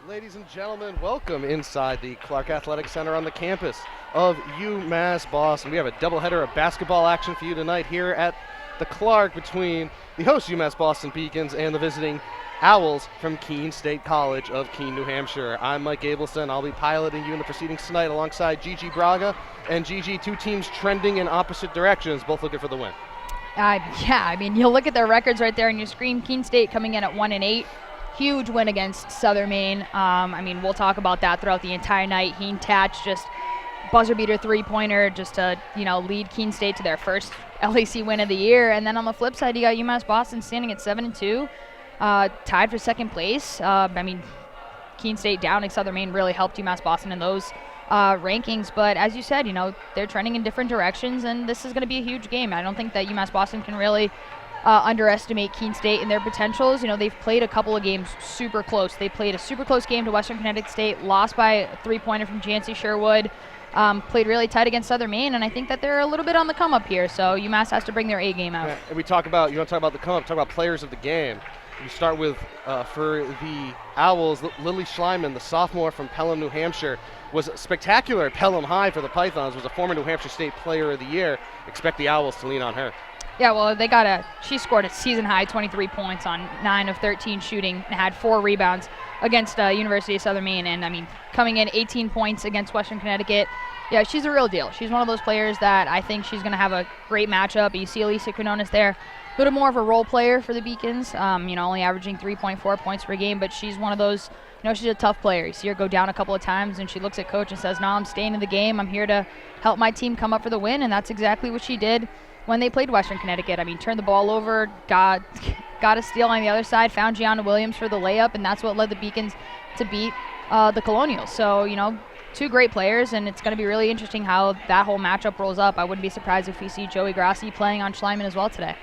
Ladies and gentlemen, welcome inside the Clark Athletic Center on the campus of UMass Boston. We have a doubleheader of basketball action for you tonight here at the Clark between the host UMass Boston Beacons and the visiting Owls from Keene State College of Keene, New Hampshire. I'm Mike Abelson. I'll be piloting you in the proceedings tonight alongside Gigi Braga and Gigi, two teams trending in opposite directions, both looking for the win. You'll look at their records right there on your screen. Keene State coming in at 1-8. Huge win against Southern Maine. We'll talk about that throughout the entire night. Heen Tatch, just buzzer beater three-pointer just to, lead Keene State to their first LAC win of the year. And then on the flip side, you got UMass Boston standing at 7-2, tied for second place. Keene State downing Southern Maine really helped UMass Boston in those rankings. But as you said, they're trending in different directions, and this is going to be a huge game. I don't think that UMass Boston can really underestimate Keene State and their potentials. They've played a couple of games super close. They played a super close game to Western Connecticut State, lost by a three-pointer from Jancy Sherwood, played really tight against Southern Maine, and I think that they're a little bit on the come-up here, so UMass has to bring their A game out. Yeah, and you want to talk about the come-up, talk about players of the game. You start with, for the Owls, Lily Schleiman, the sophomore from Pelham, New Hampshire, was spectacular at Pelham High for the Pythons, was a former New Hampshire State Player of the Year. Expect the Owls to lean on her. Yeah, well, she scored a season-high 23 points on 9 of 13 shooting and had 4 rebounds against University of Southern Maine. And, coming in 18 points against Western Connecticut. Yeah, she's a real deal. She's one of those players that I think she's going to have a great matchup. You see Alicia Quinones there, a little more of a role player for the Beacons, only averaging 3.4 points per game. But she's one of those, she's a tough player. You see her go down a couple of times, and she looks at coach and says, no, I'm staying in the game. I'm here to help my team come up for the win. And that's exactly what she did when they played Western Connecticut. Turned the ball over, got a steal on the other side, found Gianna Williams for the layup, and that's what led the Beacons to beat the Colonials. So, two great players, and it's going to be really interesting how that whole matchup rolls up. I wouldn't be surprised if we see Joey Grassi playing on Schleiman as well today.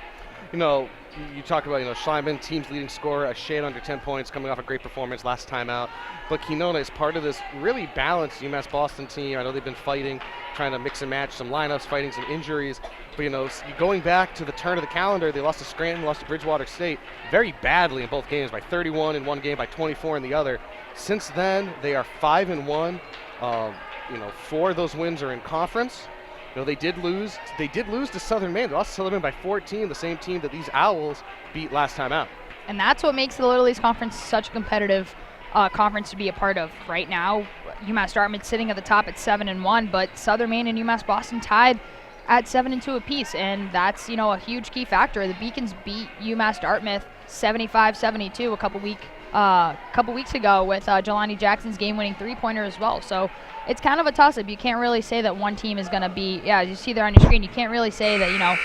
You talk about, Schleiman, team's leading scorer, a shade under 10 points, coming off a great performance last time out. But Quinones is part of this really balanced UMass Boston team. I know they've been fighting, trying to mix and match some lineups, fighting some injuries. But, going back to the turn of the calendar, they lost to Scranton, lost to Bridgewater State very badly in both games, by 31 in one game, by 24 in the other. Since then, they are 5-1. 4 of those wins are in conference. They did lose to Southern Maine. They lost to Southern Maine by 14, the same team that these Owls beat last time out. And that's what makes the Little East Conference such a competitive conference to be a part of. Right now, UMass Dartmouth sitting at the top at 7-1, but Southern Maine and UMass Boston tied at 7-2 apiece, and that's a huge key factor. The Beacons beat UMass Dartmouth 75-72 a couple weeks ago with Jelani Jackson's game-winning three-pointer as well. So it's kind of a toss-up. You can't really say that one team is going to be, as you see there on your screen, you can't really say that,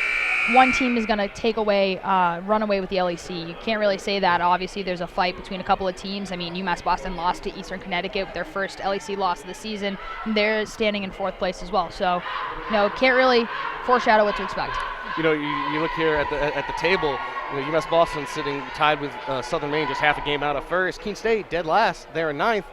one team is going to run away with the LEC. You can't really say that. Obviously, there's a fight between a couple of teams. UMass Boston lost to Eastern Connecticut with their first LEC loss of the season, and they're standing in 4th place as well. So, can't really foreshadow what to expect. You look here at the table. UMass Boston sitting tied with Southern Maine, just half a game out of first. Keene State dead last. They're in 9th,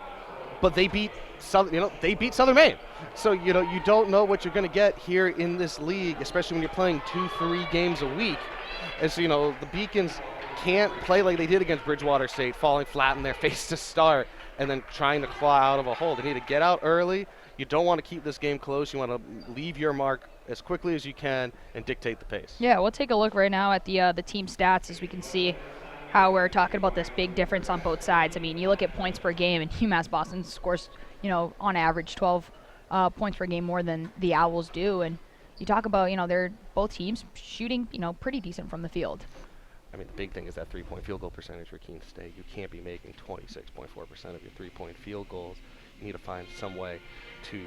but they beat Southern Maine. So you don't know what you're going to get here in this league, especially when you're playing 2-3 games a week. And so the Beacons can't play like they did against Bridgewater State, falling flat in their face to start and then trying to claw out of a hole. They need to get out early. You don't want to keep this game close. You want to leave your mark as quickly as you can and dictate the pace. Yeah, we'll take a look right now at the team stats as we can see how we're talking about this big difference on both sides. You look at points per game, and UMass Boston scores, on average 12 points per game more than the Owls do. And you talk about, they're both teams shooting, pretty decent from the field. The big thing is that three-point field goal percentage for Keene State. You can't be making 26.4% of your three-point field goals. You need to find some way to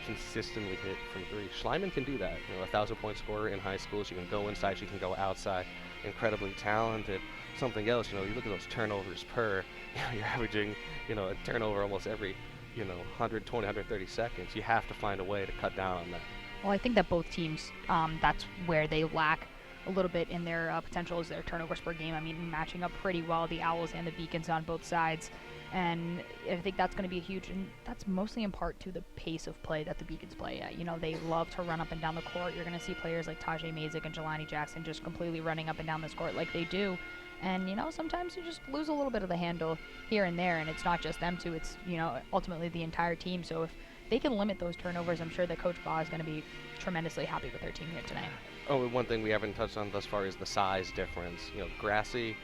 consistently hit from three. Schleiman can do that. 1,000-point scorer in high school. She can go inside. She can go outside. Incredibly talented. Something else, you look at those turnovers per, you're averaging, a turnover almost every, 120, 130 seconds. You have to find a way to cut down on that. Well, I think that both teams, that's where they lack a little bit in their potential is their turnovers per game. I mean, matching up pretty well, the Owls and the Beacons on both sides. And I think that's going to be a huge, and that's mostly in part to the pace of play that the Beacons play at. You know, they love to run up and down the court. You're going to see players like Tahjai, Mazyck, and Salani Jackson just completely running up and down this court like they do. And, you know, sometimes you just lose a little bit of the handle here and there, and it's not just them two. It's, you know, ultimately the entire team. So if they can limit those turnovers, I'm sure that Coach Baugh is going to be tremendously happy with their team here tonight. Oh, one thing we haven't touched on thus far is the size difference. You know, Grassi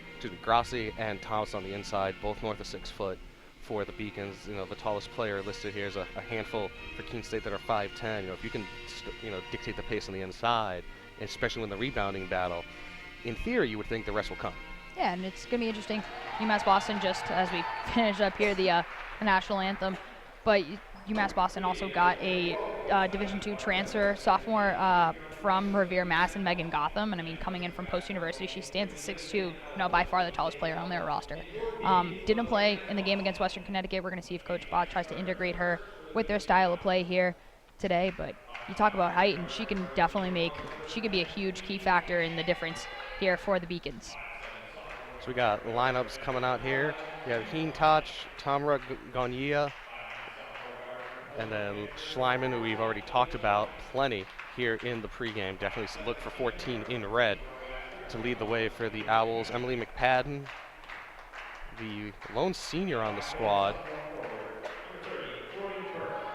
and Thomas on the inside, both north of 6 foot for the Beacons. You know, the tallest player listed here is a handful for Keene State that are 5'10". You know, if you can, dictate the pace on the inside, especially when the rebounding battle, in theory, you would think the rest will come. Yeah, and it's going to be interesting. UMass Boston, just as we finish up here, the national anthem, but UMass Boston also got a Division II transfer sophomore from Revere, Mass, and Megan Gotham. And I mean, coming in from Post University, she stands at 6'2", you know, by far the tallest player on their roster. Didn't play in the game against Western Connecticut. We're going to see if Coach Baugh tries to integrate her with their style of play here today. But you talk about height, and she can definitely she could be a huge key factor in the difference here for the Beacons. So we got lineups coming out here. We have Heen Toch, Tamra Gonyia, and then Schleiman, who we've already talked about plenty here in the pregame. Definitely look for 14 in red to lead the way for the Owls. Emily McPadden, the lone senior on the squad.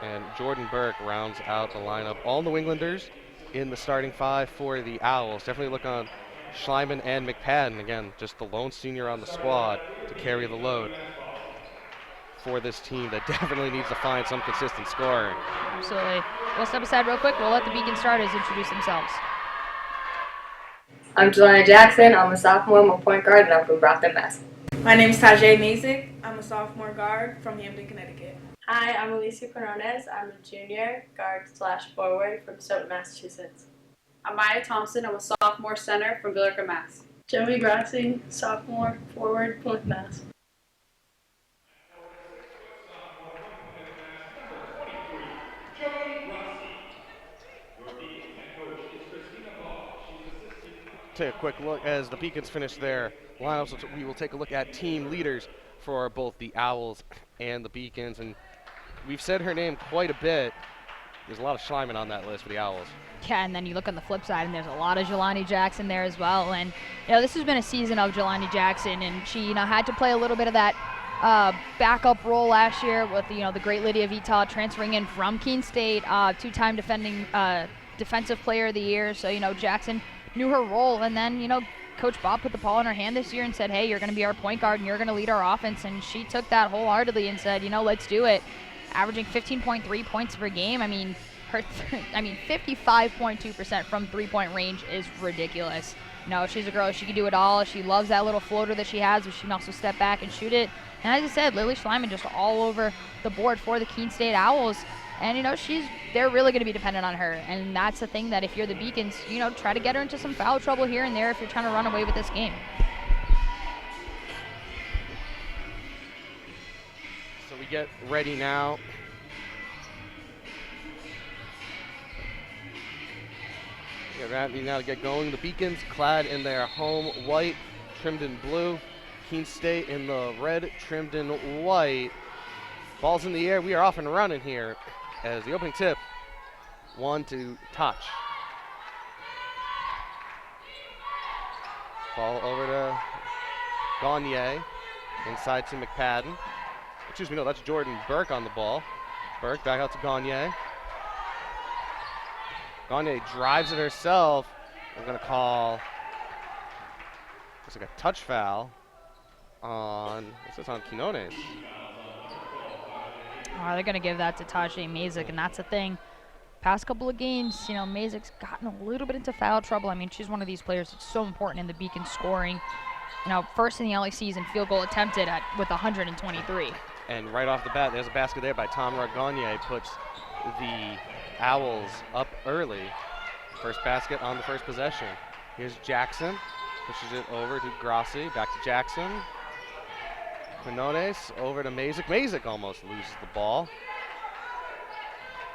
And Jordan Burke rounds out the lineup. All New Englanders in the starting 5 for the Owls. Definitely look on Schleiman and McPadden. Again, just the lone senior on the squad to carry the load for this team that definitely needs to find some consistent scoring. Absolutely. We'll step aside real quick. We'll let the Beacon starters introduce themselves. I'm Jelani Jackson. I'm a sophomore. I'm a point guard, and I'm from Brockton, Mass. My name is Tahjai Mazyck. I'm a sophomore guard from Hampton, Connecticut. Hi, I'm Alicia Quinones. I'm a junior guard/forward from Stoughton, Massachusetts. I'm Maya Thompson. I'm a sophomore center from Billerica, Mass. Joey Grassi, sophomore forward, Plymouth, Mass. Take a quick look as the Beacons finish their lineups. We will take a look at team leaders for both the Owls and the Beacons, and we've said her name quite a bit. There's a lot of Schleiman on that list for the Owls. Yeah, and then you look on the flip side, and there's a lot of Jelani Jackson there as well. And you know, this has been a season of Jelani Jackson, and she had to play a little bit of that backup role last year with the great Lydia Vital transferring in from Keene State, two-time defending defensive player of the year. So Jackson knew her role, and then Coach Baugh put the ball in her hand this year and said, hey, you're going to be our point guard and you're going to lead our offense. And she took that wholeheartedly and said, let's do it. Averaging 15.3 points per game. I mean, 55.2% from three-point range is ridiculous. She's a girl. She can do it all. She loves that little floater that she has, but she can also step back and shoot it. And as I said, Lily Schleiman just all over the board for the Keene State Owls. And, they're really going to be dependent on her. And that's the thing that if you're the Beacons, try to get her into some foul trouble here and there if you're trying to run away with this game. So we get ready now. Get ready now to get going. The Beacons clad in their home white, trimmed in blue. Keene State in the red, trimmed in white. Ball's in the air. We are off and running here as the opening tip. 1 to Toch. Ball over to Gagne. Inside to McPadden. Excuse me, no, that's Jordan Burke on the ball. Burke back out to Gagne. Gagne drives it herself. We're going to call, looks like a touch foul on, what's this on Quinones? They're going to give that to Tahjai Mazyck, and that's the thing. Past couple of games, Mazyck's gotten a little bit into foul trouble. I mean, she's one of these players that's so important in the Beacon scoring. First in the LA season, field goal attempted with 123. And right off the bat, there's a basket there by Tamra Gagne, puts the Owls up early. First basket on the first possession. Here's Jackson, pushes it over to Grassi, back to Jackson. Quinones over to Mazyck. Mazyck almost loses the ball.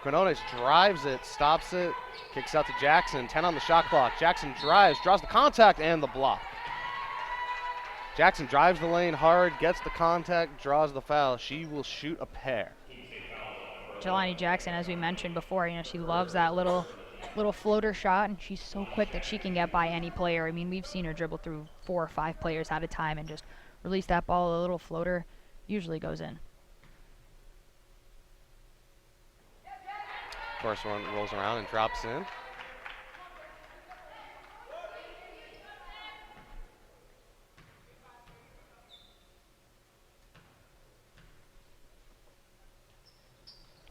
Quinones drives it, stops it, kicks out to Jackson. 10 on the shot clock. Jackson drives, draws the contact, and the block. Jackson drives the lane hard, gets the contact, draws the foul. She will shoot a pair. Jelani Jackson, as we mentioned before, she loves that little floater shot, and she's so quick that she can get by any player. I mean, we've seen her dribble through 4 or 5 players at a time and just release that ball. A little floater usually goes in. First one rolls around and drops in.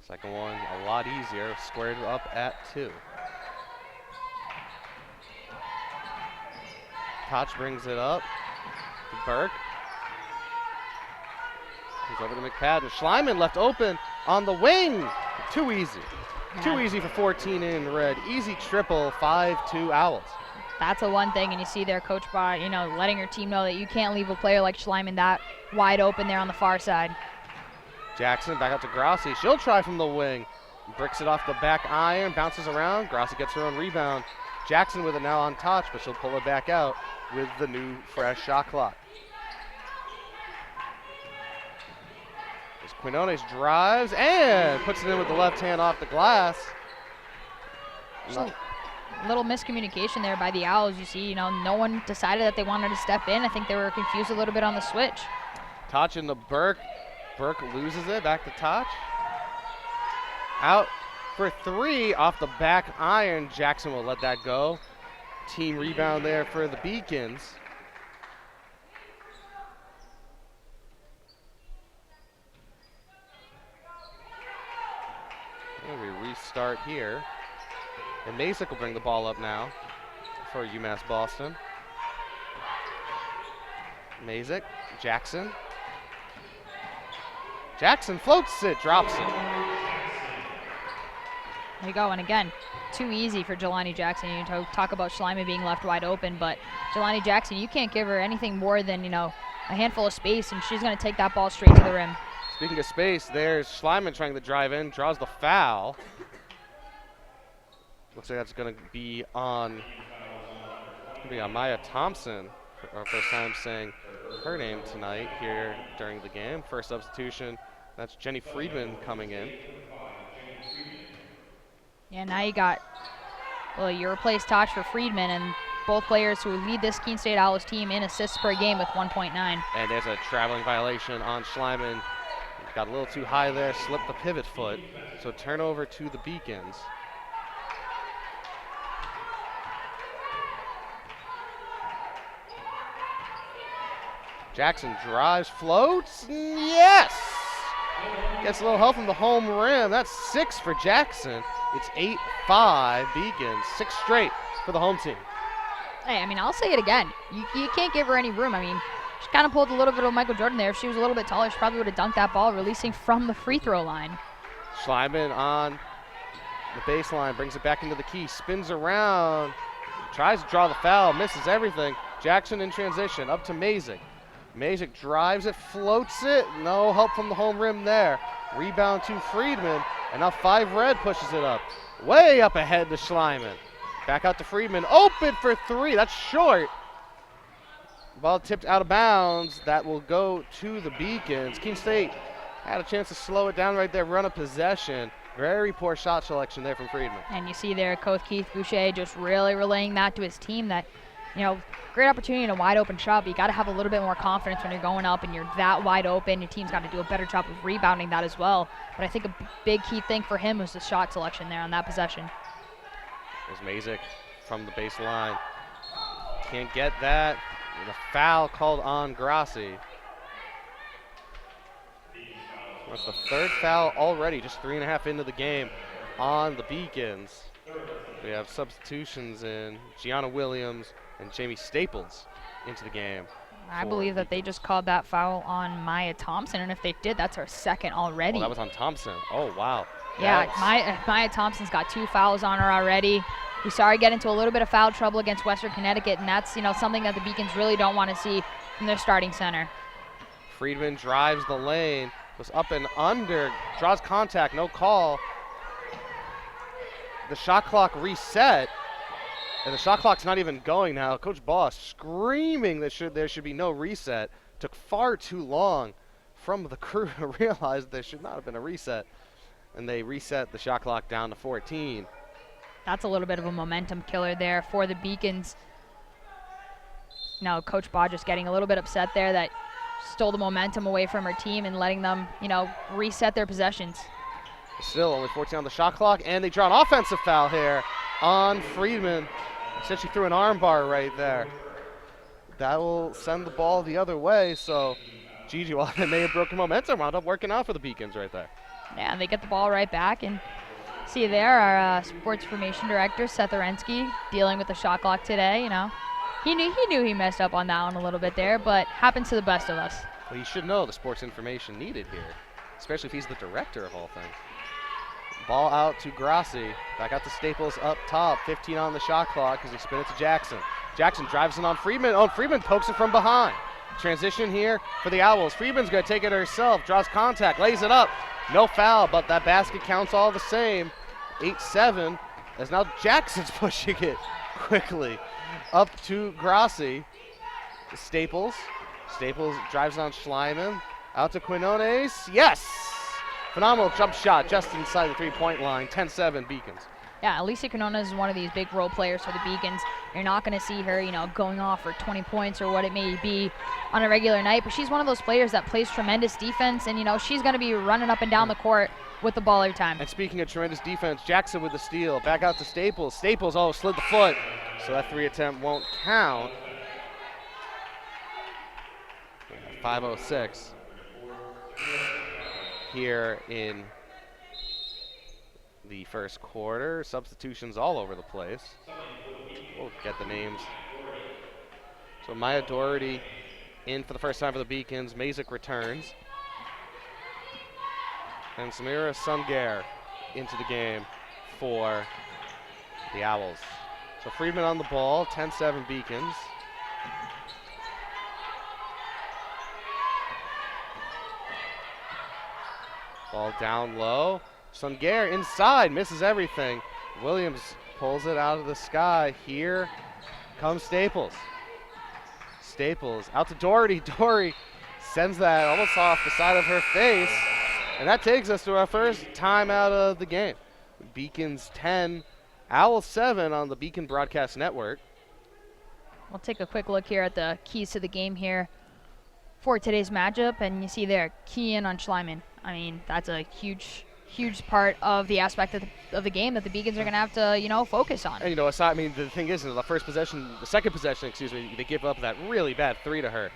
Second one a lot easier, squared up at 2. Koch brings it up to Burke. He's over to McPadden. Schleiman left open on the wing. Too easy. Too easy for 14 in red. Easy triple, 5-2 Owls. That's the one thing, and you see their coach by, letting her team know that you can't leave a player like Schleiman that wide open there on the far side. Jackson back out to Grassi. She'll try from the wing. Bricks it off the back iron, bounces around. Grassi gets her own rebound. Jackson with it now on touch, but she'll pull it back out with the new fresh shot clock. As Quinones drives and puts it in with the left hand off the glass. A little miscommunication there by the Owls. You see, no one decided that they wanted to step in. I think they were confused a little bit on the switch. Touch into Burke. Burke loses it, back to Touch. Out for 3 off the back iron. Jackson will let that go. Team rebound there for the Beacons. And we restart here. And Mazyck will bring the ball up now for UMass Boston. Mazyck, Jackson. Jackson floats it, drops it. There you go, and again, too easy for Jelani Jackson. You talk about Schleiman being left wide open, but Jelani Jackson, you can't give her anything more than, a handful of space, and she's going to take that ball straight to the rim. Speaking of space, there's Schleiman trying to drive in, draws the foul. Looks like that's going to be on Maya Thompson. Our first time saying her name tonight here during the game. First substitution, that's Jenny Friedman coming in. Yeah, now you got, you replace Tosh for Friedman, and both players who lead this Keene State Owls team in assists per game with 1.9. And there's a traveling violation on Schleiman. Got a little too high there, slipped the pivot foot. So turnover to the Beacons. Jackson drives, floats, yes! Gets a little help from the home rim. That's 6 for Jackson. It's 8-5 Beacons, 6 straight for the home team. Hey, I'll say it again. You can't give her any room. She kind of pulled a little bit of Michael Jordan there. If she was a little bit taller, she probably would have dunked that ball, releasing from the free throw line. Schleiman on the baseline, brings it back into the key, spins around, tries to draw the foul, misses everything. Jackson in transition, up to Mazyck. Mazyck drives it, floats it, no help from the home rim there. Rebound to Friedman, and now 5 Red pushes it up. Way up ahead to Schleiman. Back out to Friedman, open for 3, that's short. Ball tipped out of bounds, that will go to the Beacons. Keene State had a chance to slow it down right there, run a possession. Very poor shot selection there from Friedman. And you see there Coach Keith Boucher just really relaying that to his team that, great opportunity in a wide open shot, but you got to have a little bit more confidence when you're going up and you're that wide open. Your team's got to do a better job of rebounding that as well. But I think a big key thing for him was the shot selection there on that possession. There's Mazyck from the baseline. Can't get that. The foul called on Grassi. That's the 3rd foul already, just 3.5 into the game on the Beacons. We have substitutions in Gianna Williams and Jamie Staples into the game. I believe that they just called that foul on Maya Thompson, and if they did, that's our 2nd already. Oh, that was on Thompson. Oh, wow. Yeah, Maya Thompson's got 2 fouls on her already. We saw her get into a little bit of foul trouble against Western Connecticut, and that's something that the Beacons really don't want to see from their starting center. Friedman drives the lane, was up and under, draws contact, no call. the shot clock reset, and the shot clock's not even going now. Coach Boss screaming that there should be no reset. Took far too long from the crew to realize there should not have been a reset, and they reset the shot clock down to 14. That's a little bit of a momentum killer there for the Beacons. Now, Coach Baugh just getting a little bit upset there that stole the momentum away from her team and letting them, reset their possessions. Still only 14 on the shot clock, and they draw an offensive foul here on Friedman. Said she threw an arm bar right there. That will send the ball the other way, so Gigi, while they may have broken momentum, wound up working out for the Beacons right there. Yeah, and they get the ball right back, and see there, our sports information director, Seth Orensky, dealing with the shot clock today, He knew he messed up on that one a little bit there, but happens to the best of us. Well, you should know the sports information needed here, especially if he's the director of all things. Ball out to Grassi. Back out to Staples up top. 15 on the shot clock as he spin it to Jackson. Jackson drives it on Friedman. Oh, Friedman pokes it from behind. Transition here for the Owls. Friedman's going to take it herself. Draws contact. Lays it up. No foul, but that basket counts all the same. 8-7 as now Jackson's pushing it quickly up to Grassi. Staples drives on Schleiman. Out to Quinones. Yes! Phenomenal jump shot just inside the three-point line. 10-7 Beacons. Yeah, Alicia Quinones is one of these big role players for the Beacons. You're not going to see her, going off for 20 points or what it may be on a regular night, but she's one of those players that plays tremendous defense, and, she's going to be running up and down the court with the ball every time. And speaking of tremendous defense, Jackson with the steal. Back out to Staples. Staples, slid the foot, so that three attempt won't count. 5:06 here in the first quarter. Substitutions all over the place. We'll get the names. So Maya Doherty in for the first time for the Beacons. Mazyck returns. And Samira Sungare into the game for the Owls. So Friedman on the ball, 10-7 Beacons. Ball down low. Sungare inside, misses everything. Williams pulls it out of the sky. Here comes Staples. Staples out to Doherty. Doherty sends that almost off the side of her face. And that takes us to our first timeout of the game. Beacons 10, Owls 7 on the Beacon Broadcast Network. We'll take a quick look here at the keys to the game here for today's matchup. And you see there, key in on Schleiman. I mean, that's a huge part of the aspect of the game that the Beacons are going to have to, focus on. And, the thing is, the second possession, they give up that really bad three to her.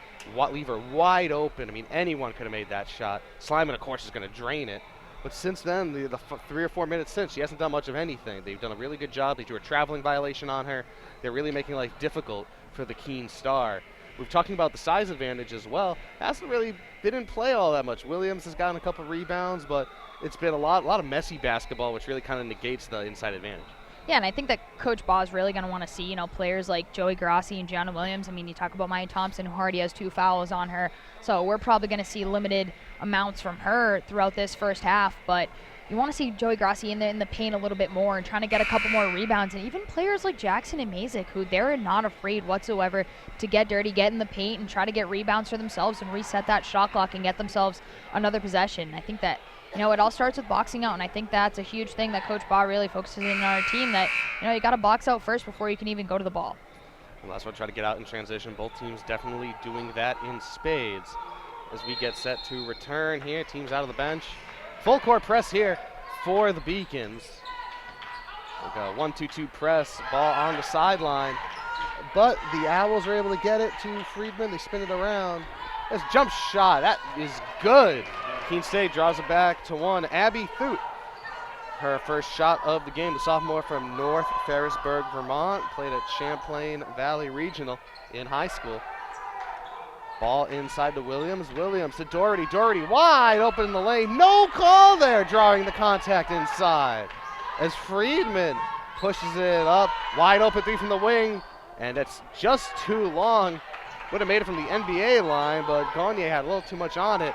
Leave her wide open. I mean, anyone could have made that shot. Slyman, of course, is going to drain it. But since then, the 3 or 4 minutes since, she hasn't done much of anything. They've done a really good job. They drew a traveling violation on her. They're really making life difficult for the Keene star. We're talking about the size advantage as well. Hasn't really been in play all that much. Williams has gotten a couple rebounds, but it's been a lot of messy basketball, which really kind of negates the inside advantage. Yeah, and I think that Coach Baugh is really going to want to see, players like Joey Grassi and Gianna Williams. I mean, you talk about Maya Thompson, who already has 2 fouls on her. So we're probably going to see limited amounts from her throughout this first half. But you want to see Joey Grassi in the paint a little bit more and trying to get a couple more rebounds. And even players like Jackson and Mazyck, who they're not afraid whatsoever to get dirty, get in the paint, and try to get rebounds for themselves and reset that shot clock and get themselves another possession. I think that it all starts with boxing out, and I think that's a huge thing that Coach Baugh really focuses in on our team, that, you got to box out first before you can even go to the ball. Well, that's what I try to get out in transition. Both teams definitely doing that in spades. As we get set to return here, teams out of the bench. Full court press here for the Beacons. We've got a 1-2-2 press, ball on the sideline. But the Owls are able to get it to Friedman. They spin it around. That's jump shot. That is good. Keene State draws it back to 1. Abby Thoot, her first shot of the game, the sophomore from North Ferrisburg, Vermont, played at Champlain Valley Regional in high school. Ball inside to Williams. Williams to Doherty. Doherty wide open in the lane. No call there, drawing the contact inside. As Friedman pushes it up. Wide open three from the wing. And it's just too long. Would have made it from the NBA line, but Gagne had a little too much on it.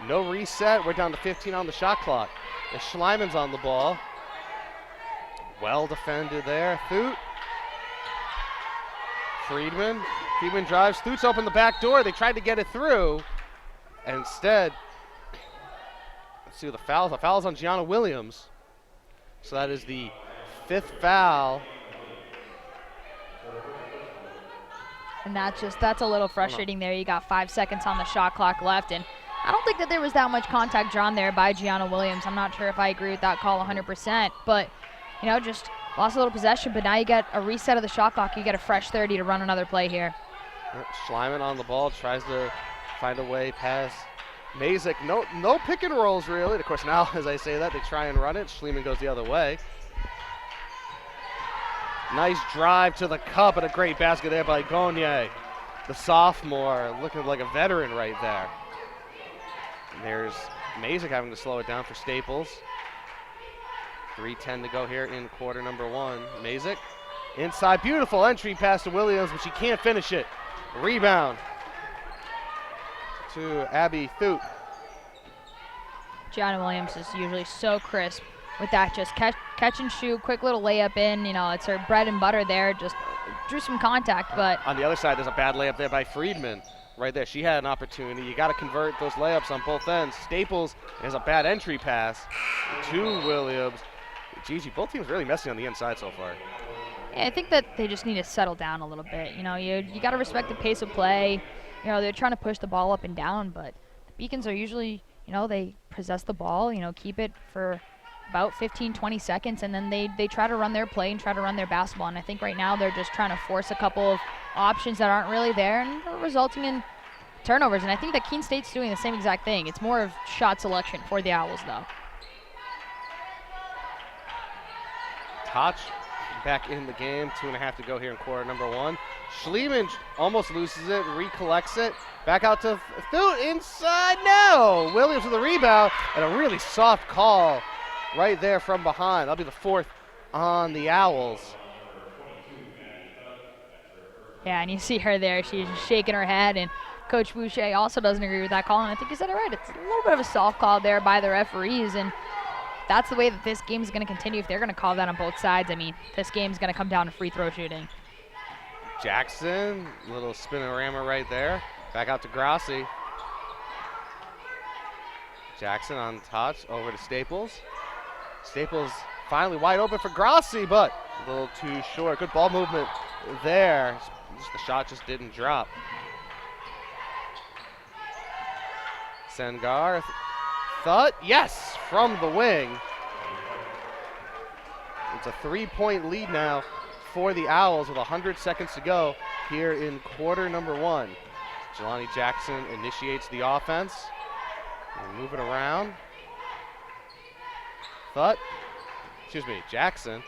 No reset. We're down to 15 on the shot clock. As Schleiman's on the ball. Well defended there. Thoot. Friedman drives. Thoot's open the back door. They tried to get it through. And instead, let's see what the foul is. The foul is on Gianna Williams. So that is the 5th foul. And that's a little frustrating there. You got 5 seconds on the shot clock left, and I don't think that there was that much contact drawn there by Gianna Williams. I'm not sure if I agree with that call 100%, but, just lost a little possession, but now you get a reset of the shot clock. You get a fresh 30 to run another play here. Schleiman on the ball, tries to find a way past Mazyck. No pick and rolls, really. Of course, now, as I say that, they try and run it. Schleiman goes the other way. Nice drive to the cup and a great basket there by Gagne. The sophomore looking like a veteran right there. And there's Mazyck having to slow it down for Staples. 3:10 to go here in quarter number 1. Mazyck inside, beautiful entry pass to Williams, but she can't finish it. Rebound to Abby Thoot. Gianna Williams is usually so crisp with that, just catch and shoot, quick little layup in. It's her bread and butter there. Just drew some contact, but on the other side, there's a bad layup there by Friedman. Right there, she had an opportunity. You got to convert those layups on both ends. Staples has a bad entry pass to Williams. Gigi, both teams really messy on the inside so far. Yeah, I think that they just need to settle down a little bit. You got to respect the pace of play. They're trying to push the ball up and down, but the Beacons are usually, they possess the ball, keep it for about 15-20 seconds, and then they try to run their play and try to run their basketball. And I think right now they're just trying to force a couple of options that aren't really there, and resulting in turnovers. And I think that Keene State's doing the same exact thing. It's more of shot selection for the Owls, though. Tahjai back in the game. 2.5 to go here in quarter number 1. Schleiman almost loses it, recollects it. Back out to Thoot inside. No! Williams with the rebound, and a really soft call right there from behind. That'll be the 4th on the Owls. Yeah, and you see her there. She's shaking her head, and Coach Boucher also doesn't agree with that call. And I think you said it right. It's a little bit of a soft call there by the referees, and that's the way that this game is going to continue. If they're going to call that on both sides, this game's going to come down to free throw shooting. Jackson, little spinorama right there. Back out to Grassi. Jackson on Tahjai, over to Staples. Staples finally wide open for Grassi, but a little too short. Good ball movement there. The shot just didn't drop. Sengar, Thut, yes, from the wing. It's a 3-point lead now for the Owls with 100 seconds to go here in quarter number 1. Jelani Jackson initiates the offense. And moving around. Jackson.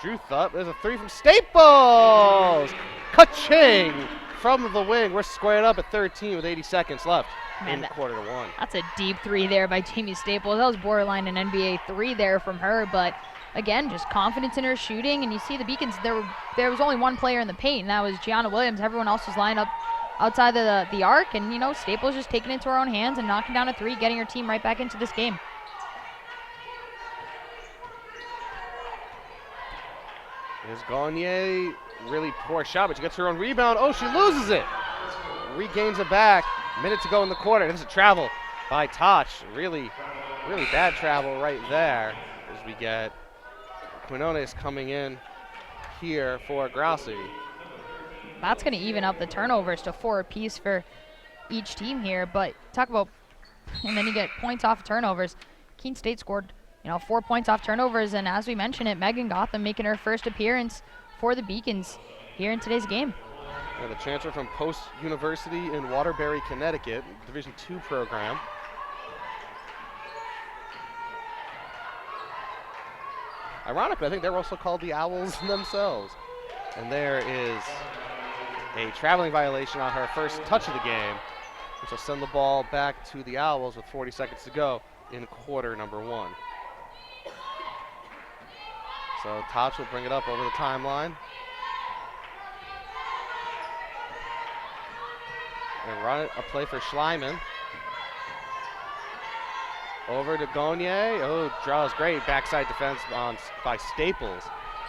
Drew Thut. There's a 3 from Staples! Ka-ching! From the wing. We're squared up at 13 with 80 seconds left in quarter 1. That's a deep 3 there by Jamie Staples. That was borderline an NBA 3 there from her, but again, just confidence in her shooting. And you see the Beacons, there was only one player in the paint, and that was Gianna Williams. Everyone else was lined up outside the arc, and Staples just taking it into her own hands and knocking down a 3, getting her team right back into this game. Is Gagne, really poor shot, but she gets her own rebound. Oh, she loses it. Regains it back. Minute to go in the quarter. This is a travel by Tahjai. Really bad travel right there as we get Quinones coming in here for Grassi. That's going to even up the turnovers to 4 apiece for each team here. But talk about, and then you get points off turnovers. Keene State scored 4 points off turnovers, and as we mentioned it, Megan Gotham making her first appearance for the Beacons here in today's game. Yeah, the transfer from Post University in Waterbury, Connecticut, Division II program. Ironically, I think they're also called the Owls themselves. And there is a traveling violation on her first touch of the game, which will send the ball back to the Owls with 40 seconds to go in quarter number 1. So Tahjai will bring it up over the timeline. And run it, a play for Schleiman. Over to Gagne. Oh, draws great. Backside defense by Staples.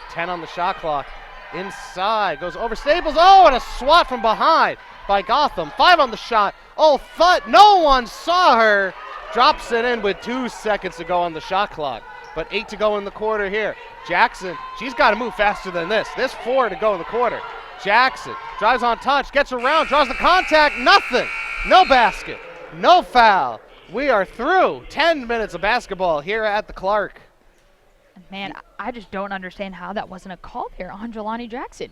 10 on the shot clock. Inside. Goes over Staples. Oh, and a swat from behind by Gotham. 5 on the shot. Oh, thought no one saw her. Drops it in with 2 seconds to go on the shot clock. But 8 to go in the quarter here. Jackson, she's got to move faster than this. There's 4 to go in the quarter. Jackson drives on touch, gets around, draws the contact, nothing. No basket, no foul. We are through 10 minutes of basketball here at the Clark. Man, I just don't understand how that wasn't a call there on Jelani Jackson.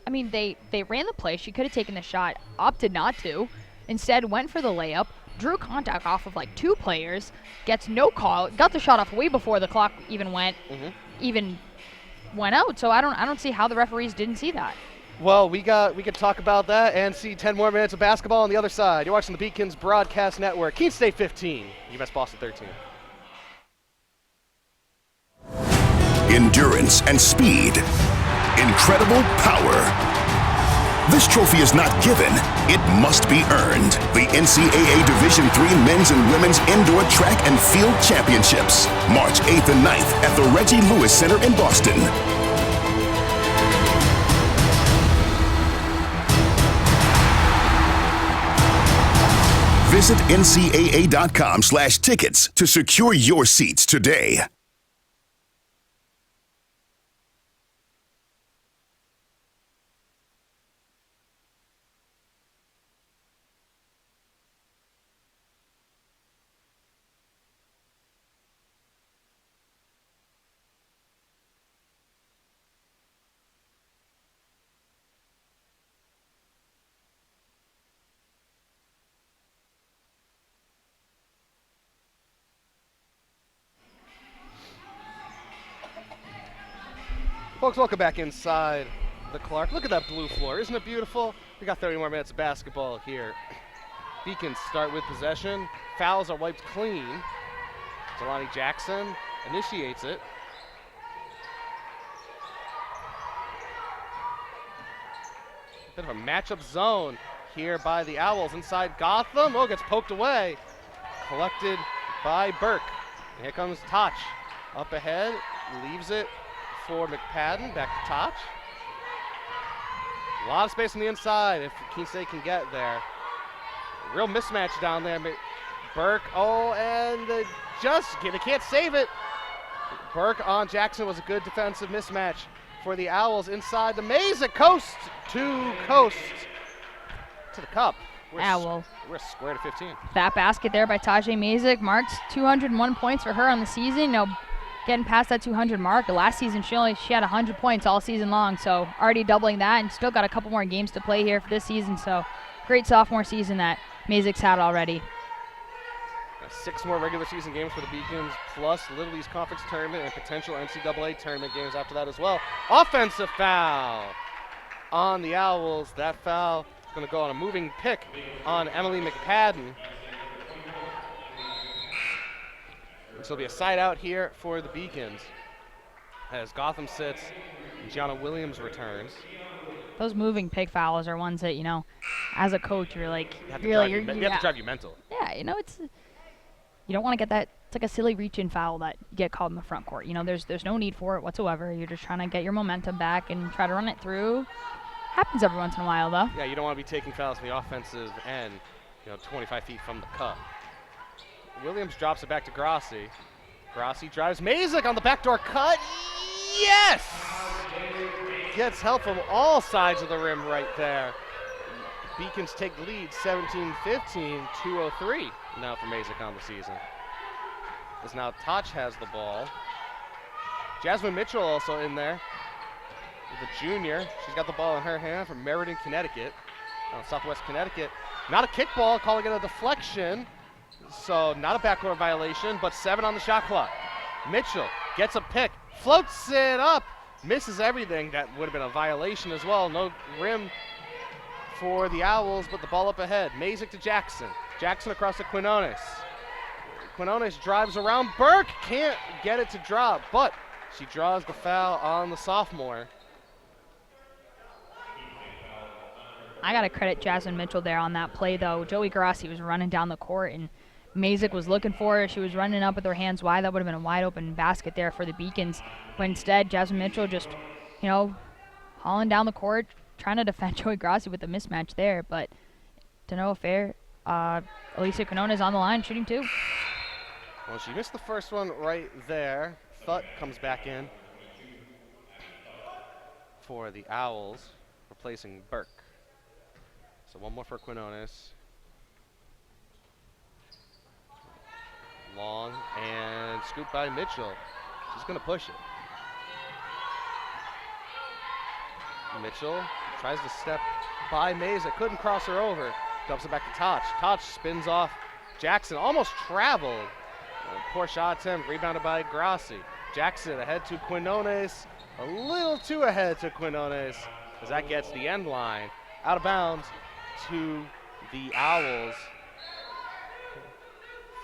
I mean, they ran the play. She could have taken the shot, opted not to. Instead, went for the layup, drew contact off of like 2 players, gets no call, got the shot off way before the clock even went out. So I don't see how the referees didn't see that. Well, we could talk about that and see 10 more minutes of basketball on the other side. You're watching the Beacons Broadcast Network. Keene State 15, UMass Boston 13. Endurance and speed. Incredible power. This trophy is not given, it must be earned. The NCAA Division III Men's and Women's Indoor Track and Field Championships, March 8th and 9th at the Reggie Lewis Center in Boston. Visit ncaa.com/tickets to secure your seats today. Folks, welcome back inside the Clark. Look at that blue floor. Isn't it beautiful? We got 30 more minutes of basketball here. Beacons start with possession. Fouls are wiped clean. Jelani Jackson initiates it. Bit of a matchup zone here by the Owls inside Gotham. Oh, gets poked away. Collected by Burke. And here comes Toch. Up ahead, leaves it for McPadden. Back to Toch. A lot of space on the inside if Keene State can get there. Real mismatch down there. Burke, oh, and they can't save it. Burke on Jackson was a good defensive mismatch for the Owls inside the Mazyck, coast to coast to the cup. We're square to 15. That basket there by Tahjai Mazyck marks 201 points for her on the season. Getting past that 200 mark. Last season she had 100 points all season long, so already doubling that, and still got a couple more games to play here for this season. So great sophomore season that Mazyck's had already. 6 more regular season games for the Beacons, plus Little East Conference Tournament and potential NCAA tournament games after that as well. Offensive foul on the Owls. That foul is going to go on a moving pick on Emily McPadden. So it'll be a side out here for the Beacons as Gotham sits and Gianna Williams returns. Those moving pick fouls are ones that, as a coach, you're like, you have to drive you mental. Yeah, it's you don't want to get that. It's like a silly reach-in foul that you get called in the front court. There's no need for it whatsoever. You're just trying to get your momentum back and try to run it through. Happens every once in a while, though. Yeah, you don't want to be taking fouls from the offensive end, 25 feet from the cup. Williams drops it back to Grassi. Grassi drives Mazyck on the backdoor cut. Yes! Gets help from all sides of the rim right there. Beacons take the lead 17-15, 2:03 now for Mazyck on the season. As now Toch has the ball. Jasmine Mitchell also in there. The junior. She's got the ball in her hand from Meriden, Connecticut. Southwest Connecticut. Not a kickball, calling it a deflection. So not a backcourt violation, but 7 on the shot clock. Mitchell gets a pick, floats it up, misses everything. That would have been a violation as well. No rim for the Owls, but the ball up ahead. Mazyck to Jackson. Jackson across to Quinones. Quinones drives around Burke, can't get it to drop, but she draws the foul on the sophomore. I got to credit Jasmine Mitchell there on that play, though. Joey Grassi was running down the court, and Mazyck was looking for her. She was running up with her hands wide. That would have been a wide open basket there for the Beacons. But instead, Jasmine Mitchell just, hauling down the court, trying to defend Joey Grassi with the mismatch there. But to no affair, Alicia Quinones on the line shooting 2. Well, she missed the first one right there. Thut comes back in for the Owls, replacing Burke. So one more for Quinones. Long and scooped by Mitchell. She's going to push it. Mitchell tries to step by Mazyck. Couldn't cross her over. Dumps it back to Tahj. Tahj spins off Jackson. Almost traveled. Poor shot attempt. Rebounded by Grassi. Jackson ahead to Quinones. A little too ahead to Quinones as that gets the end line. Out of bounds to the Owls.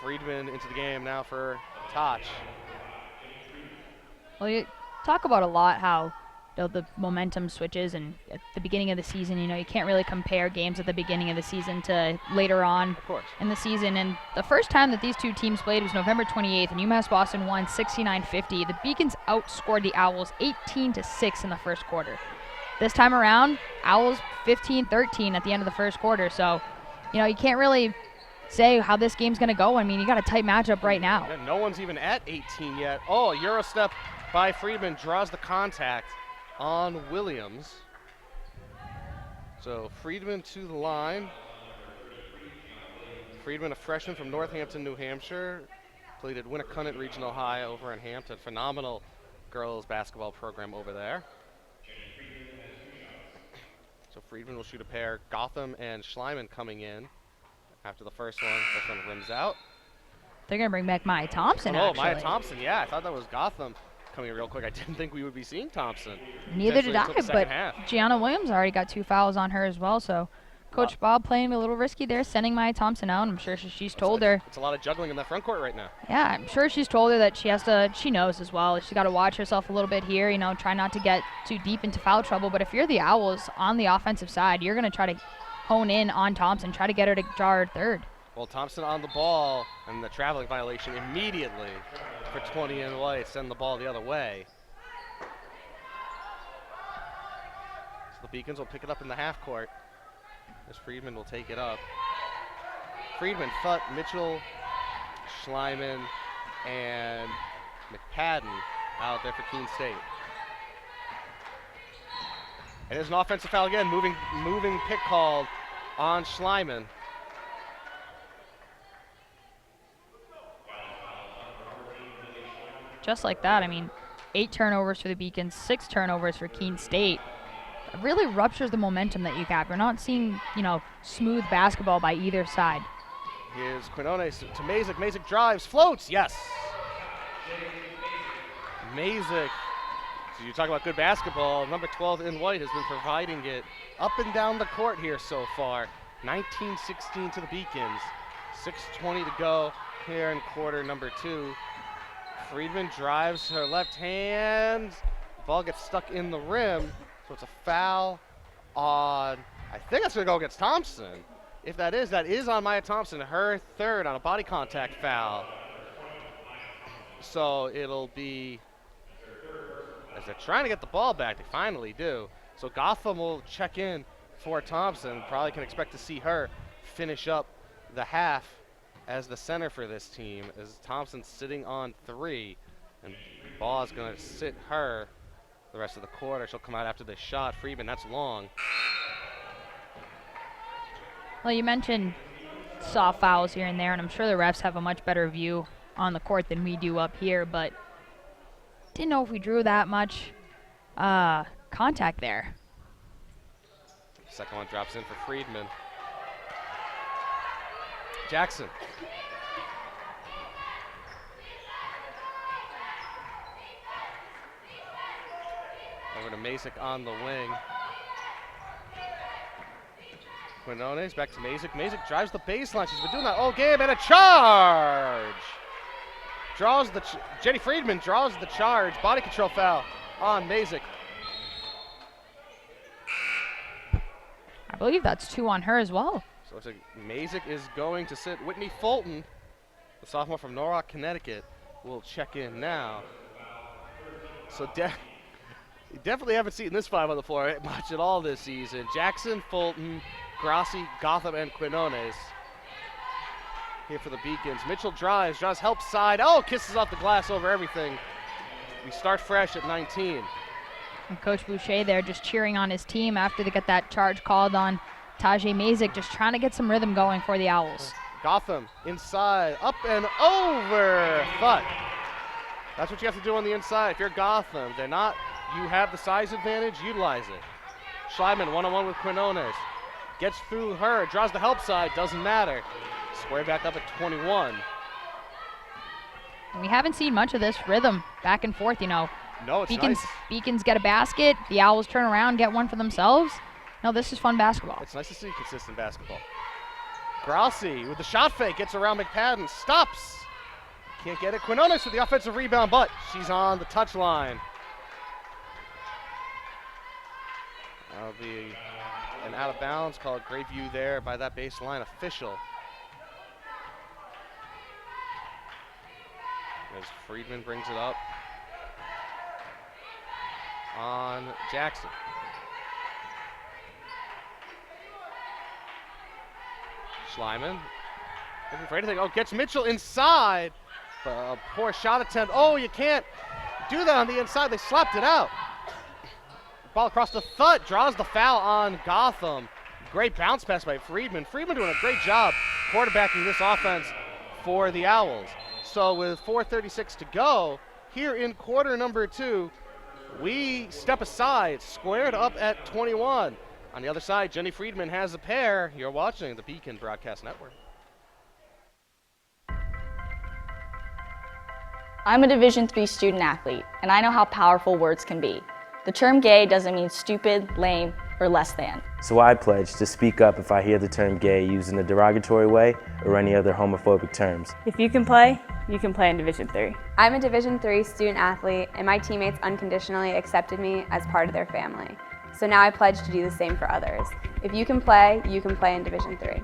Friedman into the game now for Tahj. Well, you talk about a lot how the momentum switches, and at the beginning of the season, you can't really compare games at the beginning of the season to later on in the season. And the first time that these two teams played was November 28th, and UMass Boston won 69-50. The Beacons outscored the Owls 18-6 in the first quarter. This time around, Owls 15-13 at the end of the first quarter. So, you can't really say how this game's going to go. I mean, you got a tight matchup right now. Yeah, no one's even at 18 yet. Oh, Euro step by Friedman draws the contact on Williams. So Friedman to the line. Friedman, a freshman from Northampton, New Hampshire. Played at Winnicott Regional High over in Hampton. Phenomenal girls basketball program over there. So Friedman will shoot a pair. Gotham and Schleiman coming in after the first one. This one rims out. They're going to bring back Maya Thompson, Oh, actually. Maya Thompson, yeah. I thought that was Gotham coming in real quick. I didn't think we would be seeing Thompson. Neither did I, but half. Gianna Williams already got 2 fouls on her as well. So Coach Bob playing a little risky there, sending Maya Thompson out. I'm sure she's told her. It's a lot of juggling in that front court right now. Yeah, I'm sure she's told her that she knows as well. She's got to watch herself a little bit here, try not to get too deep into foul trouble. But if you're the Owls on the offensive side, you're going to try to hone in on Thompson, try to get her to draw her third. Well, Thompson on the ball, and the traveling violation immediately for 20 in white. Send the ball the other way. So the Beacons will pick it up in the half court as Friedman will take it up. Friedman, Thut, Mitchell, Schleiman, and McPadden out there for Keene State. And there's an offensive foul again, moving pick called on Schleiman. Just like that, 8 turnovers for the Beacons, 6 turnovers for Keene State. It really ruptures the momentum that you got. We're not seeing, smooth basketball by either side. Here's Quinones to Mazyck. Mazyck drives, floats, yes. Mazyck, so you talk about good basketball. Number 12 in white has been providing it up and down the court here so far. 19-16 to the Beacons. 6:20 to go here in quarter number 2. Friedman drives her left hand. The ball gets stuck in the rim, so it's a foul on, I think that's going to go against Thompson. If that is on Maya Thompson, her third on a body contact foul. So it'll be, as they're trying to get the ball back, they finally do. So Gotham will check in for Thompson. Probably can expect to see her finish up the half as the center for this team, as Thompson's sitting on 3, and ball is going to sit her the rest of the quarter. She'll come out after this shot. Friedman, that's long. Well, you mentioned soft fouls here and there, and I'm sure the refs have a much better view on the court than we do up here, but didn't know if we drew that much contact there. Second one drops in for Friedman. Jackson. Over to Mazyck on the wing. Quinones back to Mazyck. Mazyck drives the baseline. She's been doing that all game, and a charge! Jenny Friedman draws the charge. Body control foul on Mazyck. I believe that's 2 on her as well. So it's Mazyck is going to sit Whitney Fulton the sophomore from Norwalk, Connecticut, will check in now. So you definitely haven't seen this five on the floor much at all this season. Jackson, Fulton, Grassi, Gotham, and Quinones here for the Beacons. Mitchell drives, help side. Oh, kisses off the glass over everything. We start fresh at 19. And Coach Boucher there just cheering on his team after they get that charge called on Tahjai Mazyck, just trying to get some rhythm going for the Owls. Gotham inside, up and over. Thud. That's what you have to do on the inside. If you're Gotham, you have the size advantage, utilize it. Schleiman one-on-one with Quinones. Gets through her, draws the help side, doesn't matter. Square back up at 21. And we haven't seen much of this rhythm back and forth, No, it's Beacons, nice. Beacons get a basket, the Owls turn around, get one for themselves. No, this is fun basketball. It's nice to see consistent basketball. Grassi with the shot fake, gets around McPadden, stops. Can't get it. Quinones with the offensive rebound, but she's on the touchline. That'll be an out of bounds, called great view there by that baseline official. As Friedman brings it up on Jackson. Schleiman looking for anything. Oh, gets Mitchell inside. A poor shot attempt. Oh, you can't do that on the inside. They slapped it out. Ball across the Thud, draws the foul on Gotham. Great bounce pass by Friedman. Friedman doing a great job quarterbacking this offense for the Owls. So with 4:36 to go, here in quarter number 2, we step aside, squared up at 21. On the other side, Jenny Friedman has a pair. You're watching the Beacon Broadcast Network. I'm a Division III student athlete, and I know how powerful words can be. The term gay doesn't mean stupid, lame, or less than. So I pledge to speak up if I hear the term gay used in a derogatory way or any other homophobic terms. If you can play in Division III. I'm a Division III student athlete, and my teammates unconditionally accepted me as part of their family. So now I pledge to do the same for others. If you can play in Division III.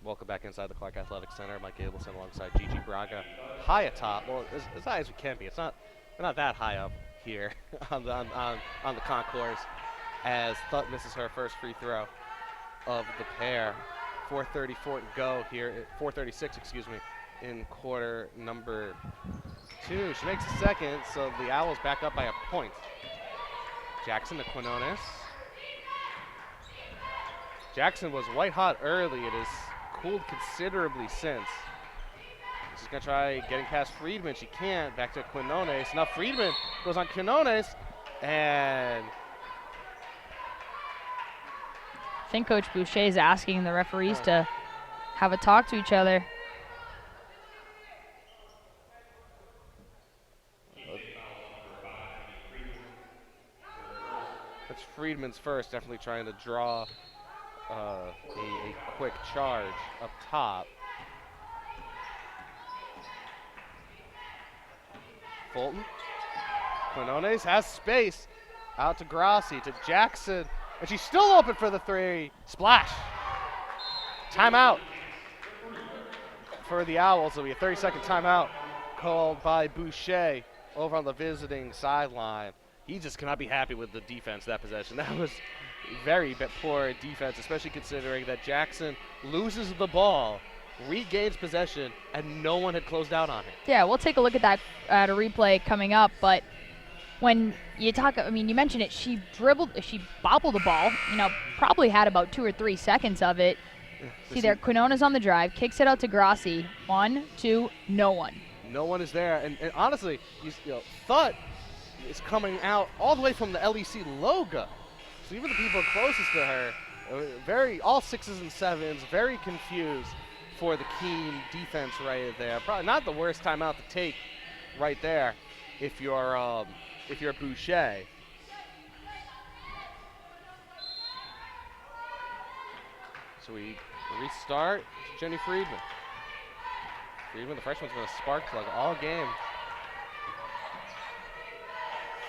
Welcome back inside the Clark Athletic Center. Mike Abelson alongside Gigi Braga. High atop. Well, as high as we can be. We're not that high up here on the concourse as Thut misses her first free throw of the pair. 4:34 to go here. 4:36, excuse me, in quarter number 2. She makes a second, so the Owls back up by a point. Jackson to Quinones. Jackson was white hot early. It has cooled considerably since. She's going to try getting past Friedman. She can't. Back to Quinones. Now Friedman goes on Quinones, and I think Coach Boucher is asking the referees to have a talk to each other. That's Friedman's first, definitely trying to draw a quick charge up top. Fulton. Quinones has space. Out to Grassi, to Jackson. And she's still open for the 3. Splash. Timeout for the Owls. It'll be a 30-second timeout called by Boucher over on the visiting sideline. He just cannot be happy with the defense that possession. That was very poor defense, especially considering that Jackson loses the ball regains possession, and no one had closed out on it. Yeah, we'll take a look at that at a replay coming up, but when you talk, I mean, you mentioned it, she bobbled the ball, probably had about 2 or 3 seconds of it. See there, Quinones on the drive, kicks it out to Grassi. 1, 2, no one. No one is there, and honestly, Thut is coming out all the way from the LEC logo. So even the people closest to her, all 6s and 7s, very confused for the Keene defense right there. Probably not the worst timeout to take right there if you're Boucher. So we restart to Jenny Friedman. Friedman, the freshman's been a spark plug all game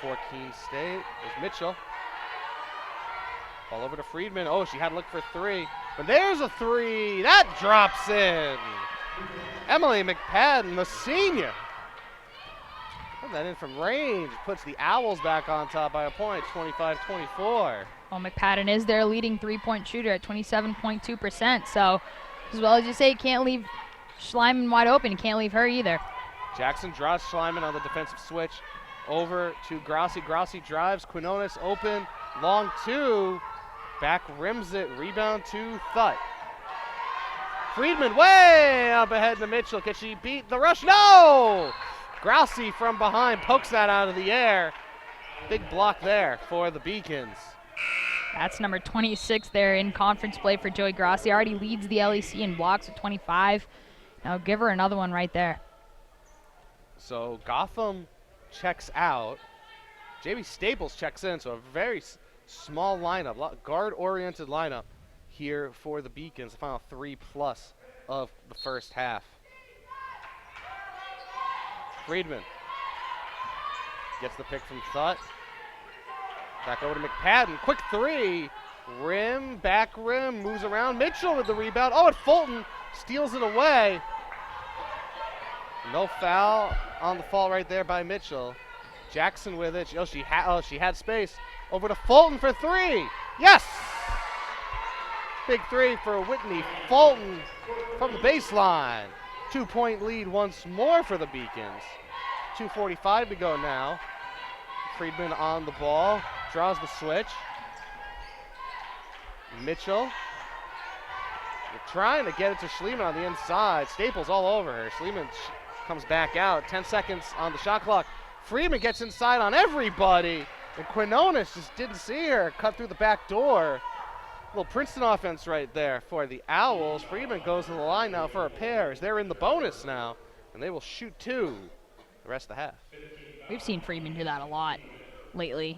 for Keene State. There's Mitchell. Ball over to Friedman. Oh, she had to look for 3. But there's a 3. That drops in. Emily McPadden, the senior. Put that in from range. Puts the Owls back on top by a point, 25-24. Well, McPadden is their leading 3-point shooter at 27.2%. So, as well as you say, can't leave Schleiman wide open. You can't leave her either. Jackson draws Schleiman on the defensive switch. Over to Grassi. Grassi drives. Quinones open. Long 2. Back rims it. Rebound to Thut. Friedman way up ahead to Mitchell. Can she beat the rush? No! Grassi from behind pokes that out of the air. Big block there for the Beacons. That's number 26 there in conference play for Joey Grassi. Already leads the LEC in blocks with 25. Now give her another one right there. So Gotham checks out. JB Staples checks in, so a very small lineup, guard-oriented lineup here for the Beacons. The final 3+ of the first half. Friedman gets the pick from Thut. Back over to McPadden. Quick 3. Rim, back rim, moves around. Mitchell with the rebound. Oh, and Fulton steals it away. No foul on the fall right there by Mitchell. Jackson with it. She had space. Over to Fulton for 3. Yes! Big 3 for Whitney Fulton from the baseline. 2-point lead once more for the Beacons. 2:45 to go now. Friedman on the ball. Draws the switch. Mitchell. They're trying to get it to Schleiman on the inside. Staples all over her. Schleiman comes back out. 10 seconds on the shot clock. Friedman gets inside on everybody. And Quinones just didn't see her. Cut through the back door. Little Princeton offense right there for the Owls. Friedman goes to the line now for a pair. They're in the bonus now. And they will shoot 2 the rest of the half. We've seen Friedman do that a lot lately.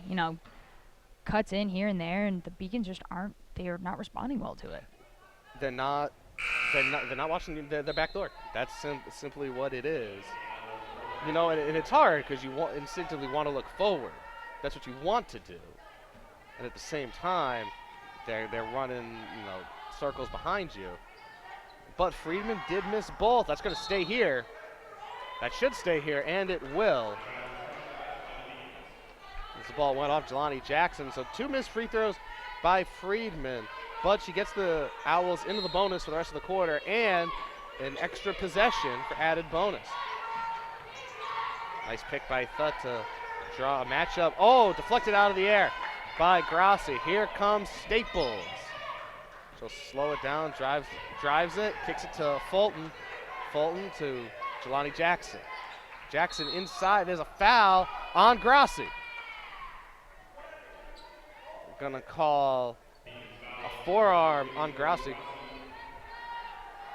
Cuts in here and there, and the Beacons just they're not responding well to it. They're not watching their back door. That's simply what it is. And it's hard because you instinctively want to look forward. That's what you want to do. And at the same time, they're running, circles behind you. But Friedman did miss both. That's going to stay here. That should stay here, and it will. As the ball went off Jelani Jackson. So 2 missed free throws by Friedman. But she gets the Owls into the bonus for the rest of the quarter and an extra possession for added bonus. Nice pick by Thut to draw a matchup. Oh, deflected out of the air by Grassi. Here comes Staples. She'll slow it down, drives it, kicks it to Fulton. Fulton to Jelani Jackson. Jackson inside. There's a foul on Grassi. We're gonna call a forearm on Grassi.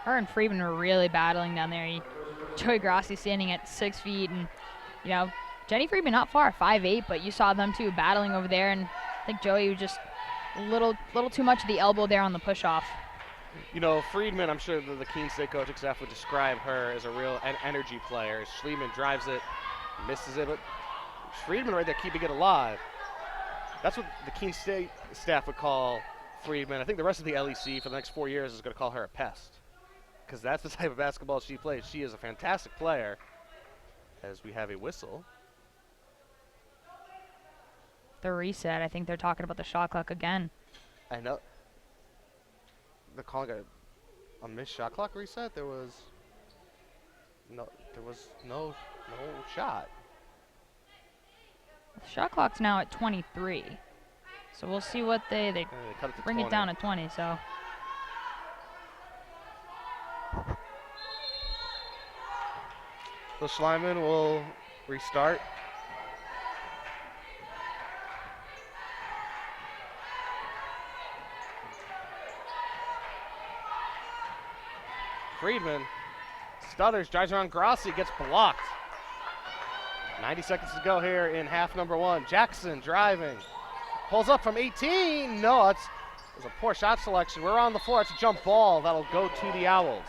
Her and Friedman were really battling down there. Joey Grassi standing at 6 feet, and Jenny Friedman not far, 5'8", but you saw them two battling over there, and I think Joey was just a little too much of the elbow there on the push-off. Friedman, I'm sure the Keene State coaching staff would describe her as a real energy player. Schleiman drives it, misses it, but Friedman right there keeping it alive. That's what the Keene State staff would call Friedman. I think the rest of the LEC for the next 4 years is going to call her a pest, because that's the type of basketball she plays. She is a fantastic player. As we have a whistle. The reset. I think they're talking about the shot clock again. I know. They're calling it a missed shot clock reset. There was no shot. The shot clock's now at 23. So we'll see what they cut it to bring 20. it down to 20. So Schleiman will restart. Friedman stutters, drives around Grassi, gets blocked. 90 seconds to go here in half number 1. Jackson driving, pulls up from 18. No, it was a poor shot selection. We're on the floor. It's a jump ball that'll go to the Owls.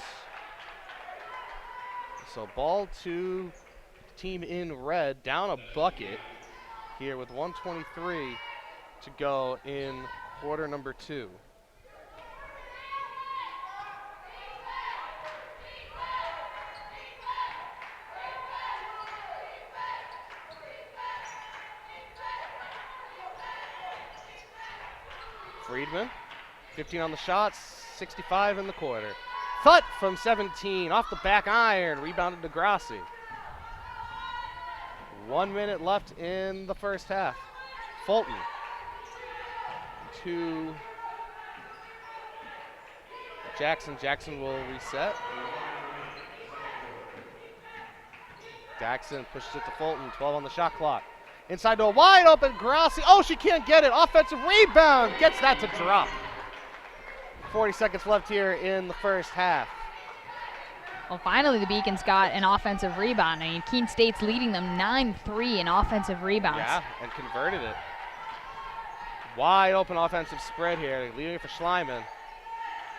So ball to team in red, down a bucket here with 1:23 to go in quarter number 2. Friedman, 15 on the shots, 65 in the quarter. Thut from 17, off the back iron, rebounded to Grassi. 1 minute left in the first half. Fulton to Jackson. Jackson will reset. Jackson pushes it to Fulton, 12 on the shot clock. Inside to a wide open Grassi. Oh, she can't get it. Offensive rebound. Gets that to drop. 40 seconds left here in the first half. well, finally the Beacons got an offensive rebound. I mean, Keene State's leading them 9-3 in offensive rebounds. Yeah, and converted it. Wide open offensive spread here. Leading it for Schleiman.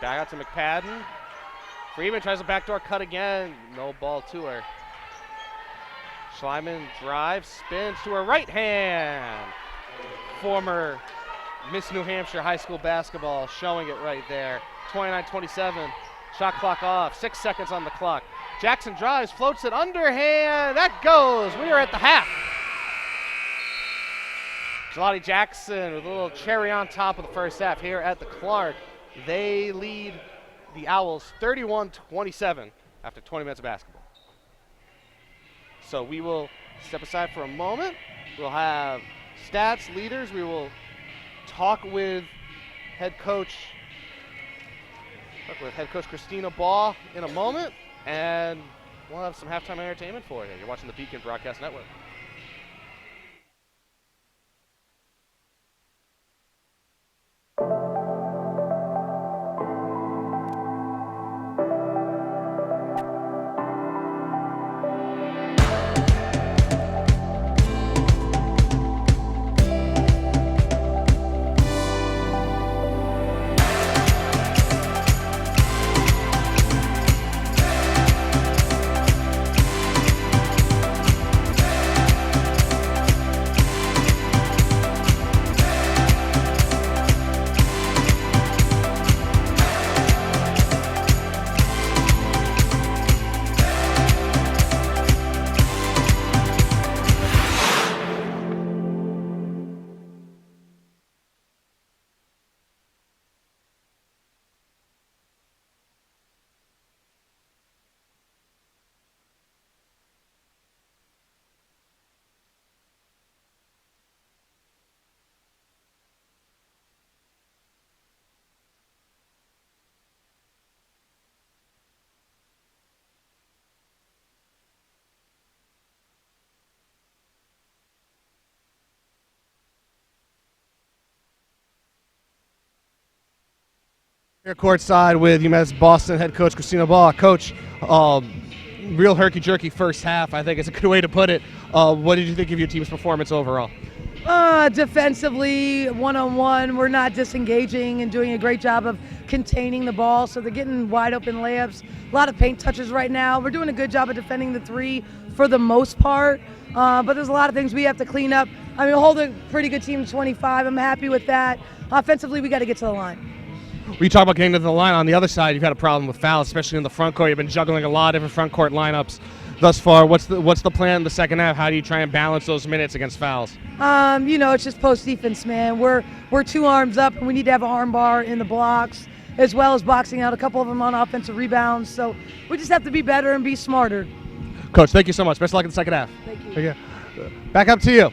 Back out to McPadden. Freeman tries a backdoor cut again. No ball to her. Schleiman drives, spins to her right hand. Former Miss New Hampshire high school basketball showing it right there. 29-27. Shot clock off. 6 seconds on the clock. Jackson drives, floats it underhand. That goes. We are at the half. Salani Jackson with a little cherry on top of the first half here at the Clark. They lead the Owls 31-27 after 20 minutes of basketball. So we will step aside for a moment. We'll have stats, leaders. We will talk with head coach Christina Baugh in a moment, and we'll have some halftime entertainment for you. You're watching the Beacon Broadcast Network. Here courtside with UMass Boston head coach Christina Baugh. Coach, real herky-jerky first half, I think is a good way to put it. What did you think of your team's performance overall? Defensively, one-on-one, we're not disengaging and doing a great job of containing the ball, so they're getting wide open layups. A lot of paint touches right now. We're doing a good job of defending the three for the most part, but there's a lot of things we have to clean up. I mean, hold a pretty good team to 25. I'm happy with that. Offensively, we got to get to the line. We talk about getting to the line. On the other side, you've had a problem with fouls, especially in the front court. You've been juggling a lot of different front court lineups thus far. What's the plan in the second half? How do you try and balance those minutes against fouls? It's just post defense, man. We're 2 arms up, and we need to have an arm bar in the blocks. as well as boxing out a couple of them on offensive rebounds. So we just have to be better and be smarter. Coach, thank you so much. Best of luck in the second half. Thank you. Take care. Back up to you.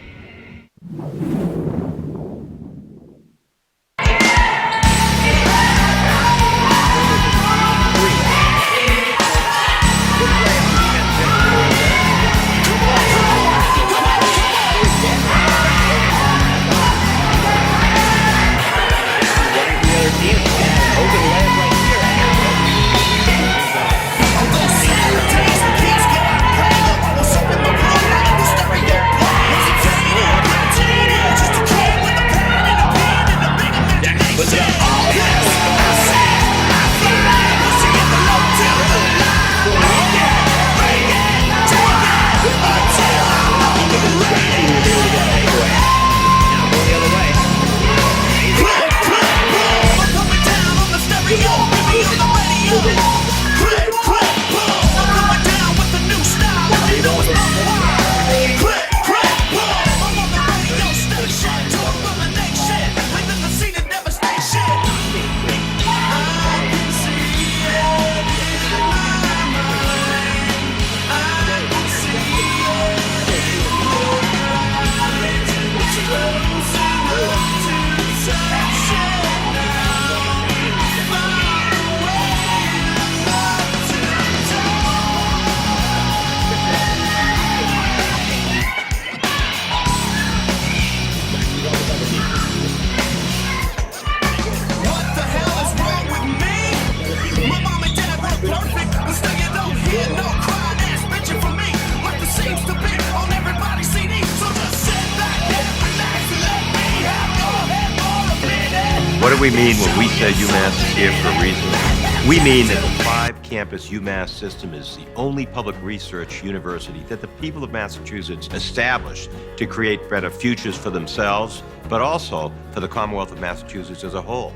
What do we mean when we say UMass is here for a reason? We mean that the 5-campus UMass system is the only public research university that the people of Massachusetts established to create better futures for themselves, but also for the Commonwealth of Massachusetts as a whole.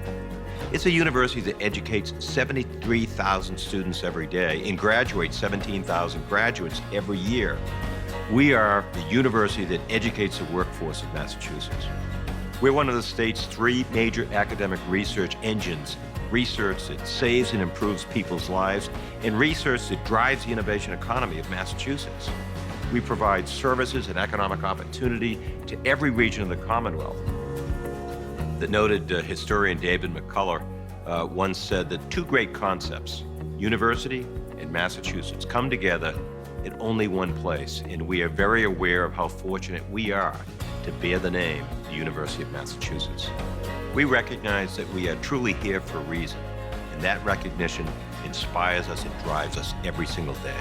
It's a university that educates 73,000 students every day and graduates 17,000 graduates every year. We are the university that educates the workforce of Massachusetts. We're one of the state's 3 major academic research engines: research that saves and improves people's lives, and research that drives the innovation economy of Massachusetts. We provide services and economic opportunity to every region of the Commonwealth. The noted historian David McCullough once said that 2 great concepts, university and Massachusetts, come together in only one place, and we are very aware of how fortunate we are to bear the name, the University of Massachusetts. We recognize that we are truly here for a reason, and that recognition inspires us and drives us every single day.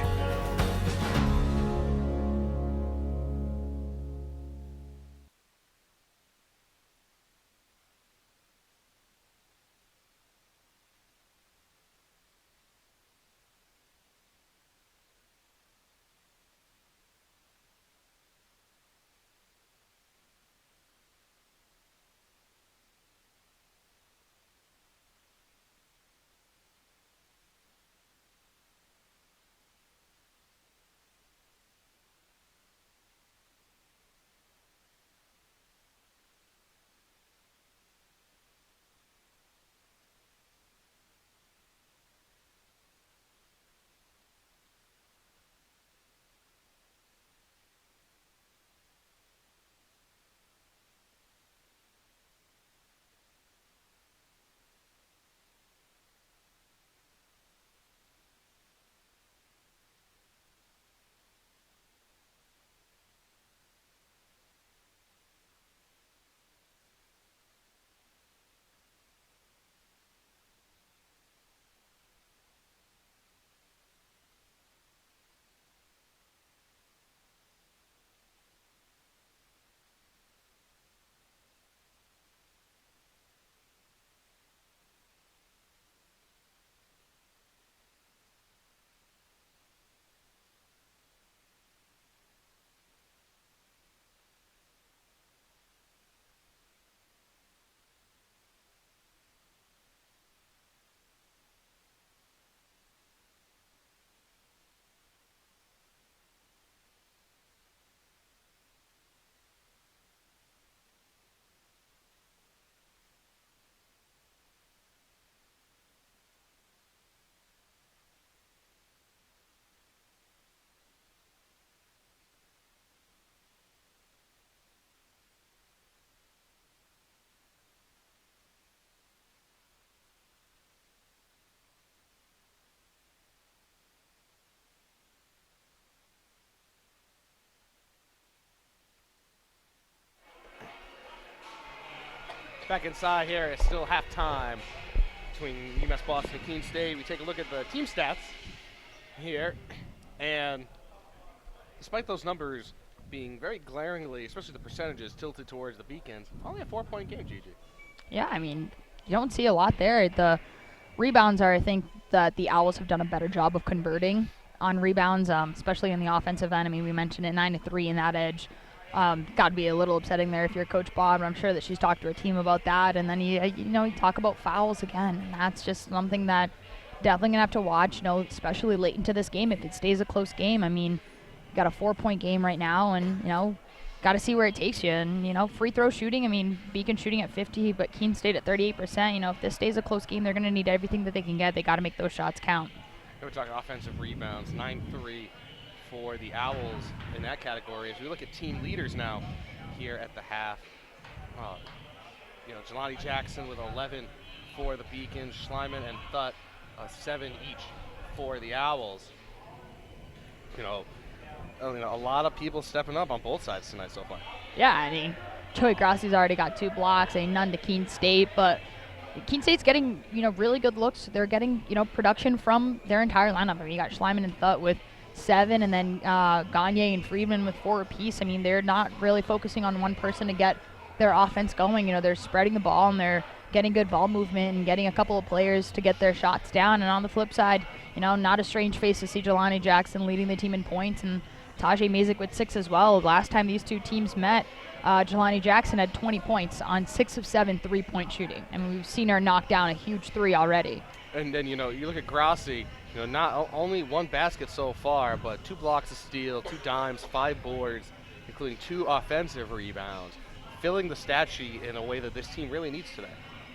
Back inside here, it's still halftime between UMass Boston and Keene State. We take a look at the team stats here, and despite those numbers being very glaringly, especially the percentages, tilted towards the Beacons, only a 4-point game, Gigi. Yeah, I mean, you don't see a lot there. The rebounds are, I think, that the Owls have done a better job of converting on rebounds, especially in the offensive end. I mean, we mentioned it, 9-3 in that edge. Got to be a little upsetting there if you're Coach Bob. I'm sure that she's talked to her team about that. And then you talk about fouls again, and that's just something that definitely gonna have to watch. Especially late into this game if it stays a close game. I mean, you got a 4-point game right now, and got to see where it takes you. And free throw shooting. I mean, Beacon shooting at 50, but Keene State at 38%. If this stays a close game, they're gonna need everything that they can get. They got to make those shots count. We're talking offensive rebounds, 9-3 for the Owls in that category. As we look at team leaders now here at the half, Jelani Jackson with 11 for the Beacons, Schleiman and Thutt 7 each for the Owls. A lot of people stepping up on both sides tonight so far. Yeah, I mean, Joey Grassi's already got 2 blocks, none to Keene State, but Keene State's getting, really good looks. They're getting, production from their entire lineup. I mean, you got Schleiman and Thutt with 7, and then Gagne and Friedman with 4 apiece. I mean, they're not really focusing on one person to get their offense going. They're spreading the ball, and they're getting good ball movement and getting a couple of players to get their shots down. And on the flip side, not a strange face to see Jelani Jackson leading the team in points, and Tahjai Mazyck with 6 as well. Last time these two teams met, Jelani Jackson had 20 points on 6 of 7 3-point shooting. I mean, we've seen her knock down a huge 3 already. And then, you look at Grassi, not only 1 basket so far, but 2 blocks of steal, 2 dimes, 5 boards, including 2 offensive rebounds, filling the stat sheet in a way that this team really needs today.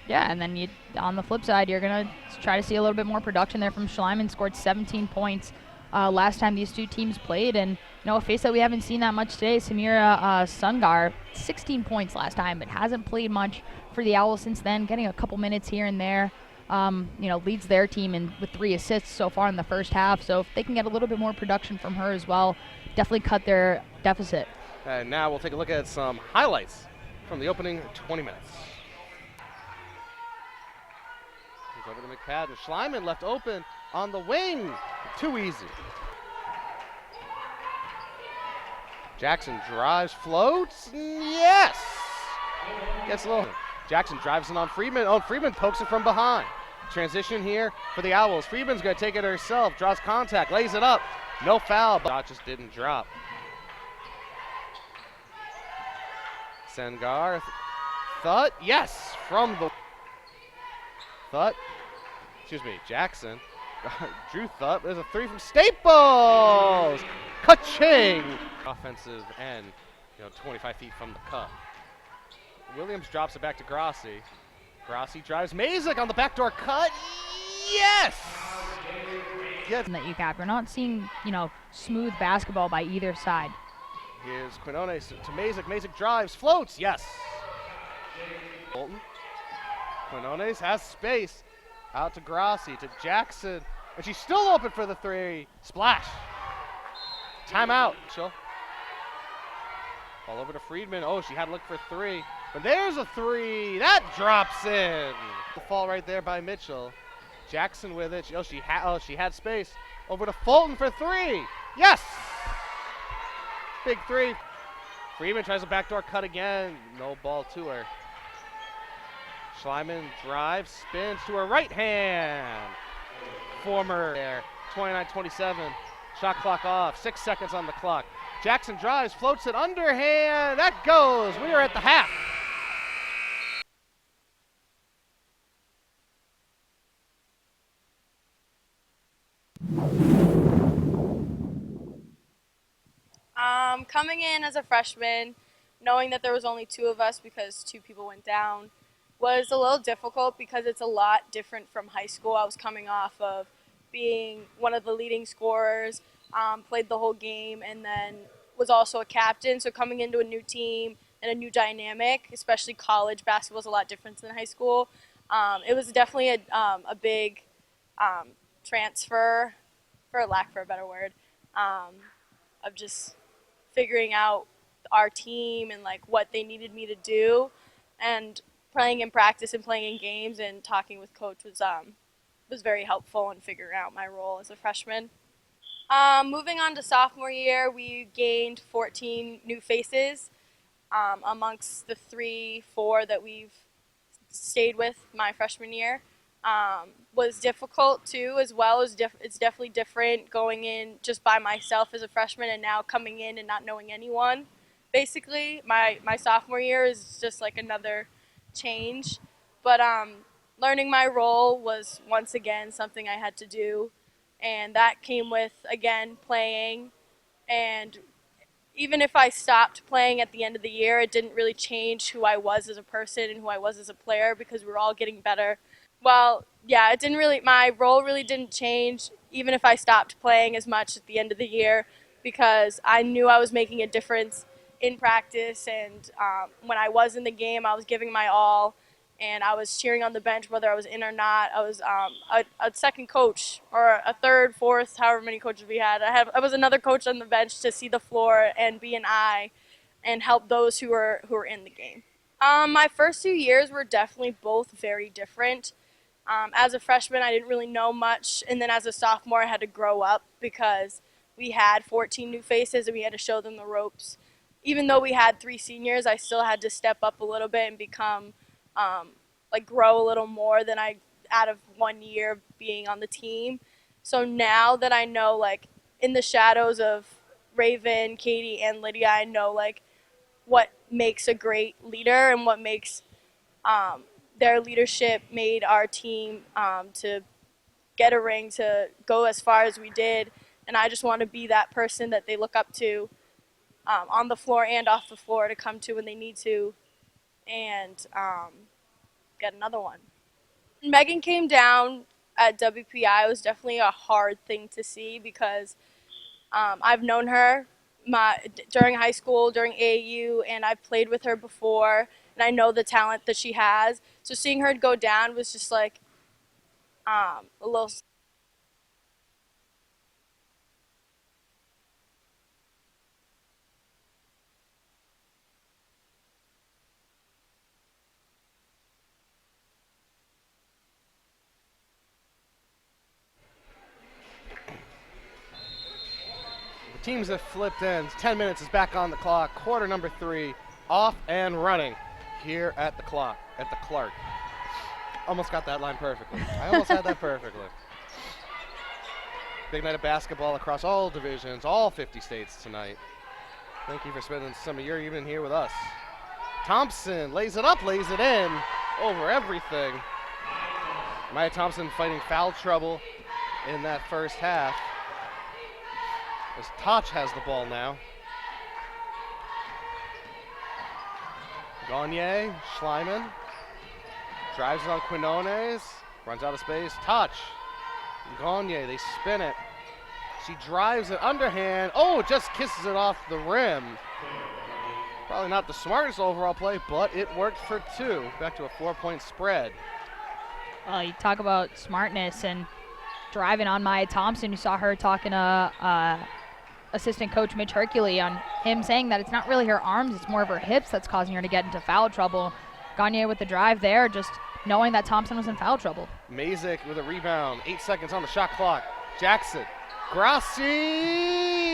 Yeah, and then on the flip side, you're going to try to see a little bit more production there from Schleiman. Scored 17 points last time these two teams played. And, a face that we haven't seen that much today, Samira Sungar, 16 points last time, but hasn't played much for the Owls since then, getting a couple minutes here and there. Leads their team with 3 assists so far in the first half. So if they can get a little bit more production from her as well, definitely cut their deficit. And now we'll take a look at some highlights from the opening 20 minutes. Over to McPadden. Schleiman left open on the wing. Too easy. Jackson drives, floats. Yes! Gets a little. Jackson drives it on Friedman. Oh, Friedman pokes it from behind. Transition here for the Owls. Friedman's going to take it herself. Draws contact. Lays it up. No foul, but shot just didn't drop. Sengar. Thutt. Yes! From the. Jackson. Drew Thutt. There's a 3 from Staples. Ka-ching! Offensive end, 25 feet from the cup. Williams drops it back to Grassi. Grassi drives Mazyck on the backdoor cut. Yes! That you cap. We're not seeing, smooth basketball by either side. Here's Quinones to Mazyck. Mazyck drives, floats. Yes! Bolton. Quinones has space. Out to Grassi, to Jackson. And she's still open for the 3. Splash. Timeout. All over to Friedman. Oh, she had to look for 3. But there's a 3. That drops in. The fall right there by Mitchell. Jackson with it. She had space. Over to Fulton for 3. Yes! Big 3. Friedman tries a backdoor cut again. No ball to her. Schleiman drives, spins to her right hand. Former there, 29-27. Shot clock off, 6 seconds on the clock. Jackson drives, floats it underhand. That goes. We are at the half. Coming in as a freshman, knowing that there was only 2 of us because 2 people went down, was a little difficult because it's a lot different from high school. I was coming off of being one of the leading scorers, played the whole game, and then was also a captain. So coming into a new team and a new dynamic, especially college basketball, is a lot different than high school. It was definitely a big transfer, for lack of a better word, of just figuring out our team and like what they needed me to do. And playing in practice and playing in games and talking with coach was very helpful in figuring out my role as a freshman. Moving on to sophomore year, we gained 14 new faces amongst the 3-4 that we've stayed with my freshman year. Was difficult too, as well as it's definitely different going in just by myself as a freshman and now coming in and not knowing anyone. Basically, my sophomore year is just like another change, but learning my role was once again something I had to do, and that came with again playing. And even if I stopped playing at the end of the year, it didn't really change who I was as a person and who I was as a player because we were all getting better. Well, yeah, it didn't really, my role really didn't change even if I stopped playing as much at the end of the year because I knew I was making a difference in practice, and when I was in the game, I was giving my all, and I was cheering on the bench whether I was in or not. I was a second coach or a third, fourth, however many coaches we had. I was another coach on the bench to see the floor and be an eye and help those who were in the game. My first 2 years were definitely both very different. As a freshman, I didn't really know much, and then as a sophomore, I had to grow up because we had 14 new faces and we had to show them the ropes. Even though we had 3 seniors, I still had to step up a little bit and become, grow a little more than I out of 1 year being on the team. So now that I know, like, in the shadows of Raven, Katie, and Lydia, I know, like, what makes a great leader and what makes their leadership made our team to get a ring, to go as far as we did. And I just want to be that person that they look up to on the floor and off the floor to come to when they need to and get another one. Megan came down at WPI. It was definitely a hard thing to see because I've known her during high school, during AAU, and I've played with her before, and I know the talent that she has. So seeing her go down was just like a little. Teams have flipped ends. 10 minutes is back on the clock. Quarter number 3, off and running here at the Clark. Almost got that line perfectly. I almost had that perfectly. Big night of basketball across all divisions, all 50 states tonight. Thank you for spending some of your evening here with us. Thompson lays it up, lays it in, over everything. Maya Thompson fighting foul trouble in that first half. As Tahjai has the ball now. Gagne, Schleiman. Drives it on Quinones. Runs out of space. Tahjai. Gagne, they spin it. She drives it underhand. Oh, just kisses it off the rim. Probably not the smartest overall play, but it worked for 2. Back to a 4-point spread. Well, you talk about smartness and driving on Maya Thompson. You saw her talking to assistant coach Mitch Hercule on him saying that it's not really her arms, it's more of her hips that's causing her to get into foul trouble. Gagne with the drive there, just knowing that Thompson was in foul trouble. Mazyck with a rebound. 8 seconds on the shot clock. Jackson. Grassi.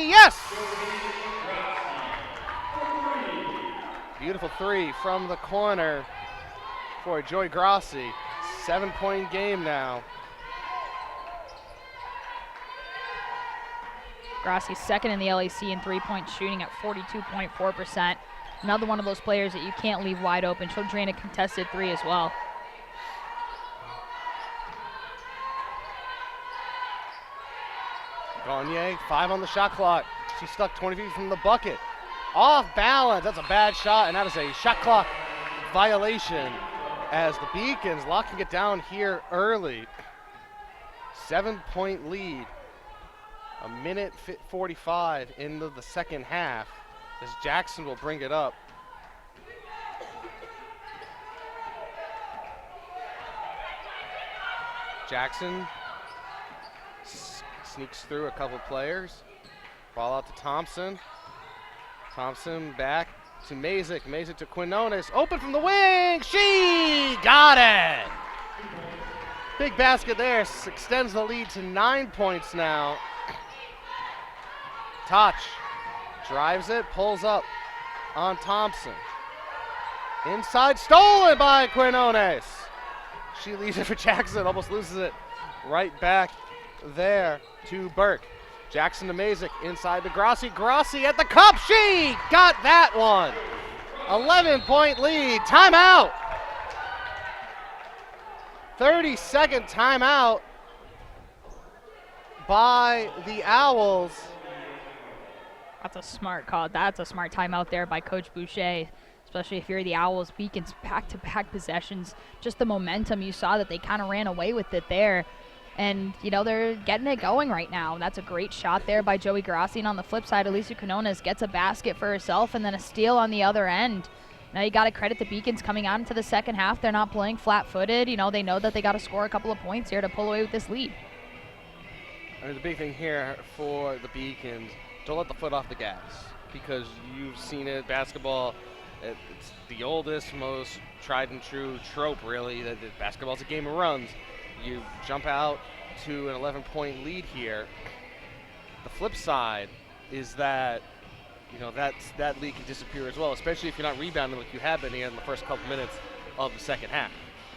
Yes! Beautiful 3 from the corner for Joy Grassi. 7-point game now. Grassi second in the LAC in three-point shooting at 42.4%. Another one of those players that you can't leave wide open. She'll drain a contested 3 as well. Gagne, 5 on the shot clock. She's stuck 20 feet from the bucket. Off balance. That's a bad shot, and that is a shot clock violation as the Beacons locking it down here early. 7-point lead. A minute 45 into the second half as Jackson will bring it up. Jackson sneaks through a couple players. Ball out to Thompson. Thompson back to Mazyck. Mazyck to Quinones. Open from the wing. She got it. Big basket there. Extends the lead to 9 points now. Touch. Drives it. Pulls up on Thompson. Inside, stolen by Quinones. She leaves it for Jackson. Almost loses it. Right back there to Burke. Jackson to Mazyck, inside to Grassi. Grassi at the cup. She got that one. 11-point lead. Timeout. 30-second timeout by the Owls. That's a smart call. That's a smart timeout there by Coach Boucher, especially if you're the Owls. Beacons back-to-back possessions. Just the momentum you saw that they kind of ran away with it there. And, you know, they're getting it going right now. That's a great shot there by Joey Grassi. And on the flip side, Alicia Quinones gets a basket for herself and then a steal on the other end. Now you got to credit the Beacons coming out into the second half. They're not playing flat-footed. You know, they know that they got to score a couple of points here to pull away with this lead. I mean, the big thing here for the Beacons, don't let the foot off the gas, because you've seen it. Basketball, it's the oldest, most tried and true trope, really, that basketball's a game of runs. You jump out to an 11-point lead here. The flip side is that, you know, that lead can disappear as well, especially if you're not rebounding like you have been here in the first couple minutes of the second half.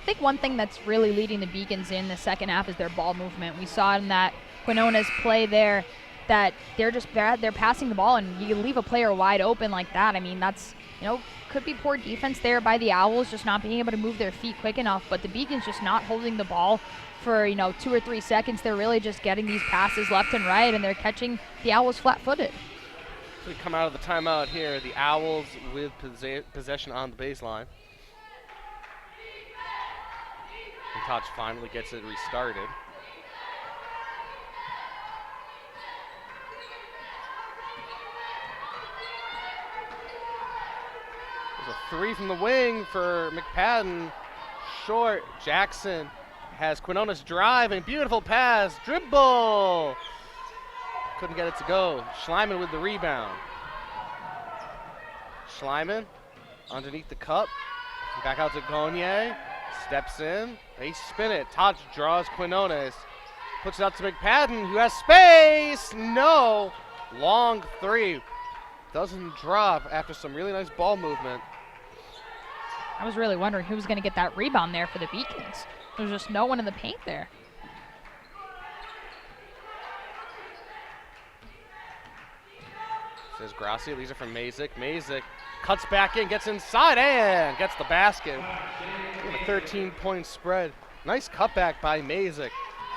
I think one thing that's really leading the Beacons in the second half is their ball movement. We saw in that Quinones play there that they're passing the ball, and you leave a player wide open like that. I mean, that's, you know, could be poor defense there by the Owls, just not being able to move their feet quick enough, but the Beacons just not holding the ball for, you know, 2 or 3 seconds. They're really just getting these passes left and right, and they're catching the Owls flat-footed. So we come out of the timeout here, the Owls with possession on the baseline. And Touch finally gets it restarted. There's a three from the wing for McPadden. Short. Jackson has Quinones driving. Beautiful pass. Dribble. Couldn't get it to go. Schleiman with the rebound. Schleiman underneath the cup. Back out to Gagne. Steps in. They spin it. Touch draws Quinones. Puts it out to McPadden, who has space. No. Long three. Doesn't drop after some really nice ball movement. I was really wondering who was going to get that rebound there for the Beacons. There was just no one in the paint there. Says Grassi, these are from Mazyck. Mazyck cuts back in, gets inside, and gets the basket. A 13-point spread. Nice cutback by Mazyck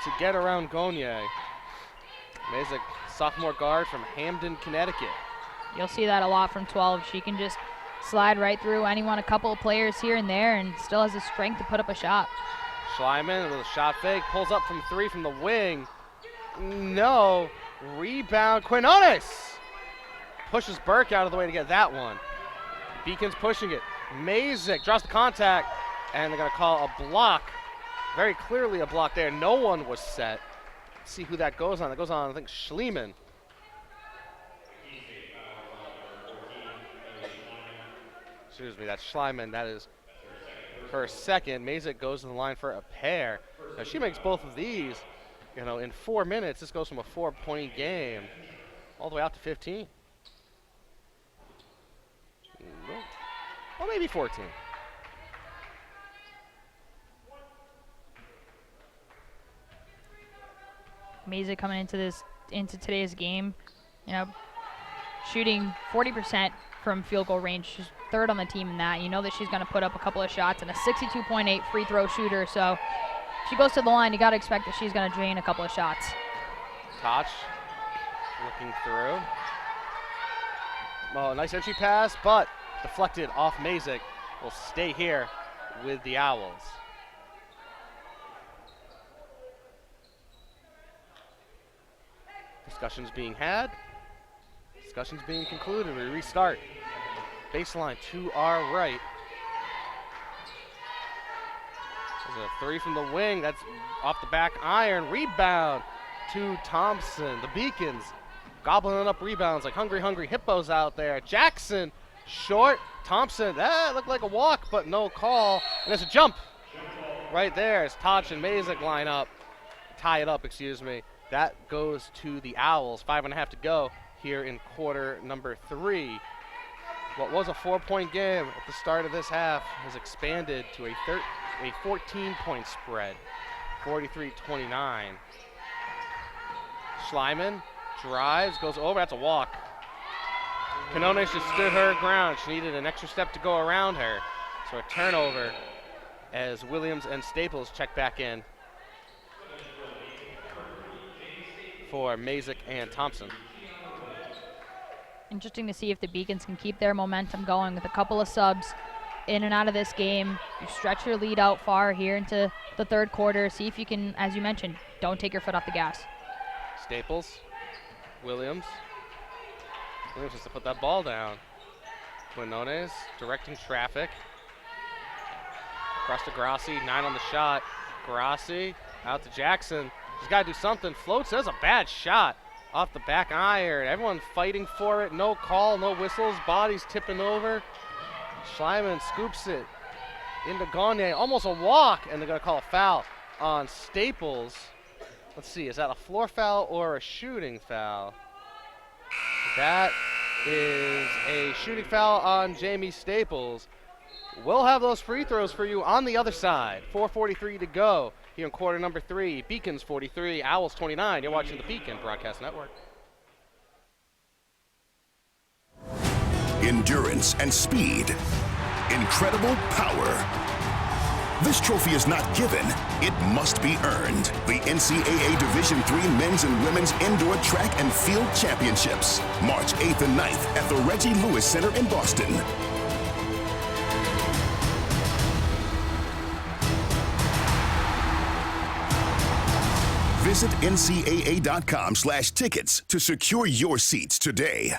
to get around Gagne. Mazyck, sophomore guard from Hamden, Connecticut. You'll see that a lot from 12. She can just slide right through anyone, a couple of players here and there, and still has the strength to put up a shot. Schleiman with a shot fake, pulls up from three from the wing. No. Rebound, Quinones. Pushes Burke out of the way to get that one. Beacons pushing it. Mazyck draws the contact, and they're going to call a block. Very clearly a block there. No one was set. Let's see who that goes on. That goes on, I think, Schleiman. Excuse me, that's Schleiman. That is her second. Mazyck goes to the line for a pair. Now she makes both of these, you know, in 4 minutes. This goes from a 4-point game all the way out to 15. Well, maybe 14. Mazyck coming into today's game, you know, shooting 40% from field goal range. She's third on the team in that. You know that she's going to put up a couple of shots, and a 62.8 free throw shooter. So if she goes to the line, you got to expect that she's going to drain a couple of shots. Touch, looking through. Oh, nice entry pass, but deflected off Mazyck. Will stay here with the Owls. Discussions being had. Discussions being concluded. We restart. Baseline to our right. There's a three from the wing. That's off the back iron. Rebound to Thompson. The Beacons gobbling up rebounds like hungry hippos out there. Jackson Short. Thompson. That looked like a walk, but no call. And it's a jump right there as Tahjai and Mazyck line up. Tie it up, excuse me. That goes to the Owls. 5.5 to go here in quarter number 3. What was a 4-point game at the start of this half has expanded to a 14-point spread, 43-29. Schleiman drives, goes over. That's a walk. Quinones just stood her ground. She needed an extra step to go around her. So a turnover as Williams and Staples check back in for Mazyck and Thompson. Interesting to see if the Beacons can keep their momentum going with a couple of subs in and out of this game. You stretch your lead out far here into the third quarter. See if you can, as you mentioned, don't take your foot off the gas. Staples, Williams. Williams has to put that ball down. Quinones directing traffic. Across to Grassi, 9 on the shot. Grassi out to Jackson. She's got to do something. Floats, there's a bad shot off the back iron. Everyone fighting for it. No call, no whistles. Bodies tipping over. Schleiman scoops it into Gagne. Almost a walk, and they're going to call a foul on Staples. Let's see, is that a floor foul or a shooting foul? That is a shooting foul on Jamie Staples. We'll have those free throws for you on the other side. 4:43 to go here in quarter number 3. Beacons 43, Owls 29. You're watching the Beacon Broadcast Network. Endurance and speed. Incredible power. This trophy is not given, it must be earned. The NCAA Division III Men's and Women's Indoor Track and Field Championships, March 8th and 9th at the Reggie Lewis Center in Boston. Visit ncaa.com/tickets to secure your seats today.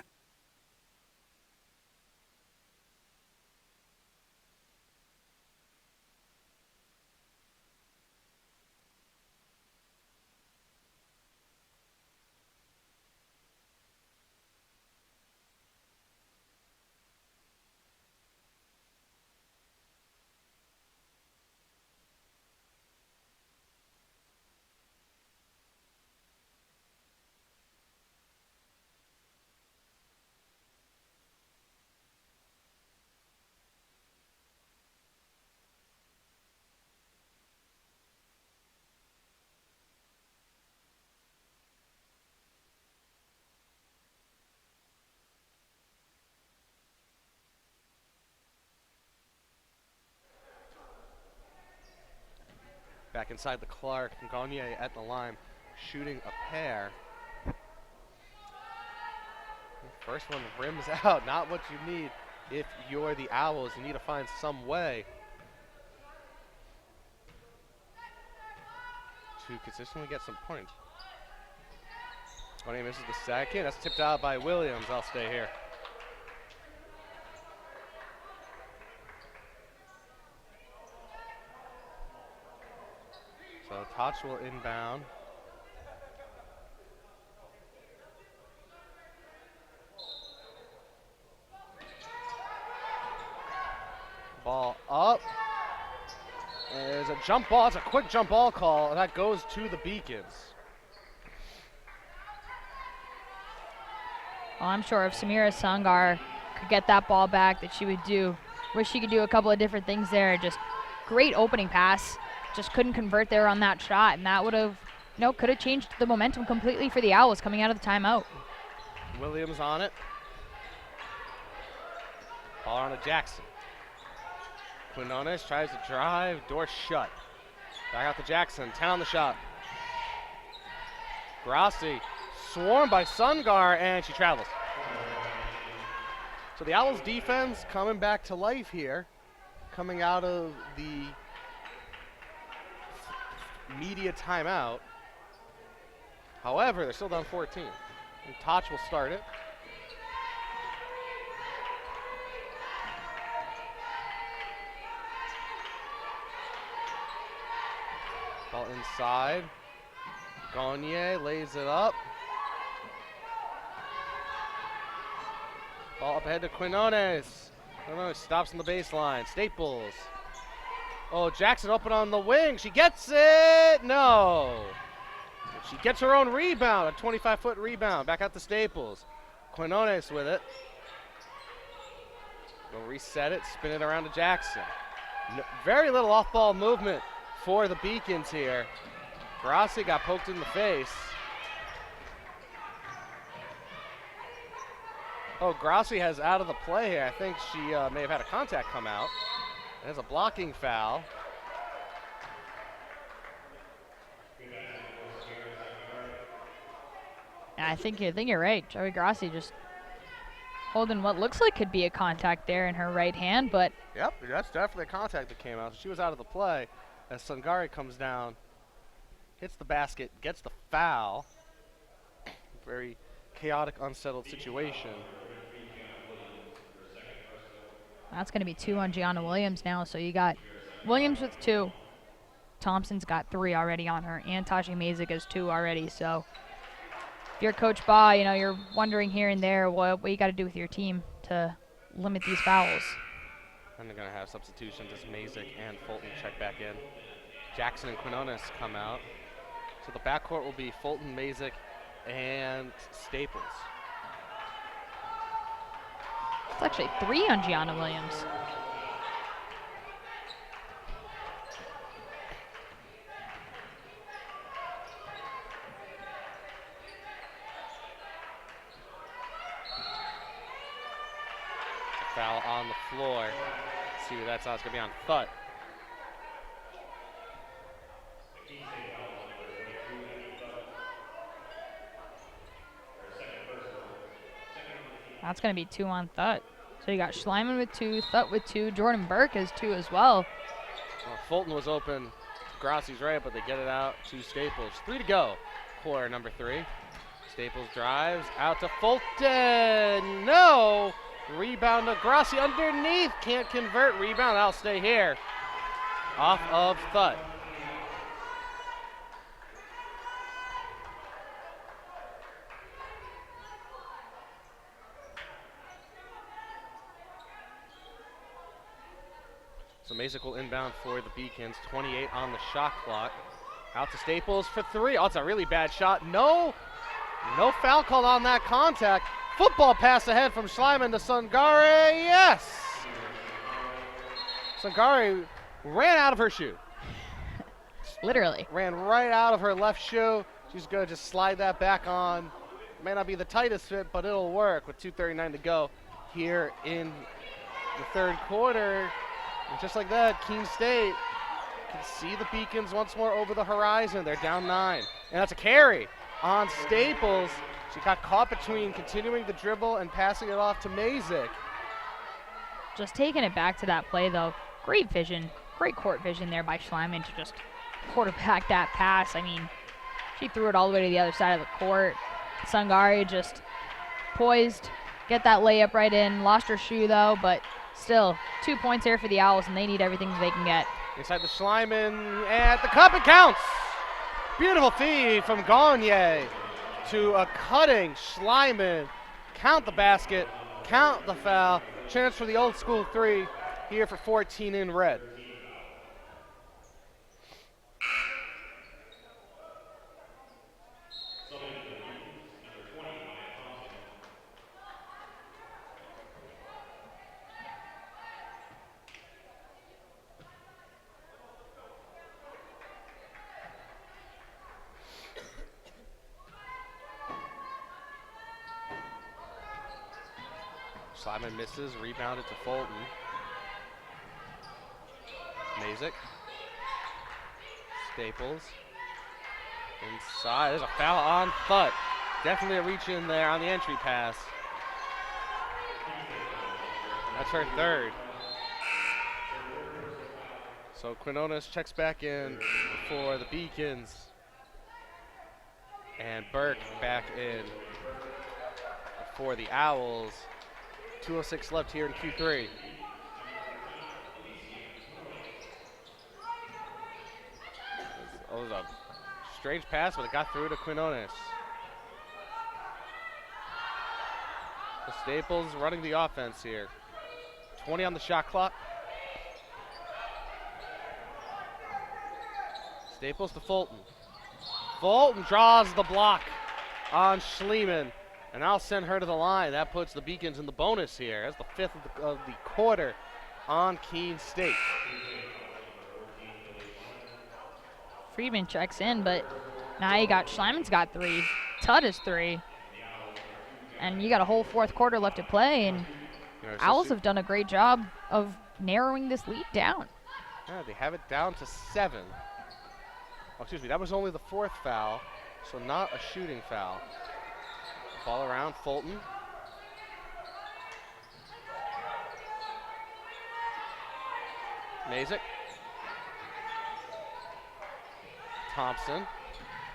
Back inside the Clark, Gagne at the line, shooting a pair. First one rims out, not what you need if you're the Owls. You need to find some way to consistently get some points. Gagne misses the second. That's tipped out by Williams. I'll stay here. So Tahjai will inbound. Ball up. There's a jump ball. It's a quick jump ball call, and that goes to the Beacons. Well, I'm sure if Samira Sangar could get that ball back, that she would do. Wish she could do a couple of different things there. Just great opening pass. Just couldn't convert there on that shot, and that would have, could have changed the momentum completely for the Owls coming out of the timeout. Williams on it. Ball on to Jackson. Quinones tries to drive, door shut. Back out to Jackson, 10 on the shot. Grassi swarmed by Sangar, and she travels. So the Owls defense coming back to life here, coming out of the media timeout. However, they're still down 14. And Tahjai will start it. Ball inside. Gagne lays it up. Ball up ahead to Quinones. Quinones stops on the baseline. Staples. Oh, Jackson open on the wing. She gets it. No. She gets her own rebound, a 25-foot rebound. Back out to Staples. Quinones with it. Go reset it, spin it around to Jackson. Very little off-ball movement for the Beacons here. Grassi got poked in the face. Oh, Grassi has out of the play here. I think she may have had a contact come out. There's a blocking foul. I think you're right. Joey Grassi just holding what looks like could be a contact there in her right hand, but Yep, that's definitely a contact that came out. She was out of the play as Sungari comes down, hits the basket, gets the foul. Very chaotic, unsettled situation. that's going to be 2 on Gianna Williams now. So you got Williams with 2. Thompson's got 3 already on her, and Tahjai Mazyck has 2 already. So if you're Coach Baugh, you know, you're wondering here and there what you got to do with your team to limit these fouls. And they're going to have substitutions as Mazyck and Fulton check back in. Jackson and Quinones come out. So the backcourt will be Fulton, Mazyck, and Staples. It's actually 3 on Gianna Williams. Foul on the floor. Let's see who that's on. It's going to be on Thut. That's going to be 2 on Thut. So you got Schleiman with 2, Thut with 2, Jordan Burke has 2 as well. Fulton was open. Grassi's right, but they get it out to Staples. 3 to go. Quarter number 3. Staples drives out to Fulton. No! Rebound to Grassi underneath. Can't convert. Rebound. I'll stay here. Off of Thut. So Mazyck will inbound for the Beacons. 28 on the shot clock. Out to Staples for 3. Oh, it's a really bad shot. No foul called on that contact. Football pass ahead from Schleiman to Sungari. Yes! Sungari ran out of her shoe. Literally. Ran right out of her left shoe. She's going to just slide that back on. May not be the tightest fit, but it'll work with 2:39 to go here in the third quarter. And just like that, Keene State can see the Beacons once more over the horizon. They're down 9. And that's a carry on Staples. She got caught between continuing the dribble and passing it off to Mazyck. Just taking it back to that play, though. Great vision, great court vision there by Schleiman to just quarterback that pass. I mean, she threw it all the way to the other side of the court. Sungari just poised, get that layup right in. Lost her shoe, though, but still, 2 points here for the Owls, and they need everything they can get. Inside the Schleiman, at the cup, it counts! Beautiful feed from Gagne to a cutting Schleiman. Count the basket, count the foul. Chance for the old school 3 here for 14 in red. Schleiman misses, rebounded to Fulton. Mazyck. Staples. Inside, there's a foul on Thut. Definitely a reach in there on the entry pass. That's her 3rd. So Quinones checks back in for the Beacons. And Burke back in for the Owls. 2:06 left here in Q3. It was a strange pass, but it got through to Quinones. Staples running the offense here. 20 on the shot clock. Staples to Fulton. Fulton draws the block on Schliemann, and I'll send her to the line. That puts the Beacons in the bonus here. That's the fifth of the quarter on Keene State. Friedman checks in, but now you got Schliemann's got 3. Tutt is 3. And you got a whole fourth quarter left to play, and Owls have done a great job of narrowing this lead down. Yeah, they have it down to 7. Oh, excuse me, that was only the 4th foul, so not a shooting foul. Ball around, Fulton. Mazyck. Thompson.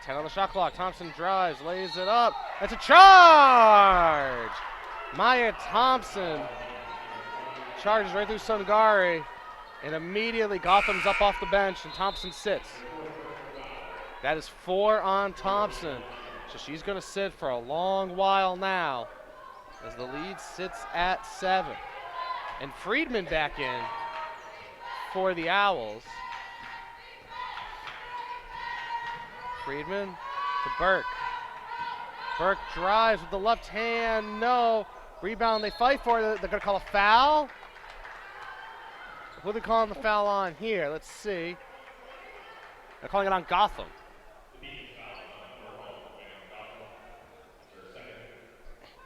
10 on the shot clock. Thompson drives, lays it up. That's a charge! Maya Thompson charges right through Sungari, and immediately Gotham's up off the bench, and Thompson sits. That is 4 on Thompson. So she's going to sit for a long while now as the lead sits at 7. And Friedman back in for the Owls. Friedman to Burke. Burke drives with the left hand. No. Rebound they fight for. They're going to call a foul. Who are they calling the foul on here? Let's see. They're calling it on Gotham.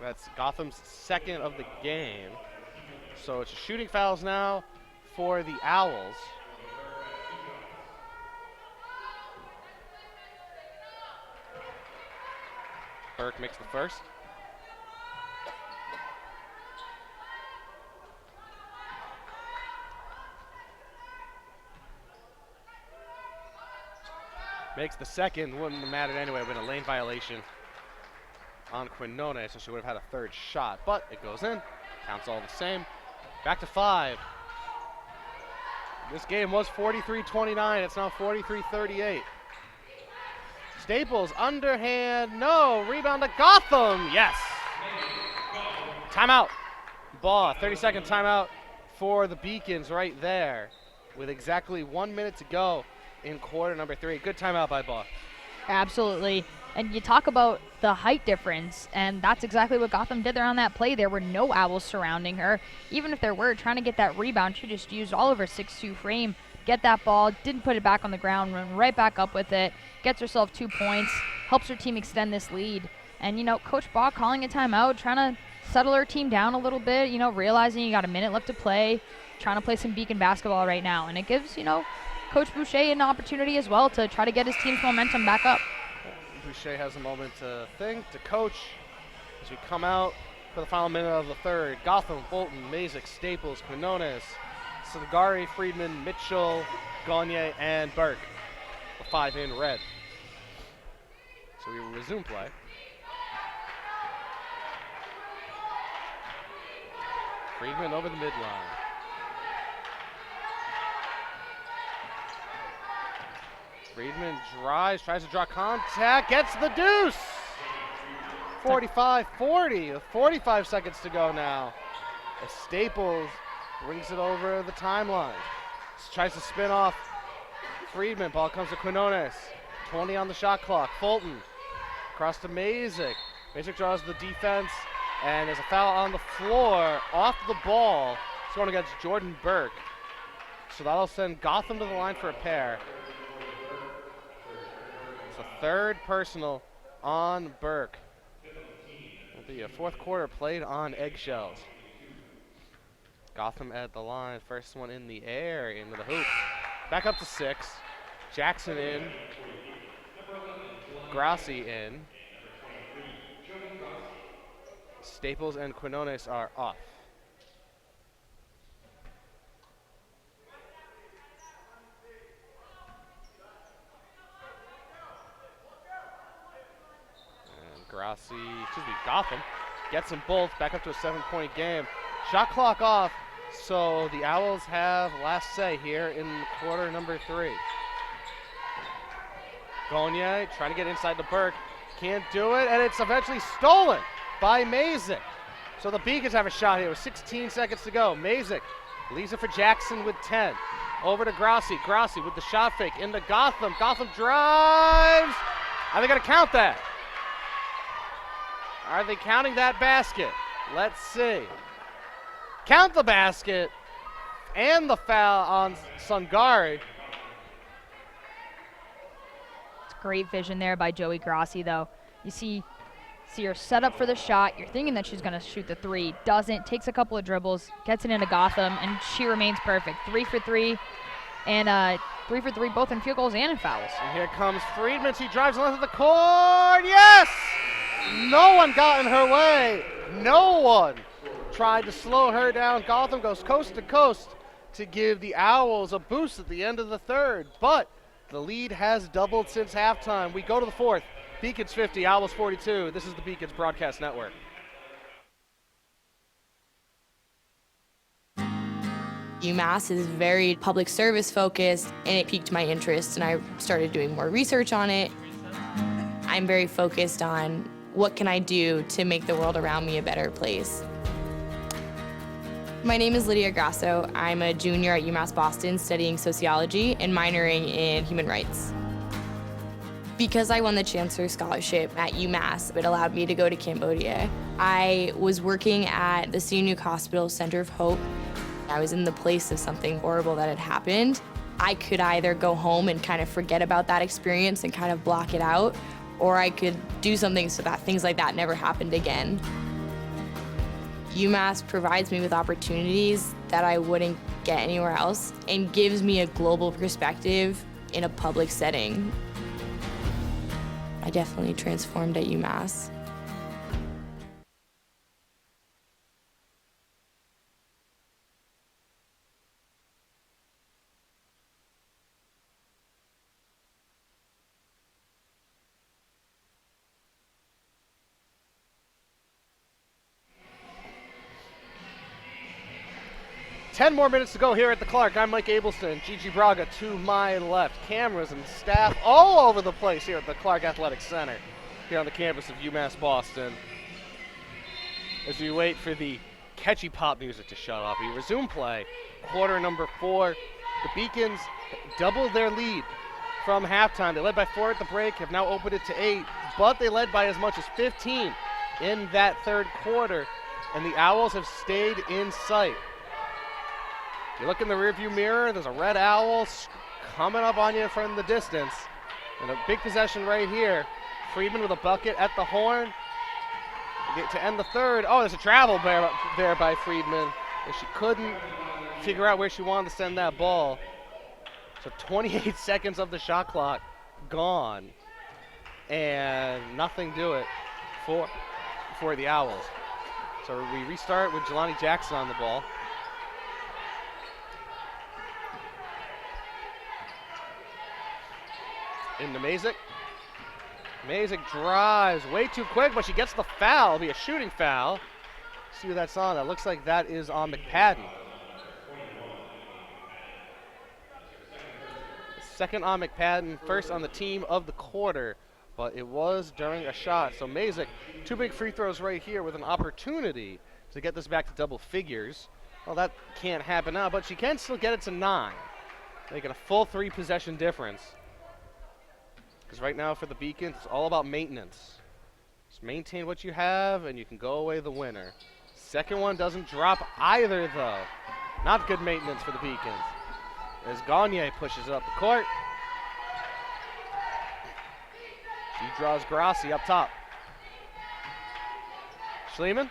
That's Gotham's 2nd of the game. So it's shooting fouls now for the Owls. Burke makes the first. Makes the second. Wouldn't have mattered anyway. It would have been a lane violation on Quinone, so she would have had a 3rd shot. But it goes in. Counts all the same. Back to 5. This game was 43-29. It's now 43-38. Staples, underhand, no. Rebound to Gotham, yes. Timeout. Ball, 30-second timeout for the Beacons right there with exactly 1 minute to go in quarter number 3. Good timeout by Ball. Absolutely. And you talk about the height difference, and that's exactly what Gotham did there on that play. There were no Owls surrounding her. Even if there were, trying to get that rebound, she just used all of her 6'2" frame, get that ball, didn't put it back on the ground, run right back up with it, gets herself 2 points, helps her team extend this lead. And, Coach Baugh calling a timeout, trying to settle her team down a little bit, realizing you got a minute left to play, trying to play some Beacon basketball right now. And it gives, Coach Boucher an opportunity as well to try to get his team's momentum back up. Boucher has a moment to think, to coach, as we come out for the final minute of the 3rd. Gotham, Fulton, Mazyck, Staples, Quinones, Sangari, Friedman, Mitchell, Gagne, and Burke. The 5 in red. So we will resume play. Friedman over the midline. Friedman drives, tries to draw contact, gets the deuce! 45-40, with 45 seconds to go now. As Staples brings it over the timeline. Tries to spin off Friedman, ball comes to Quinones. 20 on the shot clock, Fulton. Across to Mazyck. Mazyck draws the defense, and there's a foul on the floor, off the ball. It's going against Jordan Burke. So that'll send Gotham to the line for a pair. It's a 3rd personal on Burke. It'll be a 4th quarter played on eggshells. Gotham at the line, first one in the air, into the hoop. Back up to 6. Jackson in. Grassi in. Staples and Quinones are off. Gotham gets them both back up to a 7-point game. Shot clock off, so the Owls have last say here in quarter number 3. Gagne trying to get inside to Burke, can't do it, and it's eventually stolen by Mazyck. So the Beacons have a shot here with 16 seconds to go. Mazyck leaves it for Jackson with 10. Over to Grassi. Grassi with the shot fake into Gotham. Gotham drives. Are they going to count that? Are they counting that basket? Let's see. Count the basket and the foul on Sungari. It's great vision there by Joey Grassi, though. You see her set up for the shot. You're thinking that she's going to shoot the three. Doesn't. Takes a couple of dribbles. Gets it into Gotham, and she remains perfect. 3 for 3. And 3 for 3 both in field goals and in fouls. And here comes Friedman. She drives the length of the court. Yes! No one got in her way. No one tried to slow her down. Gotham goes coast to coast to give the Owls a boost at the end of the third. But the lead has doubled since halftime. We go to the fourth. Beacons 50, Owls 42. This is the Beacons Broadcast Network. UMass is very public service focused, and it piqued my interest, and I started doing more research on it. I'm very focused on what can I do to make the world around me a better place. My name is Lydia Grasso. I'm a junior at UMass Boston studying sociology and minoring in human rights. Because I won the Chancellor Scholarship at UMass, it allowed me to go to Cambodia. I was working at the Sihanouk Hospital Center of Hope. I was in the place of something horrible that had happened. I could either go home and kind of forget about that experience and kind of block it out, or I could do something so that things like that never happened again. UMass provides me with opportunities that I wouldn't get anywhere else and gives me a global perspective in a public setting. I definitely transformed at UMass. Ten more minutes to go here at the Clark. I'm Mike Abelston, Gigi Braga to my left. Cameras and staff all over the place here at the Clark Athletic Center, here on the campus of UMass Boston. As we wait for the catchy pop music to shut off, we resume play. Quarter number 4. The Beacons doubled their lead from halftime. They led by 4 at the break, have now opened it to 8, but they led by as much as 15 in that third quarter, and the Owls have stayed in sight. You look in the rearview mirror, there's a red owl coming up on you from the distance. And a big possession right here. Friedman with a bucket at the horn to end the third. Oh, there's a travel there by Friedman, and she couldn't figure out where she wanted to send that ball. So 28 seconds of the shot clock gone, and nothing do it for the Owls. So we restart with Jelani Jackson on the ball. Into Mazyck. Mazyck drives way too quick, but she gets the foul. It'll be a shooting foul. See who that's on. That looks like that is on McPadden. Second on McPadden, first on the team of the quarter, but it was during a shot. So Mazyck, 2 big free throws right here with an opportunity to get this back to double figures. Well, that can't happen now, but she can still get it to 9, making a full 3 possession difference. Because right now for the Beacons, it's all about maintenance. Just maintain what you have, and you can go away the winner. Second one doesn't drop either, though. Not good maintenance for the Beacons. As Gagne pushes it up the court. She draws Grassi up top. Schliemann.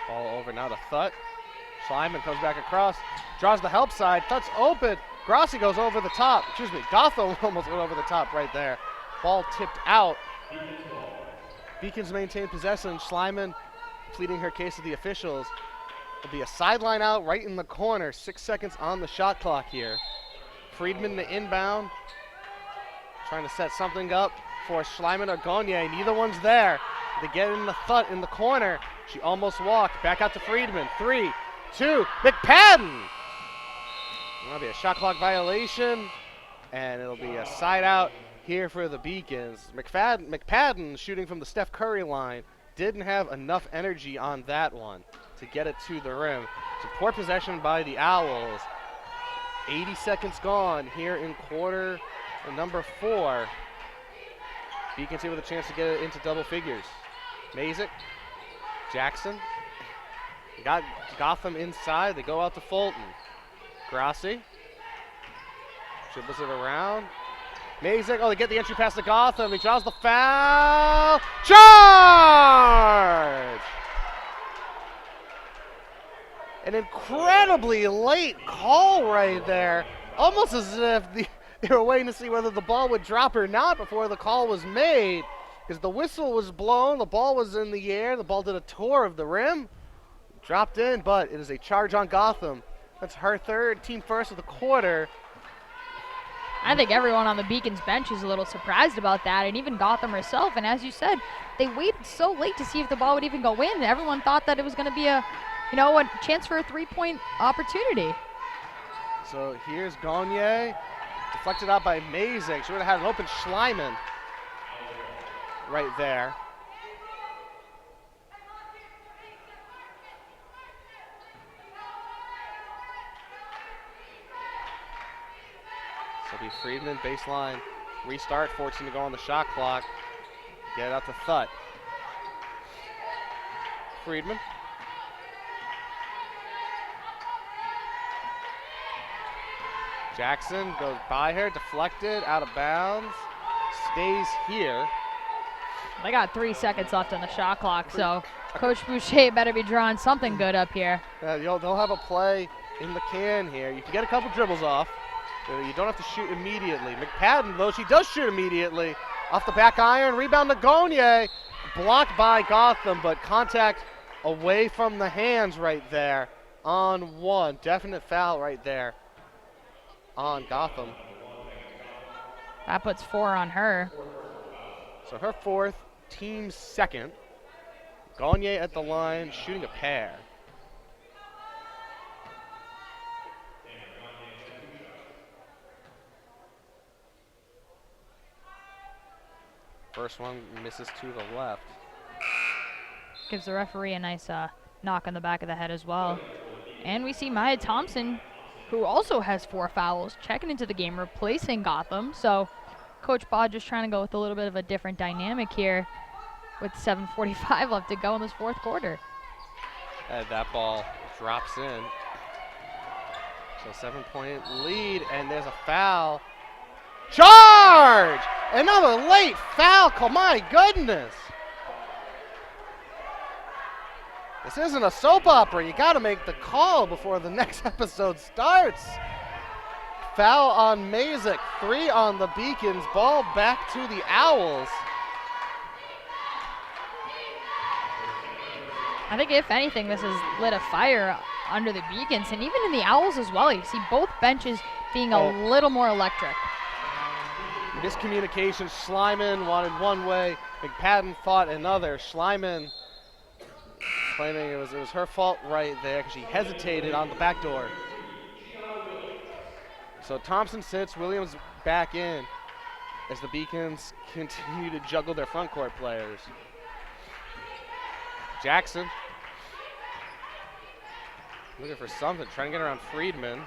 Ball over now to Thutt. Schleiman comes back across, draws the help side. Thutt's open. Grassi goes over the top. Excuse me, Gotham almost went over the top right there. Ball tipped out. Beacons maintain possession. Schleiman pleading her case to the officials. It'll be a sideline out right in the corner. 6 seconds on the shot clock here. Friedman to inbound. Trying to set something up for Schleiman or Gagne. Neither one's there. They get in the Thutt in the corner. She almost walked. Back out to Friedman. 3, 2, McPadden! That'll be a shot clock violation, and it'll be a side out here for the Beacons. McPadden shooting from the Steph Curry line. Didn't have enough energy on that one to get it to the rim. So poor possession by the Owls. 80 seconds gone here in quarter number 4. Beacons here with a chance to get it into double figures. Mazyck, Jackson. Got Gotham inside. They go out to Fulton. Grassi. Dribbles it around. Mazyck, they get the entry pass to Gotham. He draws the foul. Charge! An incredibly late call right there. Almost as if they were waiting to see whether the ball would drop or not before the call was made. Because the whistle was blown, the ball was in the air, the ball did a tour of the rim. Dropped in, but it is a charge on Gotham. That's her third, team first of the quarter. I think everyone on the Beacons bench is a little surprised about that, and even Gotham herself. And as you said, they waited so late to see if the ball would even go in. Everyone thought that it was going to be a chance for a three-point opportunity. So here's Gagne, deflected out by Mazyck. She would have had an open Schleiman right there. So be Friedman, baseline, restart, 14 to go on the shot clock. Get it out to Thut. Friedman. Jackson goes by her, deflected, out of bounds, stays here. They got 3 seconds left on the shot clock, so Coach Boucher better be drawing something good up here. They'll have a play in the can here. You can get a couple dribbles off. You don't have to shoot immediately. McPadden, though, she does shoot immediately. Off the back iron, rebound to Gagne. Blocked by Gotham, but contact away from the hands right there on one. Definite foul right there on Gotham. That puts 4 on her. So her fourth, team second. Gagne at the line, shooting a pair. First one misses to the left. Gives the referee a nice knock on the back of the head as well. And we see Maya Thompson, who also has 4 fouls, checking into the game, replacing Gotham. So Coach Baugh just trying to go with a little bit of a different dynamic here with 7:45 left to go in this fourth quarter. And that ball drops in. So 7-point lead, and there's a foul. Charge! Another late foul call, my goodness. This isn't a soap opera. You got to make the call before the next episode starts. Foul on Mazyck, 3 on the Beacons, ball back to the Owls. I think if anything, this has lit a fire under the Beacons and even in the Owls as well. You see both benches being a little more electric. Miscommunication. Schleiman wanted one way. McPadden thought another. Schleiman claiming it was her fault right there because she hesitated on the back door. So Thompson sits, Williams back in as the Beacons continue to juggle their front court players. Jackson looking for something, trying to get around Friedman.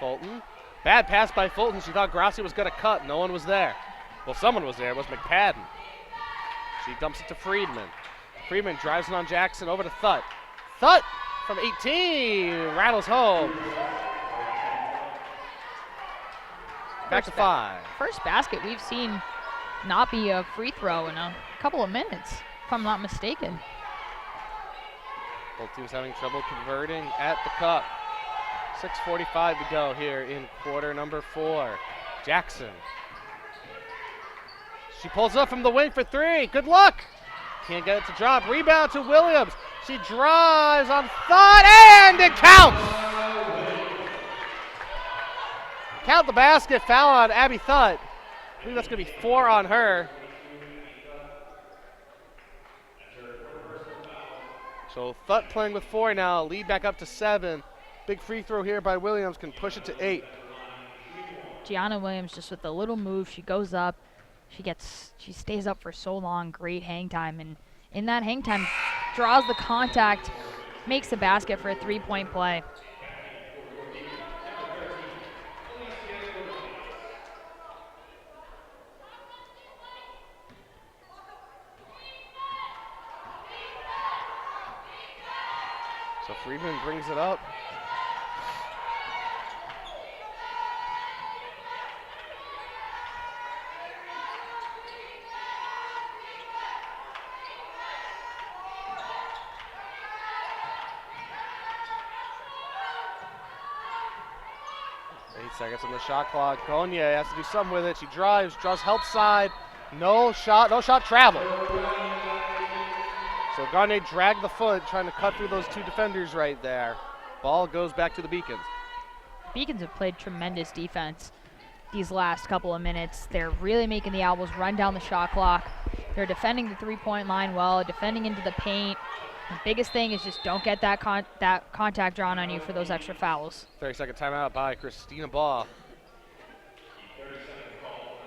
Fulton. Bad pass by Fulton. She thought Grassi was going to cut. No one was there. Well, someone was there. It was McPadden. She dumps it to Friedman. Friedman drives it on Jackson over to Thut. Thut from 18 rattles home. Back to 5. First basket we've seen not be a free throw in a couple of minutes, if I'm not mistaken. Both teams having trouble converting at the cup. 6:45 to go here in quarter number 4. Jackson. She pulls up from the wing for 3. Good luck. Can't get it to drop. Rebound to Williams. She drives on Thut, and it counts. Count the basket. Foul on Abby Thut. I think that's going to be 4 on her. So Thut playing with 4 now. Lead back up to 7. Big free throw here by Williams can push it to 8. Gianna Williams just with a little move, she goes up, she stays up for so long, great hang time, and in that hang time, draws the contact, makes the basket for a 3-point play. So Friedman brings it up. Seconds on the shot clock. Gagne has to do something with it. She draws help side. No shot travel. So Gagne dragged the foot, trying to cut through those two defenders right there. Ball goes back to the Beacons. Beacons have played tremendous defense these last couple of minutes. They're really making the Owls run down the shot clock. They're defending the 3-point line well, defending into the paint. The biggest thing is just don't get that contact drawn on you for those extra fouls. 30-second timeout by Christina Baugh.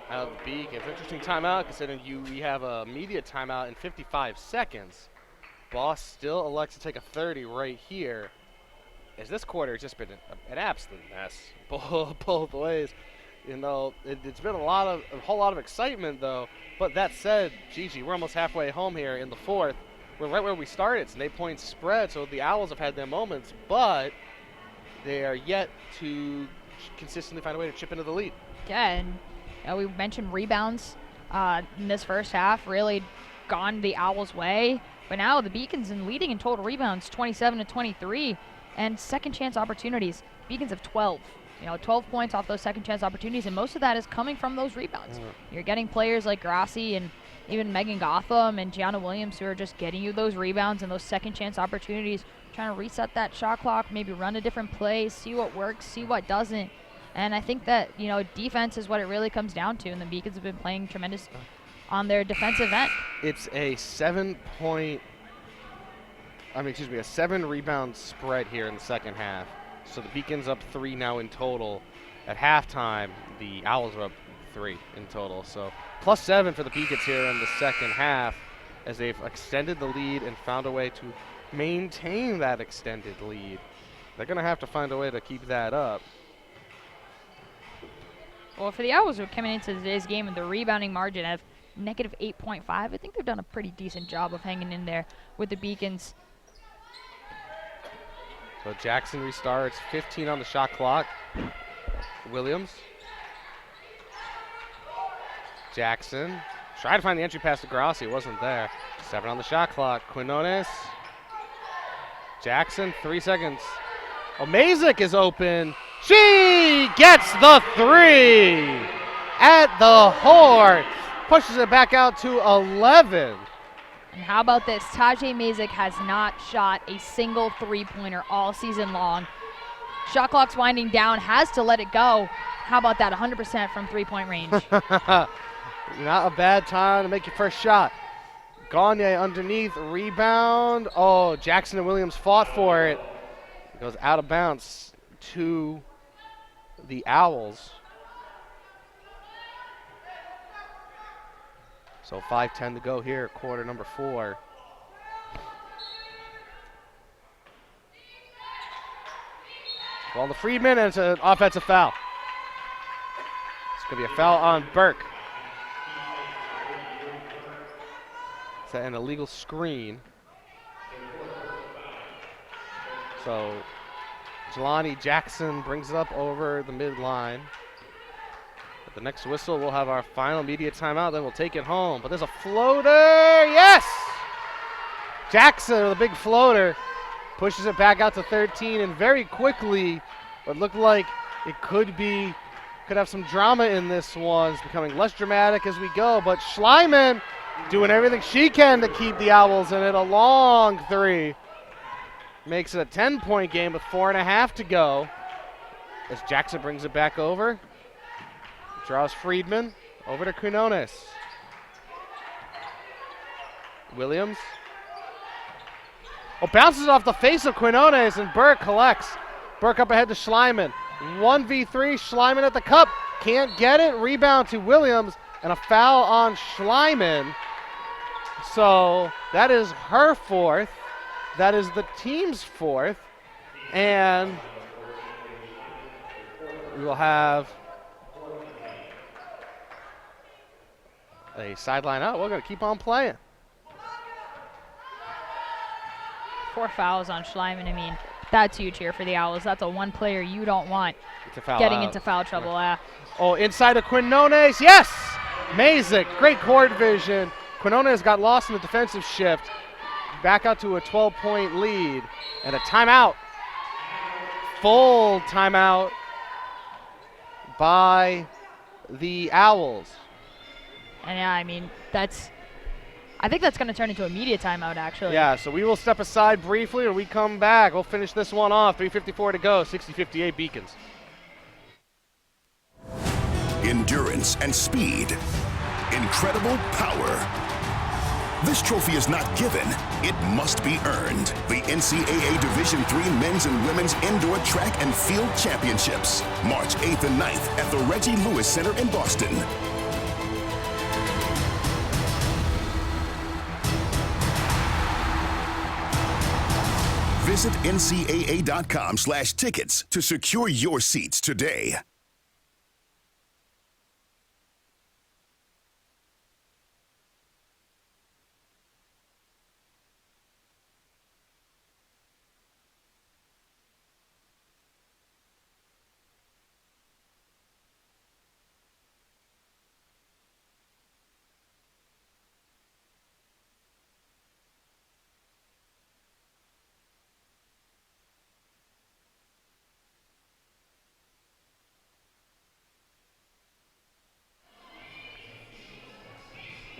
Out of the Beacons. Interesting timeout considering we have a media timeout in 55 seconds. Baugh still elects to take a 30 right here. As this quarter has just been an absolute mess both ways. You know, it's been a whole lot of excitement though. But that said, Gigi, we're almost halfway home here in the fourth. We're right where we started. It's an 8-point spread, so the Owls have had their moments, but they are yet to consistently find a way to chip into the lead. Yeah, and we mentioned rebounds in this first half really gone the Owls' way, but now the Beacons leading in total rebounds 27-23, and second chance opportunities. Beacons have 12. 12 points off those second chance opportunities, and most of that is coming from those rebounds. You're getting players like Grassi and even Megan Gotham and Gianna Williams who are just getting you those rebounds and those second chance opportunities, trying to reset that shot clock, maybe run a different play, see what works, see what doesn't. And I think that, defense is what it really comes down to, and the Beacons have been playing tremendous on their defensive end. It's a 7-rebound spread here in the second half. So the Beacons up 3 now in total. At halftime, the Owls are up 3 in total. So +7 for the Beacons here in the second half as they've extended the lead and found a way to maintain that extended lead. They're going to have to find a way to keep that up. Well, for the Owls who are coming into today's game with the rebounding margin of -8.5, I think they've done a pretty decent job of hanging in there with the Beacons. So Jackson restarts, 15 on the shot clock. Williams. Jackson tried to find the entry pass to Grassi, it wasn't there. 7 on the shot clock. Quinones. Jackson, 3 seconds. Oh, Mazyck is open. She gets the 3 at the horn. Pushes it back out to 11. And how about this? Tahjai Mazyck has not shot a single 3-pointer all season long. Shot clock's winding down, has to let it go. How about that? 100% from 3-point range. Not a bad time to make your first shot. Gagne underneath, rebound. Oh, Jackson and Williams fought for it. It goes out of bounds to the Owls. So 5:10 to go here, quarter number 4. Well, the Friedman, and it's an offensive foul. It's going to be a foul on Burke. It's an illegal screen. So Salani Jackson brings it up over the midline. At the next whistle, we'll have our final media timeout, then we'll take it home. But there's a floater, yes! Jackson with a big floater pushes it back out to 13, and very quickly, what looked like it could have some drama in this one. It's becoming less dramatic as we go, but Schleiman doing everything she can to keep the Owls in it. A long 3. Makes it a 10-point game with 4.5 to go. As Jackson brings it back over. Draws Friedman over to Quinones. Williams. Oh, bounces off the face of Quinones, and Burke collects. Burke up ahead to Schleiman. 1v3, Schleiman at the cup. can't get it. Rebound to Williams, and a foul on Schleiman. So that is her fourth. That is the team's fourth. And we will have a sideline out. We're going to keep on playing. 4 fouls on Schleiman. I mean, that's huge here for the Owls. That's a one player you don't want getting into foul trouble. Oh, inside of Quinones. Yes! Mazyck, great court vision. Quinones got lost in the defensive shift. Back out to a 12-point lead. And a timeout. Full timeout by the Owls. And yeah, I mean, I think that's going to turn into a media timeout, actually. Yeah, so we will step aside briefly and we come back. We'll finish this one off. 3:54 to go, 60-58 Beacons. Endurance and speed. Incredible power. This trophy is not given, it must be earned. The NCAA Division III Men's and Women's Indoor Track and Field Championships, March 8th and 9th at the Reggie Lewis Center in Boston. Visit ncaa.com/tickets to secure your seats today.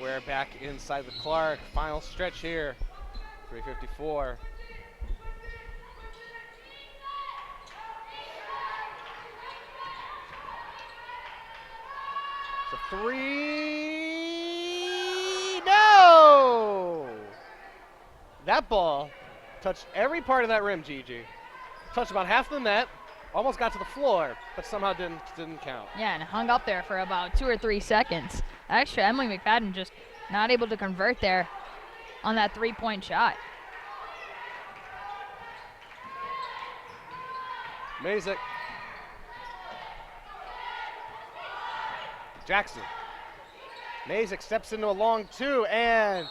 We're back inside the Clark. Final stretch here. 3:54. So 3. No! That ball touched every part of that rim, Gigi. Touched about half the net. Almost got to the floor, but somehow didn't count. Yeah, and hung up there for about 2 or 3 seconds. Actually, Emily McFadden just not able to convert there on that 3-point shot. Mazyck. Jackson. Mazyck steps into a long 2 and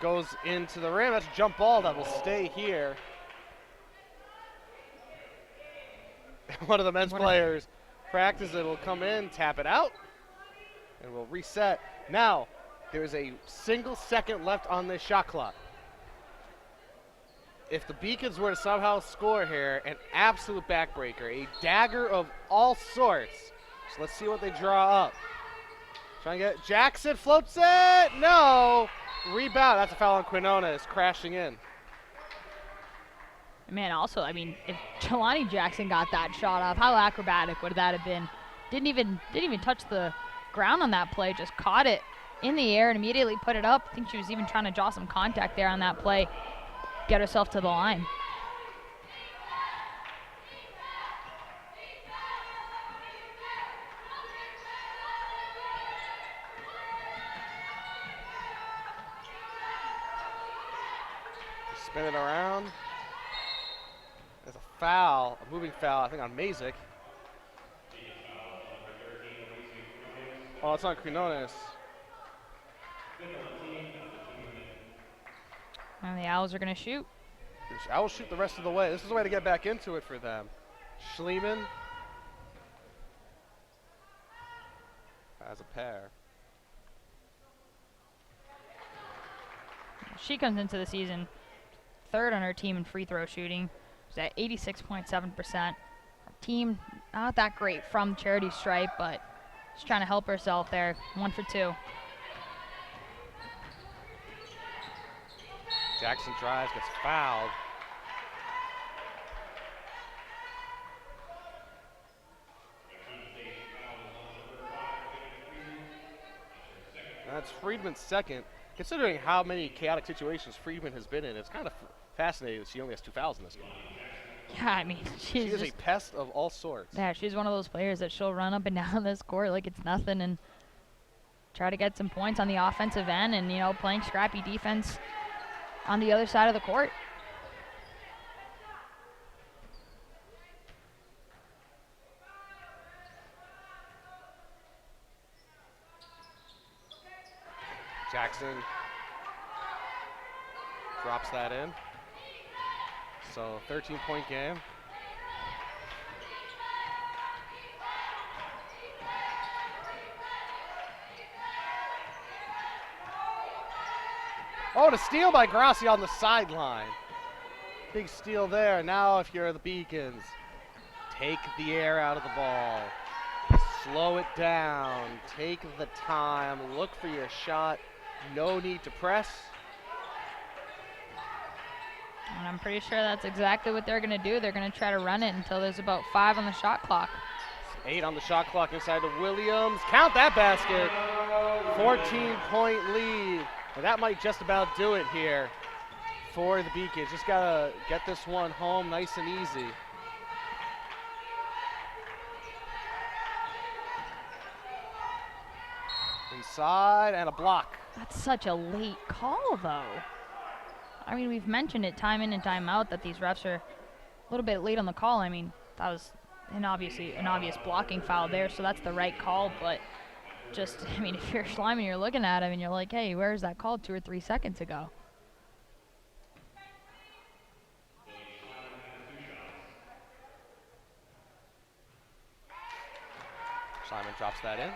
goes into the rim. That's a jump ball that will stay here. One of the men's players practice it, will come in, tap it out, and we'll reset. Now, there is a single second left on this shot clock. If the Beacons were to somehow score here, an absolute backbreaker, a dagger of all sorts. So let's see what they draw up. Trying to get Jackson, floats it, no! Rebound, that's a foul on Quinones, crashing in. Man, also, I mean, if Salani Jackson got that shot off, how acrobatic would that have been? Didn't even touch the ground on that play, just caught it in the air and immediately put it up. I think she was even trying to draw some contact there on that play, get herself to the line. Spin it around. There's a foul, a moving foul, I think on Mazyck. Oh, it's on Quinones. And the Owls are going to shoot. The Owls shoot the rest of the way. This is the way to get back into it for them. Schleiman as a pair. She comes into the season 3rd on her team in free throw shooting. She's at 86.7%. Her team, not that great from charity stripe, but she's trying to help herself there. 1 for 2. Jackson drives, gets fouled. That's Friedman's second. Considering how many chaotic situations Friedman has been in, it's kind of fascinating that she only has 2 fouls in this game. Yeah, I mean, she is a pest of all sorts. Yeah, she's one of those players that she'll run up and down this court like it's nothing and try to get some points on the offensive end and, you know, playing scrappy defense on the other side of the court. Jackson drops that in. So 13-point game. Oh, the steal by Grassi on the sideline. Big steal there. Now if you're the Beacons, take the air out of the ball. Slow it down. Take the time. Look for your shot. No need to press. And I'm pretty sure that's exactly what they're going to do. They're going to try to run it until there's about 5 on the shot clock. 8 on the shot clock inside to Williams. Count that basket. 14-point lead. And that might just about do it here for the Beacons. Just got to get this one home nice and easy. Inside and a block. That's such a late call, though. I mean, we've mentioned it time in and time out that these refs are a little bit late on the call. I mean, that was an obvious blocking foul there, so that's the right call. But just, I mean, if you're Schleiman and you're looking at him and you're like, hey, where's that call 2 or 3 seconds ago? Simon drops that in.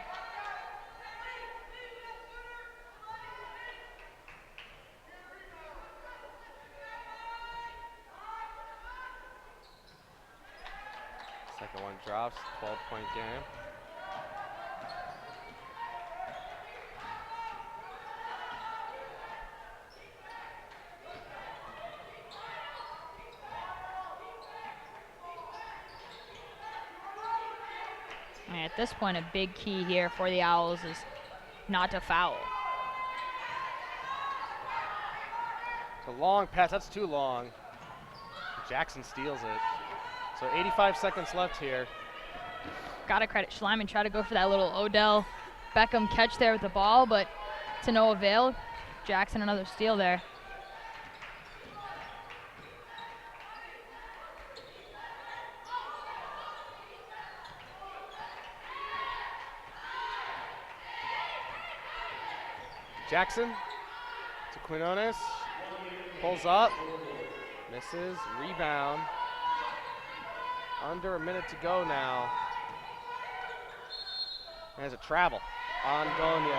Second one drops, 12-point game. And at this point, a big key here for the Owls is not to foul. It's a long pass, that's too long. Jackson steals it. So 85 seconds left here. Gotta credit Schleiman, try to go for that little Odell Beckham catch there with the ball, but to no avail. Jackson another steal there. Jackson to Quinones, pulls up, misses, rebound. Under a minute to go now. There's a travel on Gagne.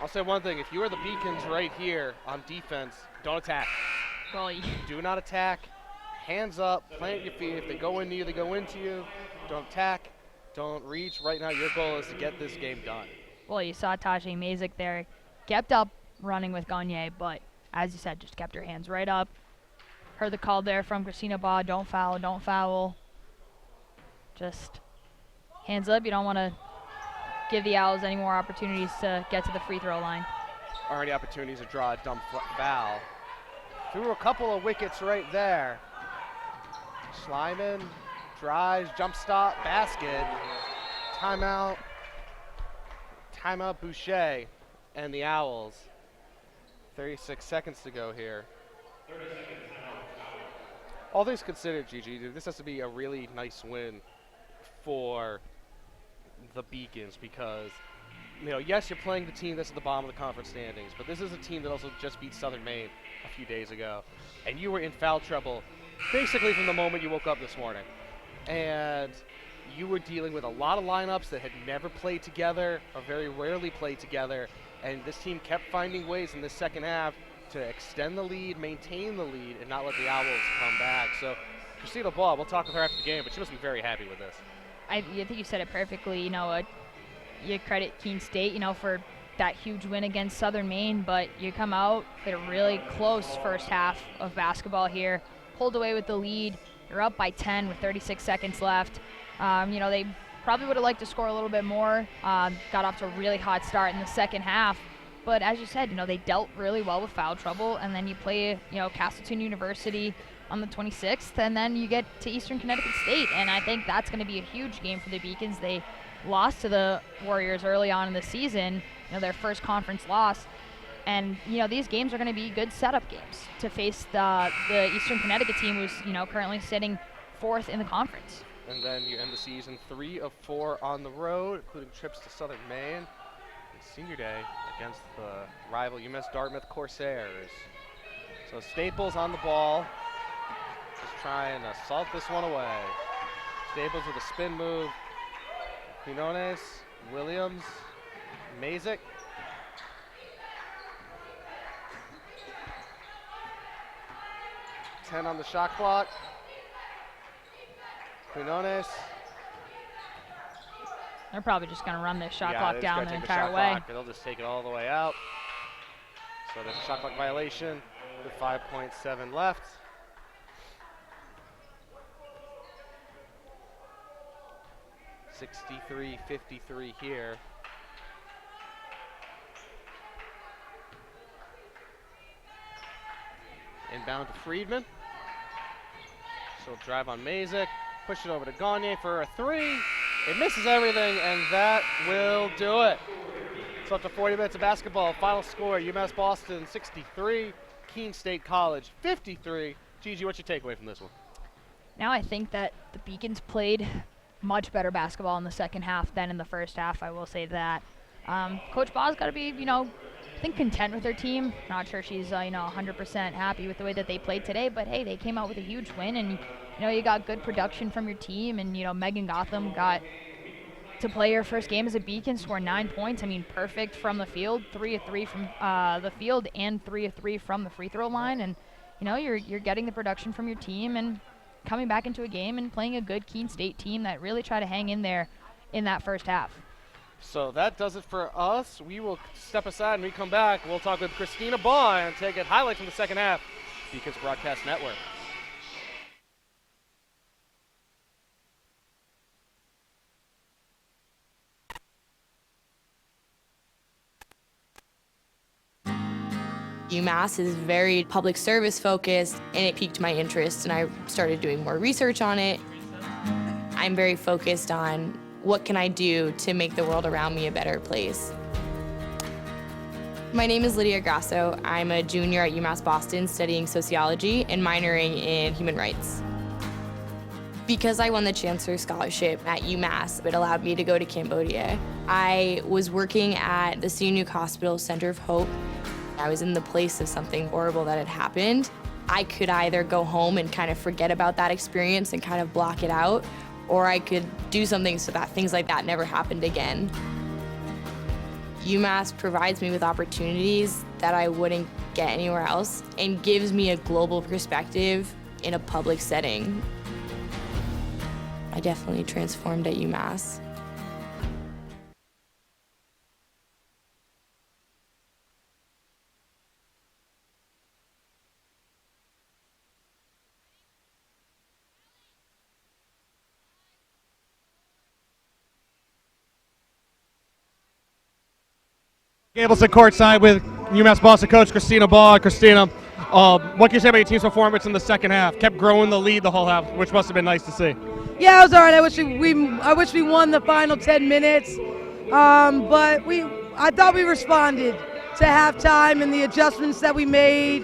I'll say one thing, if you are the Beacons right here on defense, don't attack. Well, do not attack. Hands up, plant your feet. If they go into you, they go into you. Don't attack, don't reach. Right now your goal is to get this game done. Well, you saw Tahjai Mazyck there, kept up running with Gagne, but as you said, just kept her hands right up. Heard the call there from Christina Baugh, don't foul, don't foul. Just hands up, you don't want to give the Owls any more opportunities to get to the free throw line. Already opportunities to draw a dumb foul. Threw a couple of wickets right there. Schleiman drives, jump stop, basket. Timeout. Timeout Boucher and the Owls. 36 seconds to go here. All things considered, Gigi, this has to be a really nice win for the Beacons because, you know, yes, you're playing the team that's at the bottom of the conference standings, but this is a team that also just beat Southern Maine a few days ago, and you were in foul trouble basically from the moment you woke up this morning. And you were dealing with a lot of lineups that had never played together or very rarely played together, and this team kept finding ways in the second half to extend the lead, maintain the lead, and not let the Owls come back. So Christina Baugh, we'll talk with her after the game, but she must be very happy with this. I think you said it perfectly. You know, you credit Keene State, you know, for that huge win against Southern Maine, but you come out, played a really close first half of basketball here, pulled away with the lead. You're up by 10 with 36 seconds left. You know, they probably would have liked to score a little bit more. Got off to a really hot start in the second half. But as you said, you know, they dealt really well with foul trouble, and then you play, you know, Castleton University, on the 26th, and then you get to Eastern Connecticut State, and I think that's going to be a huge game for the Beacons. They lost to the Warriors early on in the season, their first conference loss, and these games are going to be good setup games to face the Eastern Connecticut team, who's currently sitting 4th in the conference. And then you end the season 3 of 4 on the road, including trips to Southern Maine and senior day against the rival UMass Dartmouth Corsairs. So Staples on the ball, just trying to salt this one away. Staples with a spin move. Quinones, Williams, Mazyck. Ten on the shot clock. Quinones. They're probably just going to run this shot clock down the entire way. They'll just take it all the way out. So there's a shot clock violation with 5.7 left. (63-53) here. Inbound to Friedman. So drive on Mazyck. Push it over to Gagne for a 3. It misses everything, and that will do it. So up to 40 minutes of basketball. Final score, UMass Boston 63, Keene State College 53. Gigi, what's your takeaway from this one? Now I think that the Beacons played much better basketball in the second half than in the first half. I will say that. Coach Ball's got to be, I think, content with her team. Not sure she's, 100% happy with the way that they played today, but hey, they came out with a huge win, and you got good production from your team, and Megan Gotham got to play her first game as a Beacon, score 9 points. I mean, perfect from the field, 3 of 3 from the field, and 3 of 3 from the free throw line, and you're getting the production from your team and coming back into a game and playing a good Keene State team that really tried to hang in there in that first half. So that does it for us. We will step aside and we come back. We'll talk with Christina Baugh and take it highlights from the second half. Beacons Broadcast Network. UMass is very public service focused, and it piqued my interest, and I started doing more research on it. I'm very focused on what can I do to make the world around me a better place. My name is Lydia Grasso. I'm a junior at UMass Boston studying sociology and minoring in human rights. Because I won the Chancellor's Scholarship at UMass, it allowed me to go to Cambodia. I was working at the Sihanouk Hospital Center of Hope. I was in the place of something horrible that had happened. I could either go home and kind of forget about that experience and kind of block it out, or I could do something so that things like that never happened again. UMass provides me with opportunities that I wouldn't get anywhere else and gives me a global perspective in a public setting. I definitely transformed at UMass. Gableson courtside with UMass Boston coach Christina Baugh. Christina, what can you say about your team's performance in the second half? Kept growing the lead the whole half, which must have been nice to see. Yeah, it was all right. I wish we won the final 10 minutes, but I thought we responded to halftime and the adjustments that we made.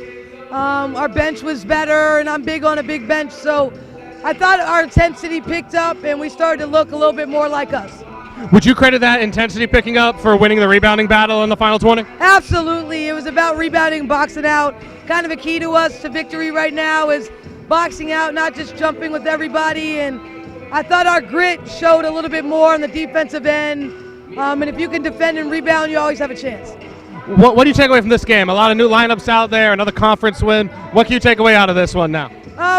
Our bench was better, and I'm big on a big bench, so I thought our intensity picked up and we started to look a little bit more like us. Would you credit that intensity picking up for winning the rebounding battle in the final 20? Absolutely. It was about rebounding, boxing out. Kind of a key to us to victory right now is boxing out, not just jumping with everybody. And I thought our grit showed a little bit more on the defensive end. And if you can defend and rebound, you always have a chance. What do you take away from this game? A lot of new lineups out there, another conference win. What can you take away out of this one now?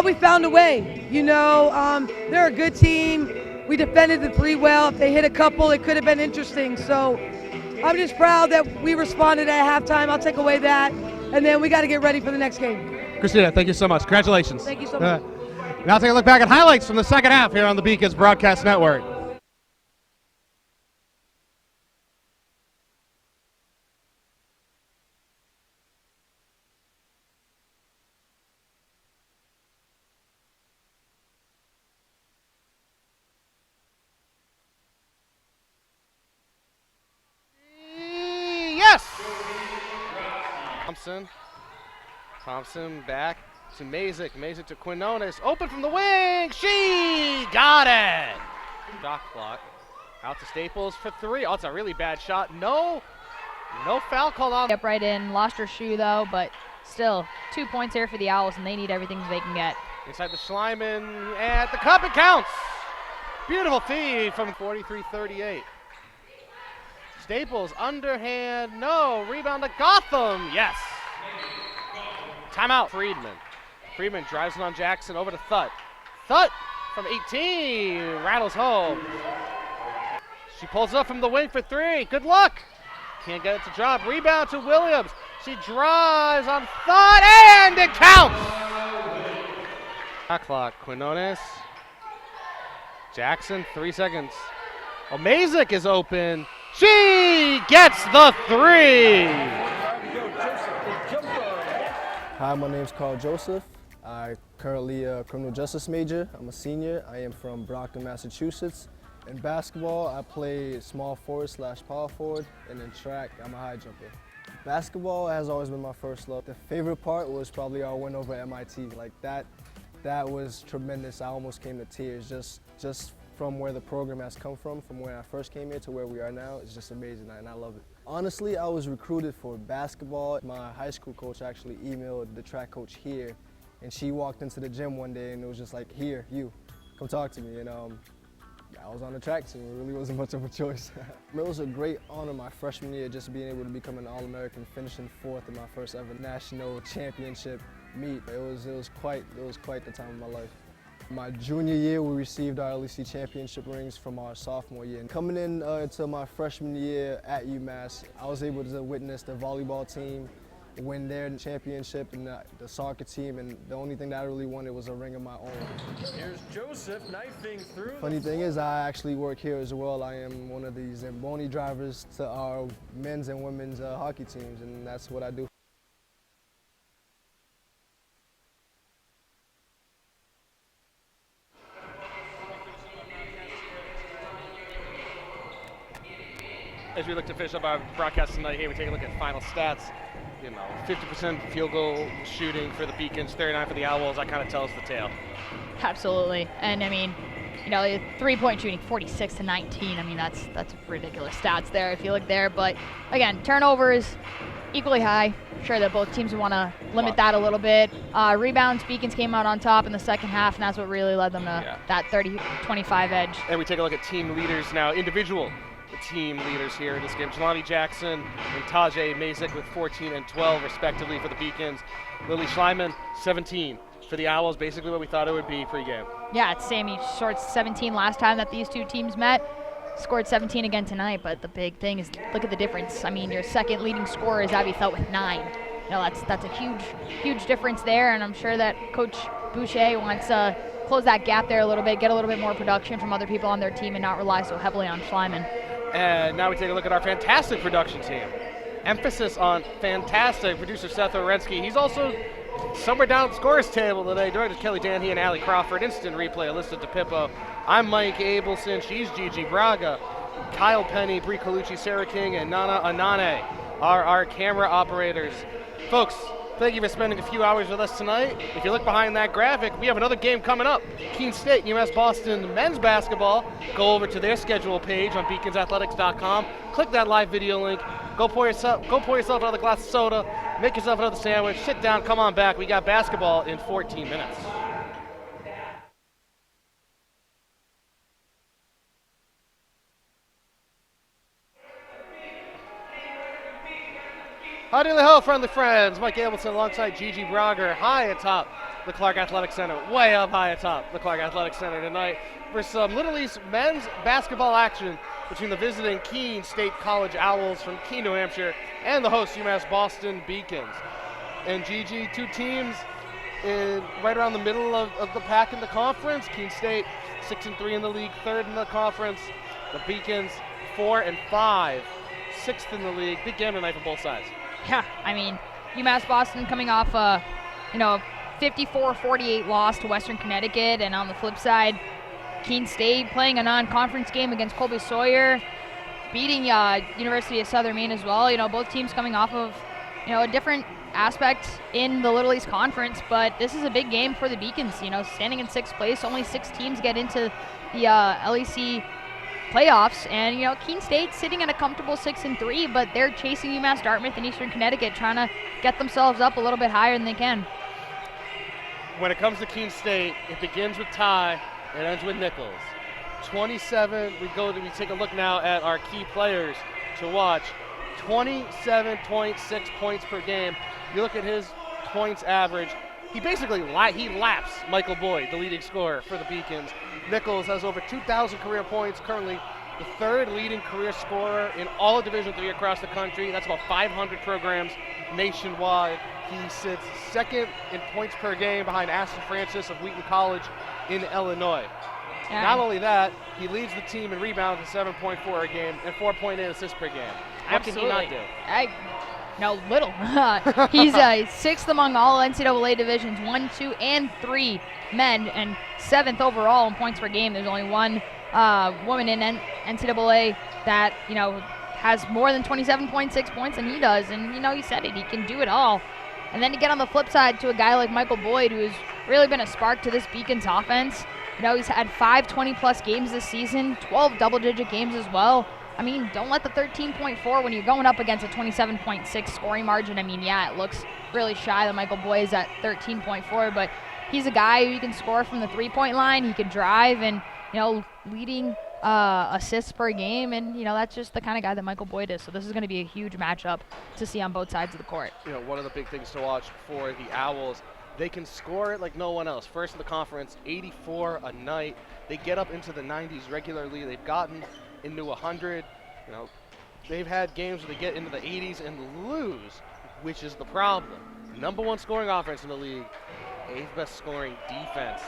We found a way. They're a good team. We defended the 3 well. If they hit a couple, it could have been interesting. So I'm just proud that we responded at halftime. I'll take away that. And then we got to get ready for the next game. Christina, thank you so much. Congratulations. Thank you so much. Now take a look back at highlights from the second half here on the Beacons Broadcast Network. Thompson. Thompson back to Mazyck. Mazyck to Quinones. Open from the wing. She got it. Shot clock. Out to Staples for 3. Oh, it's a really bad shot. No foul called on. Up right in. Lost her shoe, though, but still 2 points here for the Owls, and they need everything they can get. Inside the Schleiman at the cup. It counts. Beautiful feed from 43-38. Staples, underhand, no. Rebound to Gotham, yes. Timeout, Friedman. Friedman drives it on Jackson, over to Thutt. Thutt from 18, rattles home. She pulls it up from the wing for 3, good luck. Can't get it to drop, rebound to Williams. She drives on Thutt, and it counts. Shot clock, Quinones. Jackson, 3 seconds. Oh, Mazyck is open. She gets the 3. Hi, my name is Carl Joseph. I currently a criminal justice major. I'm a senior. I am from Brockton, Massachusetts. In basketball, I play small forward / power forward, and in track, I'm a high jumper. Basketball has always been my first love. The favorite part was probably our win over MIT. Like that was tremendous. I almost came to tears just from where the program has come from where I first came here to where we are now. It's just amazing, and I love it. Honestly, I was recruited for basketball. My high school coach actually emailed the track coach here, and she walked into the gym one day and it was just like, here, you, come talk to me. And I was on the track team. It really wasn't much of a choice. It was a great honor my freshman year, just being able to become an All-American, finishing 4th in my first ever national championship meet. It was quite the time of my life. My junior year, we received our LEC championship rings from our sophomore year. And coming in into my freshman year at UMass, I was able to witness the volleyball team win their championship and the soccer team, and the only thing that I really wanted was a ring of my own. Here's Joseph knifing through. Funny thing is, I actually work here as well. I am one of the Zamboni drivers to our men's and women's hockey teams, and that's what I do. As we look to finish up our broadcast tonight, here we take a look at final stats. 50% field goal shooting for the Beacons, 39 for the Owls. That kind of tells the tale. Absolutely, and I mean, 3-point shooting, 46-19. I mean, that's ridiculous stats there if you look there. But again, turnovers equally high. I'm sure that both teams want to limit that a little bit. Rebounds, Beacons came out on top in the second half, and that's what really led them to that 30-25 edge. And we take a look at team leaders now, individual team leaders here in this game. Salani Jackson and Tahjai Mazyck with 14 and 12 respectively for the Beacons. Lily Schleiman, 17 for the Owls, basically what we thought it would be pregame. Yeah, it's Sammy scored 17 last time that these two teams met. Scored 17 again tonight, but the big thing is look at the difference. I mean, your second leading scorer is Abby Felt with 9. That's a huge difference there, and I'm sure that Coach Boucher wants to close that gap there a little bit, get a little bit more production from other people on their team and not rely so heavily on Schleiman. And now we take a look at our fantastic production team. Emphasis on fantastic. Producer Seth Orensky. He's also somewhere down the scorers table today. Directors Kelly Danhe and Allie Crawford. Instant replay, Alyssa DePippo. I'm Mike Abelson. She's Gigi Braga. Kyle Penny, Bree Colucci, Sarah King, and Nana Anane are our camera operators. Folks, thank you for spending a few hours with us tonight. If you look behind that graphic, we have another game coming up. Keene State, UMass Boston men's basketball. Go over to their schedule page on beaconsathletics.com. Click that live video link. Go pour yourself another glass of soda. Make yourself another sandwich. Sit down. Come on back. We got basketball in 14 minutes. Howdy ho, friendly friends. Mike Abelson alongside Gigi Braga, high atop the Clark Athletic Center, way up high atop the Clark Athletic Center tonight for some Little East men's basketball action between the visiting Keene State College Owls from Keene, New Hampshire, and the host UMass Boston Beacons. And Gigi, two teams right around the middle of the pack in the conference. Keene State 6-3 in the league, 3rd in the conference. The Beacons 4-5, 6th in the league. Big game tonight for both sides. Yeah, I mean, UMass Boston coming off a 54-48 loss to Western Connecticut, and on the flip side, Keene State playing a non-conference game against Colby Sawyer, beating University of Southern Maine as well. Both teams coming off of a different aspect in the Little East Conference, but this is a big game for the Beacons. Standing in 6th place, only 6 teams get into the LEC playoffs, and Keene State sitting at a comfortable 6-3, but they're chasing UMass Dartmouth and Eastern Connecticut, trying to get themselves up a little bit higher than they can. When it comes to Keene State, it begins with Ty, it ends with Nichols. 27. We take a look now at our key players to watch. 27.6 points per game. You look at his points average. He basically laps Michael Boyd, the leading scorer for the Beacons. Nichols has over 2,000 career points, currently the 3rd leading career scorer in all of Division III across the country. That's about 500 programs nationwide. He sits 2nd in points per game behind Aston Francis of Wheaton College in Illinois. Yeah. Not only that, he leads the team in rebounds at 7.4 a game and 4.8 assists per game. What can he not do? Little. He's 6th among all NCAA divisions 1, 2, and 3 men, and 7th overall in points per game. There's only one woman in NCAA that has more than 27.6 points than he does, and he said it. He can do it all. And then to get on the flip side to a guy like Michael Boyd, who's really been a spark to this Beacons offense. He's had 5 20-plus games this season, 12 double-digit games as well. Don't let the 13.4 when you're going up against a 27.6 scoring margin. It looks really shy that Michael Boyd is at 13.4, but he's a guy who can score from the 3-point line. He can drive and, leading assists per game, and, that's just the kind of guy that Michael Boyd is. So this is going to be a huge matchup to see on both sides of the court. One of the big things to watch for the Owls, they can score it like no one else. First in the conference, 84 a night. They get up into the 90s regularly. They've gotten into 100. They've had games where they get into the 80s and lose, which is the problem. Number 1 scoring offense in the league, 8th best scoring defense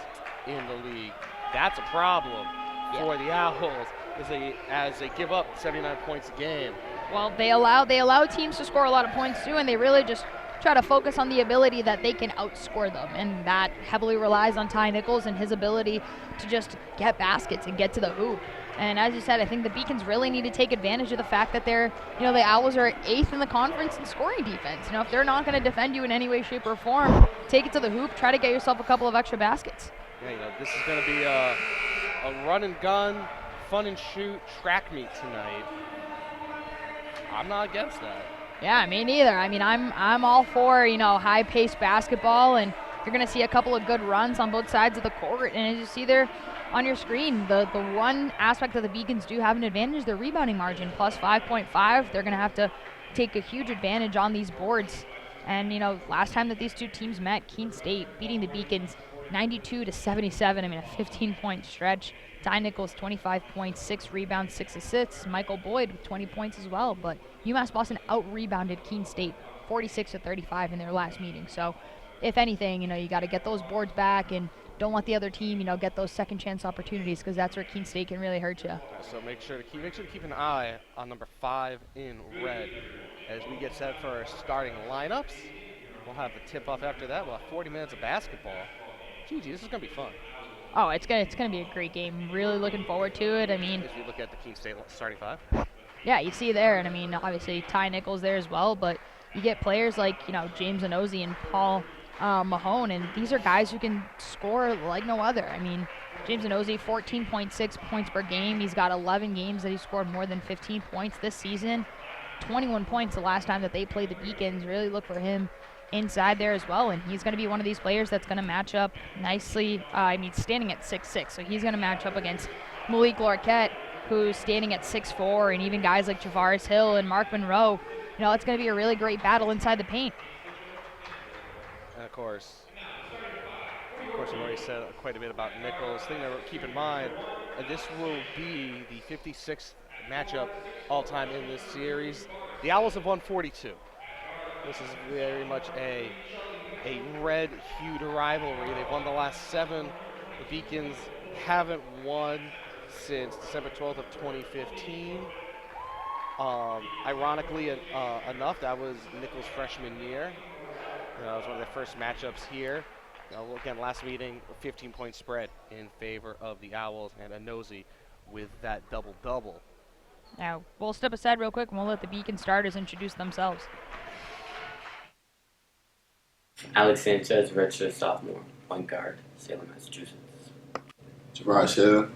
in the league. That's a problem for the Owls as they give up 79 points a game. Well, they allow teams to score a lot of points too, and they really just try to focus on the ability that they can outscore them, and that heavily relies on Ty Nichols and his ability to just get baskets and get to the hoop. And as you said, I think the Beacons really need to take advantage of the fact that they're, the Owls are 8th in the conference in scoring defense. If they're not going to defend you in any way, shape, or form, take it to the hoop, try to get yourself a couple of extra baskets. Yeah, this is going to be a run and gun, fun and shoot track meet tonight. I'm not against that. Yeah, me neither. I'm all for, high-paced basketball, and you're going to see a couple of good runs on both sides of the court. And as you see there on your screen, the one aspect that the Beacons do have an advantage, their rebounding margin, plus 5.5. They're going to have to take a huge advantage on these boards. And, last time that these two teams met, Keene State beating the Beacons 92-77. A 15-point stretch. Ty Nichols, 25 points, 6 rebounds, 6 assists. Michael Boyd with 20 points as well. But UMass Boston out-rebounded Keene State 46-35 in their last meeting. So, if anything, you got to get those boards back and don't let the other team, get those second chance opportunities, because that's where Keene State can really hurt you. So make sure to keep an eye on number 5 in red as we get set for our starting lineups. We'll have the tip-off after that. We'll have 40 minutes of basketball. Gigi, this is going to be fun. Oh, it's gonna be a great game. Really looking forward to it. If you look at the Keene State starting 5. Yeah, you see there, and obviously Ty Nichols there as well, but you get players like, James Inozie and Paul Mahone, and these are guys who can score like no other. James Inozie, 14.6 points per game. He's got 11 games that he scored more than 15 points this season. 21 points the last time that they played the Beacons. Really look for him inside there as well, and he's going to be one of these players that's going to match up nicely. Standing at 6'6", so he's going to match up against Malik Lorquette, who's standing at 6'4", and even guys like Javaris Hill and Mark Monroe. It's going to be a really great battle inside the paint. And of course, I've already said quite a bit about Nichols. Thing to keep in mind, this will be the 56th matchup all-time in this series. The Owls have won 42. This is very much a red-hued rivalry. They've won the last 7. The Beacons haven't won since December 12th of 2015. Ironically enough, that was Nichols' freshman year. That was one of their first matchups here. Again, last meeting, a 15-point spread in favor of the Owls, and Inozie with that double-double. Now, we'll step aside real quick, and we'll let the Beacon starters introduce themselves. Alex Sanchez, redshirt sophomore, point guard, Salem, Massachusetts. Gerard Hill,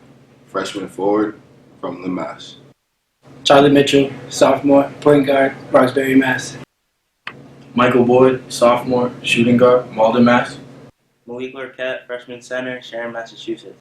freshman forward from UMass. Charlie Mitchell, sophomore, point guard, Roxbury, Mass. Michael Boyd, sophomore, shooting guard, Malden, Mass. Malik Lurquette, freshman center, Sharon, Massachusetts.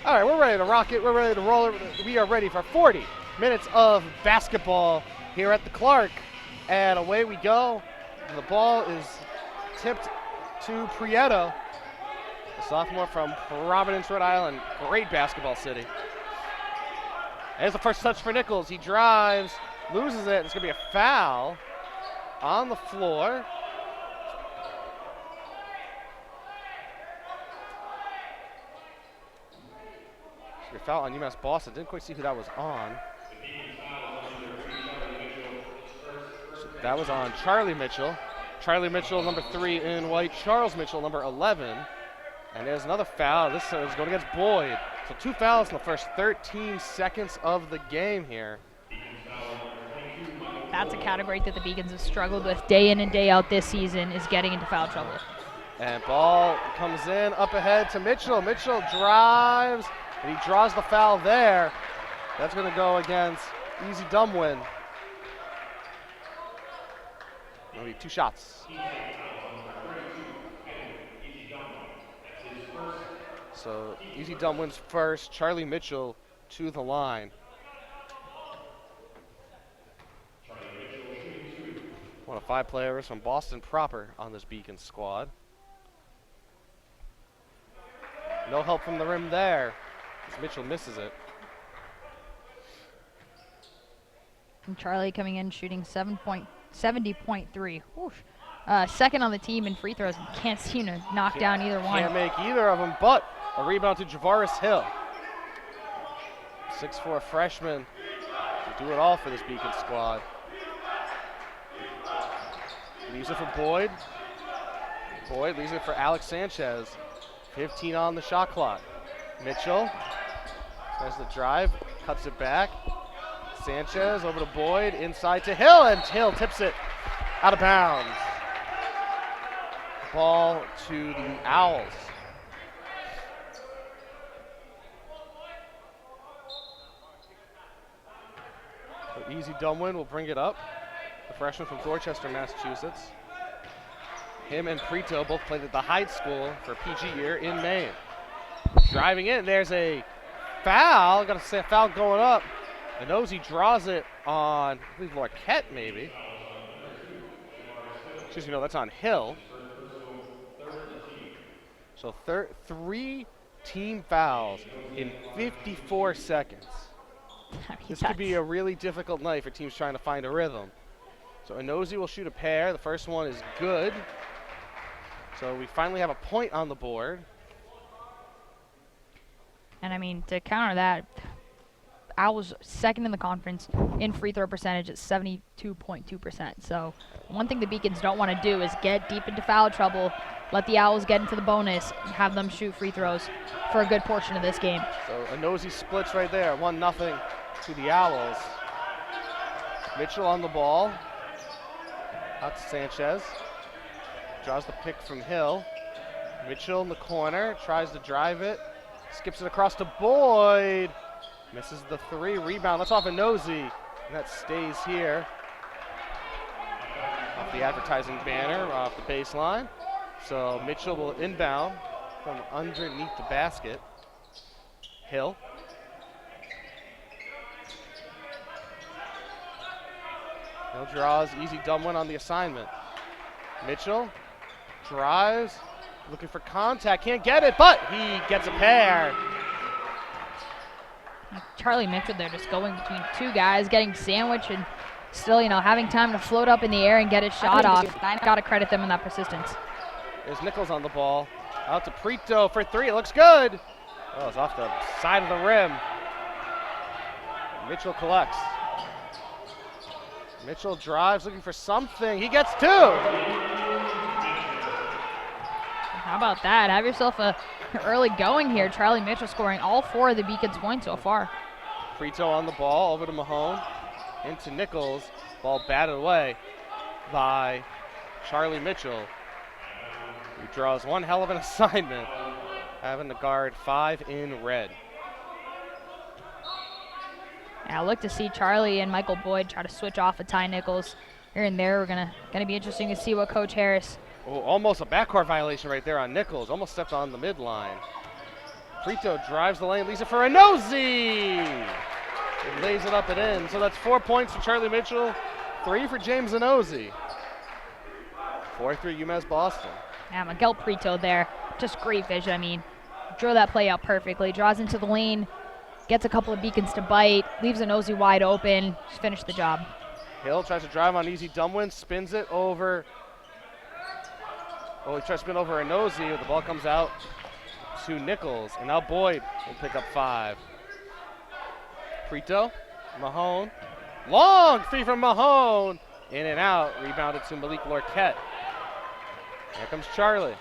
All right, we're ready to rock it. We're ready to roll it. We are ready for 40 minutes of basketball here at the Clark. And away we go. The ball is tipped to Prieto, a sophomore from Providence, Rhode Island. Great basketball city. There's the first touch for Nichols. He drives, loses it. It's going to be a foul on the floor. A foul on UMass Boston. Didn't quite see who that was on. So that was on Charlie Mitchell. Charlie Mitchell, number 3 in white. Charles Mitchell, number 11. And there's another foul. This is going against Boyd. So 2 fouls in the first 13 seconds of the game here. That's a category that the Beacons have struggled with day in and day out this season, is getting into foul trouble. And ball comes in up ahead to Mitchell. Mitchell drives, and he draws the foul there. That's going to go against Easy Dumwin. Only 2 shots. So Easy Dumwin's first. Charlie Mitchell to the line. One of 5 players from Boston proper on this Beacon squad. No help from the rim there, as Mitchell misses it. And Charlie coming in shooting 70.3. Second on the team in free throws. Can't seem to knock down either one. Can't make either of them, but a rebound to Javaris Hill. 6'4" freshman to do it all for this Beacon squad. Leaves it for Boyd. Boyd leaves it for Alex Sanchez. 15 on the shot clock. Mitchell tries the drive, cuts it back. Sanchez over to Boyd, inside to Hill, and Hill tips it out of bounds. Ball to the Owls. So Easy Dumwin will bring it up. The freshman from Dorchester, Massachusetts. Him and Prieto both played at the Hyde School for PG year in Maine. Driving in, there's a foul. Got to say a foul going up. Inozi draws it on, I believe, Lurquette maybe. Excuse me, no, that's on Hill. So 3 team fouls in 54 seconds. This could be a really difficult night for teams trying to find a rhythm. So Inozi will shoot a pair. The first one is good. So we finally have a point on the board. And I mean, to counter that, Owls second in the conference in free throw percentage at 72.2%. So one thing the Beacons don't want to do is get deep into foul trouble, let the Owls get into the bonus, and have them shoot free throws for a good portion of this game. So Inozi splits right there, 1-0 to the Owls. Mitchell on the ball. Out to Sanchez. Draws the pick from Hill. Mitchell in the corner, tries to drive it. Skips it across to Boyd. Misses the 3. Rebound. That's off Inozi. And that stays here. Off the advertising banner, off the baseline. So Mitchell will inbound from underneath the basket. Hill. Hill draws. Easy Dumwin on the assignment. Mitchell drives, looking for contact, can't get it, but he gets a pair. Charlie Mitchell there just going between 2 guys, getting sandwiched and still, having time to float up in the air and get his shot off. Got to credit them on that persistence. There's Nichols on the ball. Out to Prieto for 3. It looks good. Oh, it's off the side of the rim. Mitchell collects. Mitchell drives, looking for something. He gets 2. How about that? Have yourself a early going here. Charlie Mitchell scoring all 4 of the Beacons' points so far. Frito on the ball, over to Mahone, into Nichols. Ball batted away by Charlie Mitchell. He draws one hell of an assignment, having to guard 5 in red. I look to see Charlie and Michael Boyd try to switch off of Ty Nichols here and there. We're gonna be interesting to see what Coach Harris. Oh, almost a backcourt violation right there on Nichols. Almost stepped on the midline. Frito drives the lane, leaves it for Inozi. It lays it up and in. So that's 4 points for Charlie Mitchell, 3 for James Inozi. 4-3 UMass Boston. Yeah, Miguel Prito there. Just great vision. I mean, drew that play out perfectly. Draws into the lane, gets a couple of Beacons to bite, leaves Inozi wide open. Just finished the job. Hill tries to drive on easy Dumwin, spins it over. Oh, he tries to spin over Inozi. The ball comes out to Nichols, and now Boyd will pick up 5. Prito, Mahone, long 3 from Mahone, in and out, rebounded to Malik Lorquette. Here comes Charlie.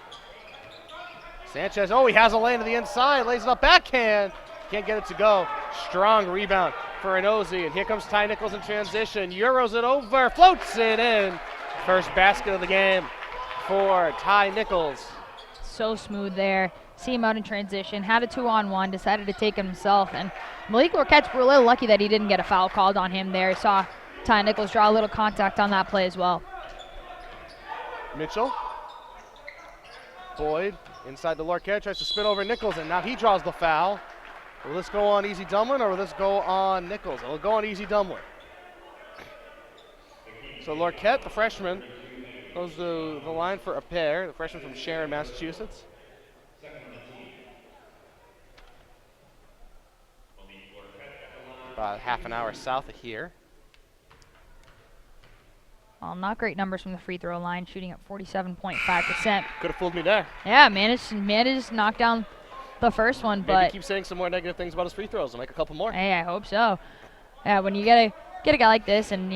Sanchez, oh, he has a lane to the inside, lays it up backhand, can't get it to go. Strong rebound for Inozi, and here comes Ty Nichols in transition, Euros it over, floats it in. First basket of the game for Ty Nichols. So smooth there. See him out in transition, had a 2-on-1, decided to take it himself, and Malik Lorquette's really lucky that he didn't get a foul called on him there. Saw Ty Nichols draw a little contact on that play as well. Mitchell. Boyd inside the Lorquette, tries to spin over Nichols, and now he draws the foul. Will this go on Easy Dumlin, or will this go on Nichols? It'll go on Easy Dumlin. So Lorquette, the freshman, goes to the line for a pair, the freshman from Sharon, Massachusetts. About half an hour south of here. Well, not great numbers from the free throw line, shooting at 47.5%. Could have fooled me there. Yeah, managed to knock down the first one, Maybe but keep saying some more negative things about his free throws and make a couple more. Hey, I hope so. Yeah, when you get a guy like this, and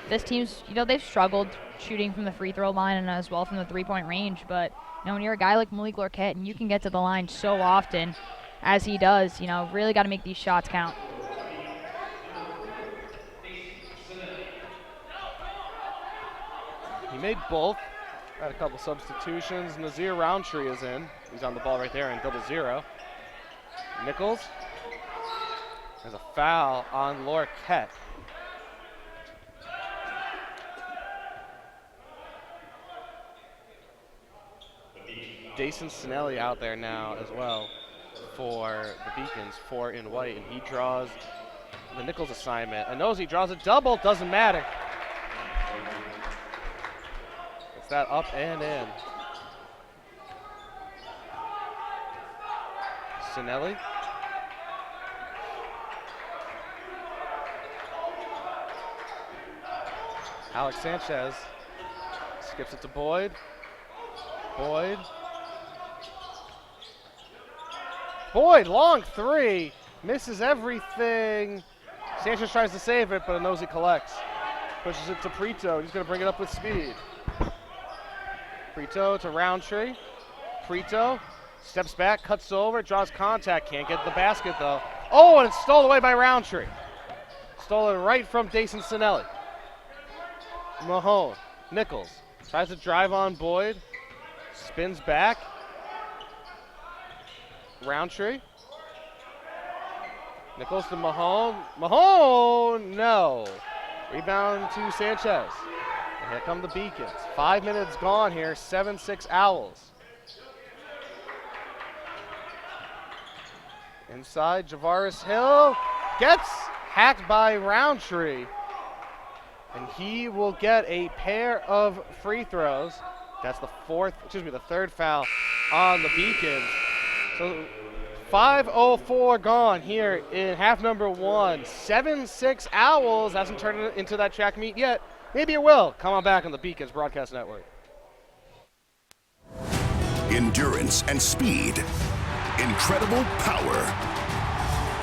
this team's they've struggled shooting from the free throw line and as well from the 3-point range, but when you're a guy like Malik Lorquette and you can get to the line so often as he does, really got to make these shots count. He made both. Had a couple substitutions. Nazir Roundtree is in. He's on the ball right there in 0-0. Nichols has a foul on Lorquette. Dason Sinelli out there now as well for the Beacons, 4 in white, and he draws the Nichols assignment. Inozi draws a double, doesn't matter. It's that up and in. Sinelli. Alex Sanchez skips it to Boyd. Boyd, long 3, misses everything. Sanchez tries to save it, but Inozi collects. Pushes it to Prito, he's gonna bring it up with speed. Prito to Roundtree. Prito steps back, cuts over, draws contact, can't get the basket though. Oh, and it's stolen away by Roundtree. Stolen right from Dason Sinelli. Mahone, Nichols, tries to drive on Boyd. Spins back. Roundtree. Nichols to Mahone. Mahone, no. Rebound to Sanchez. And here come the Beacons. 5 minutes gone here, 7-6 Owls. Inside, Javaris Hill gets hacked by Roundtree. And he will get a pair of free throws. That's the third foul on the Beacons. So 5:04 gone here in half number 1. 7-6 Owls. Hasn't turned it into that track meet yet. Maybe it will. Come on back on the Beacons Broadcast Network. Endurance and speed. Incredible power.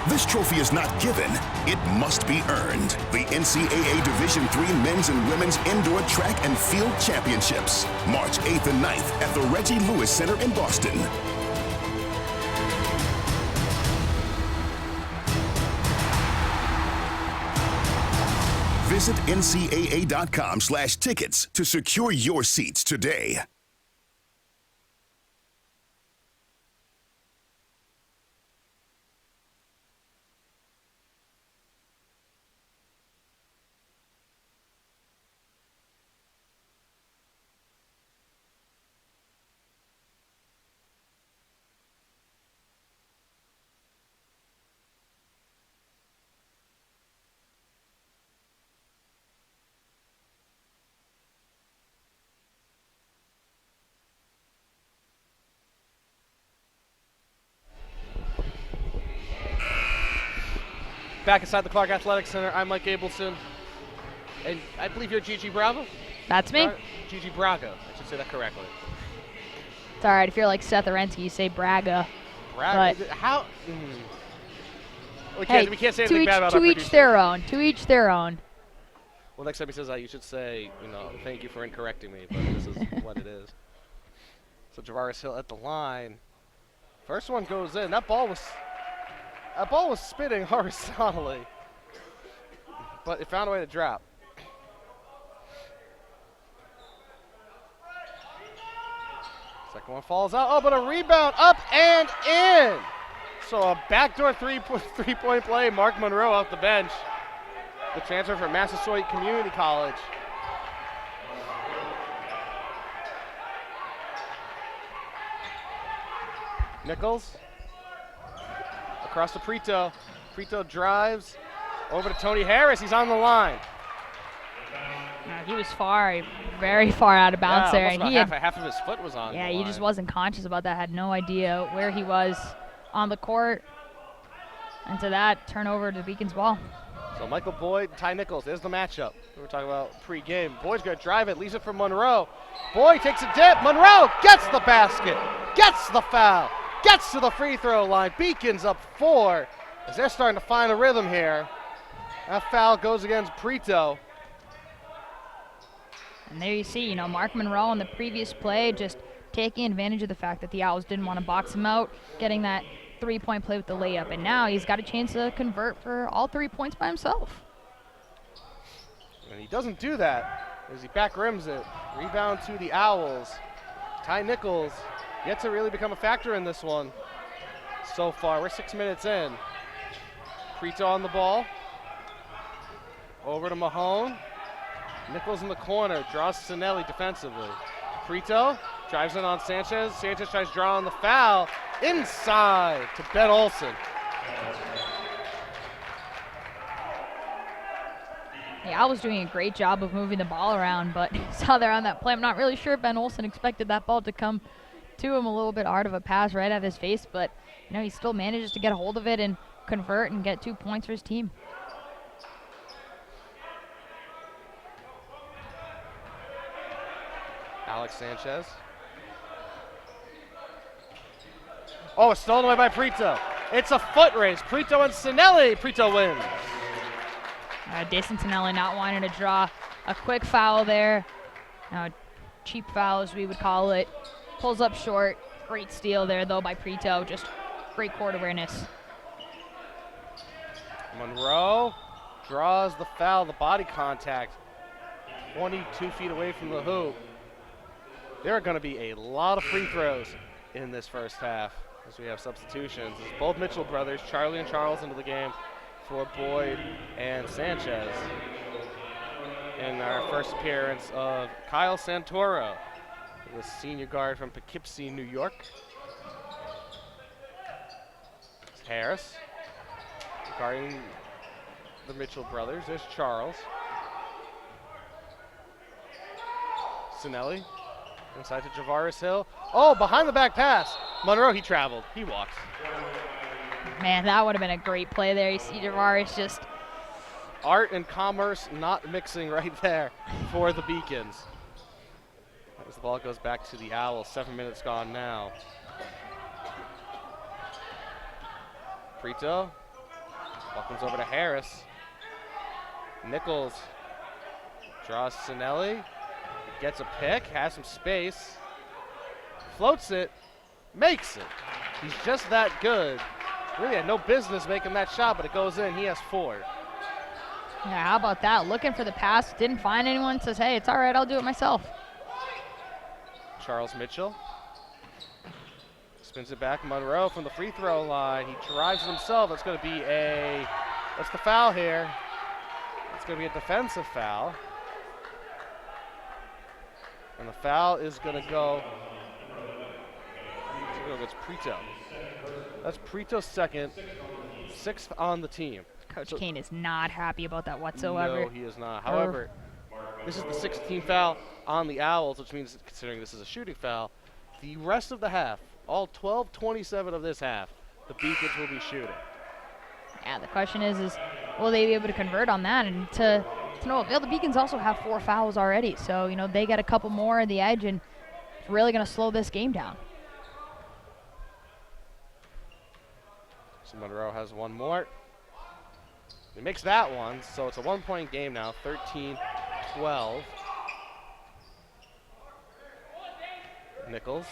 This trophy is not given, it must be earned. The NCAA Division III Men's and Women's Indoor Track and Field Championships, March 8th and 9th at the Reggie Lewis Center in Boston. Visit ncaa.com/tickets to secure your seats today. Back inside the Clark Athletic Center, I'm Mike Abelson. And I believe you're Gigi Bravo? That's me. Gigi Braga. I should say that correctly. It's all right. If you're like Seth Orensky, you say Braga. Braga? How? We can't say anything bad about our to each producer. their own. To each their own. Well, next time he says that, you should say, thank you for incorrecting me, but this is what it is. So Javaris Hill at the line. First one goes in. That ball was spinning horizontally, but it found a way to drop. Second one falls out. Oh, but a rebound up and in. So a backdoor three-point play. Mark Monroe off the bench. The transfer from Massasoit Community College. Nichols. Across to Prito. Prito drives over to Tony Harris. He's on the line. He was very far out of bounds there. Half of his foot was on. Yeah, he just wasn't conscious about that. Had no idea where he was on the court. And to that, turnover to Beacon's ball. So Michael Boyd, Ty Nichols. There's the matchup we were talking about pre-game. Boyd's going to drive it, leaves it for Monroe. Boyd takes a dip. Monroe gets the basket, gets the foul, gets to the free throw line. Beacon's up 4 as they're starting to find a rhythm here. That foul goes against Prito. And there you see, Mark Monroe in the previous play just taking advantage of the fact that the Owls didn't want to box him out, getting that three-point play with the layup. And now he's got a chance to convert for all 3 points by himself. And he doesn't do that as he back rims it. Rebound to the Owls. Ty Nichols yet to really become a factor in this one so far. We're 6 minutes in. Prito on the ball. Over to Mahone. Nichols in the corner, draws Sinelli defensively. Prito drives in on Sanchez. Sanchez tries to draw on the foul. Inside to Ben Olsen. The Owls doing a great job of moving the ball around, but saw there on that play. I'm not really sure Ben Olsen expected that ball to come to him. A little bit hard of a pass right at his face, but he still manages to get a hold of it and convert and get 2 points for his team. Alex Sanchez. Oh, it's stolen away by Prito. It's a foot race. Prito and Sinelli. Prito wins. Dason Sinelli not wanting to draw a quick foul there. Cheap foul, as we would call it. Pulls up short. Great steal there, though, by Prito. Just great court awareness. Monroe draws the foul, the body contact. 22 feet away from the hoop. There are going to be a lot of free throws in this first half as we have substitutions. It's both Mitchell brothers, Charlie and Charles, into the game for Boyd and Sanchez. And our first appearance of Kyle Santoro, the senior guard from Poughkeepsie, New York. It's Harris guarding the Mitchell brothers. There's Charles. Sinelli. Inside to Javaris Hill. Oh, behind the back pass. Monroe, he traveled. He walks. Man, that would have been a great play there. You see Javaris just... Art and commerce not mixing right there for the Beacons. As the ball goes back to the Owls. 7 minutes gone now. Prito Comes over to Harris. Nichols draws Sinelli. Gets a pick, has some space. Floats it, makes it. He's just that good. Really had no business making that shot, but it goes in. He has 4. Yeah, how about that? Looking for the pass, didn't find anyone, says, hey, it's all right, I'll do it myself. Charles Mitchell spins it back. Monroe from the free throw line. He drives it himself. That's going to be what's the foul here? It's going to be a defensive foul. And the foul is going to go against Prito. That's Prito's second, 6th on the team. Coach Keene is not happy about that whatsoever. No, he is not. However, this is the 16th foul on the Owls, which means, considering this is a shooting foul, the rest of the half, all 12:27 of this half, the Beacons will be shooting. Yeah, the question is will they be able to convert on that? And to no avail, the Beacons also have 4 fouls already. So, they got a couple more at the edge, and it's really going to slow this game down. So Monroe has one more. He makes that one, so it's a 1-point game now, 13-12. Nichols.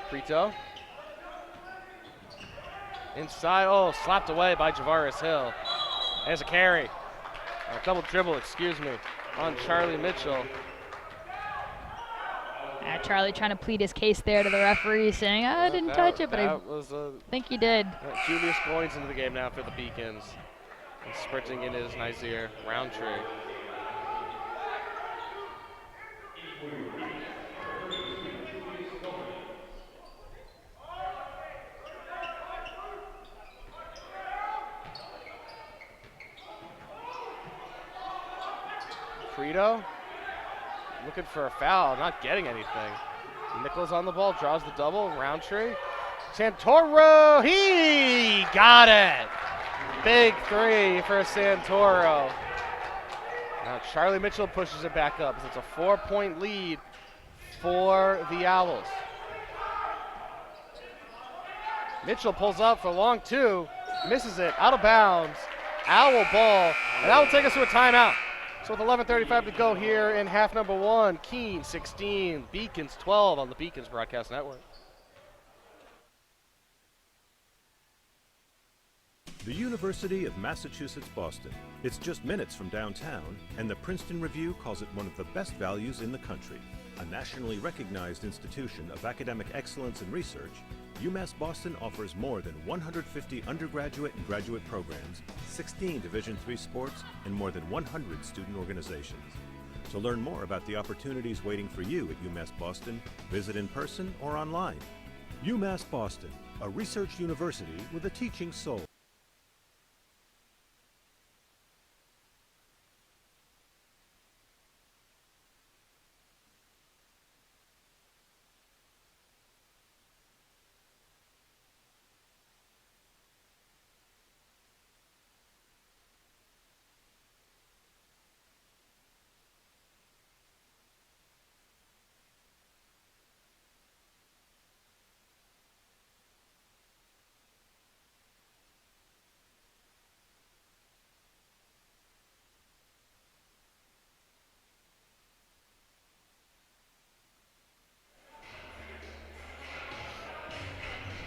Prito. Inside, slapped away by Javaris Hill. There's a carry. A double dribble, on Charlie Mitchell. Charlie trying to plead his case there to the referee, saying, I didn't touch it, but I think he did. Julius Goins into the game now for the Beacons. And sprinting in is Nazir Roundtree. Frito looking for a foul, not getting anything. Nichols on the ball, draws the double. Roundtree. Santoro, he got it. Big 3 for Santoro. Now Charlie Mitchell pushes it back up. It's a 4-point lead for the Owls. Mitchell pulls up for a long 2, misses it, out of bounds. Owl ball, and that will take us to a timeout. So with 11:35 to go here in half number 1, Keene 16, Beacons 12 on the Beacons Broadcast Network. The University of Massachusetts Boston. It's just minutes from downtown, and the Princeton Review calls it one of the best values in the country. A nationally recognized institution of academic excellence and research, UMass Boston offers more than 150 undergraduate and graduate programs, 16 Division III sports, and more than 100 student organizations. To learn more about the opportunities waiting for you at UMass Boston, visit in person or online. UMass Boston, a research university with a teaching soul.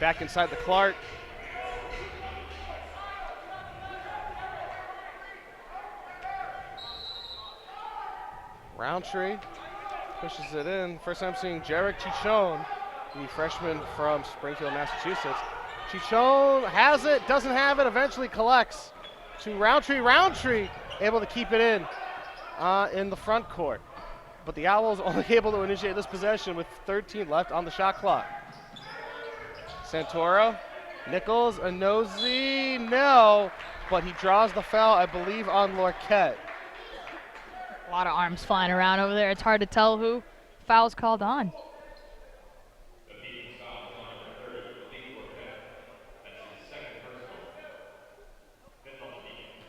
Back inside the Clark. Roundtree pushes it in. First time seeing Jarek Chichone, the freshman from Springfield, Massachusetts. Chichone has it, doesn't have it, eventually collects to Roundtree. Roundtree able to keep it in the front court. But the Owls only able to initiate this possession with 13 left on the shot clock. Santoro, Nichols, Anozi, no, but he draws the foul, I believe, on Lorquette. A lot of arms flying around over there. It's hard to tell who foul's called on.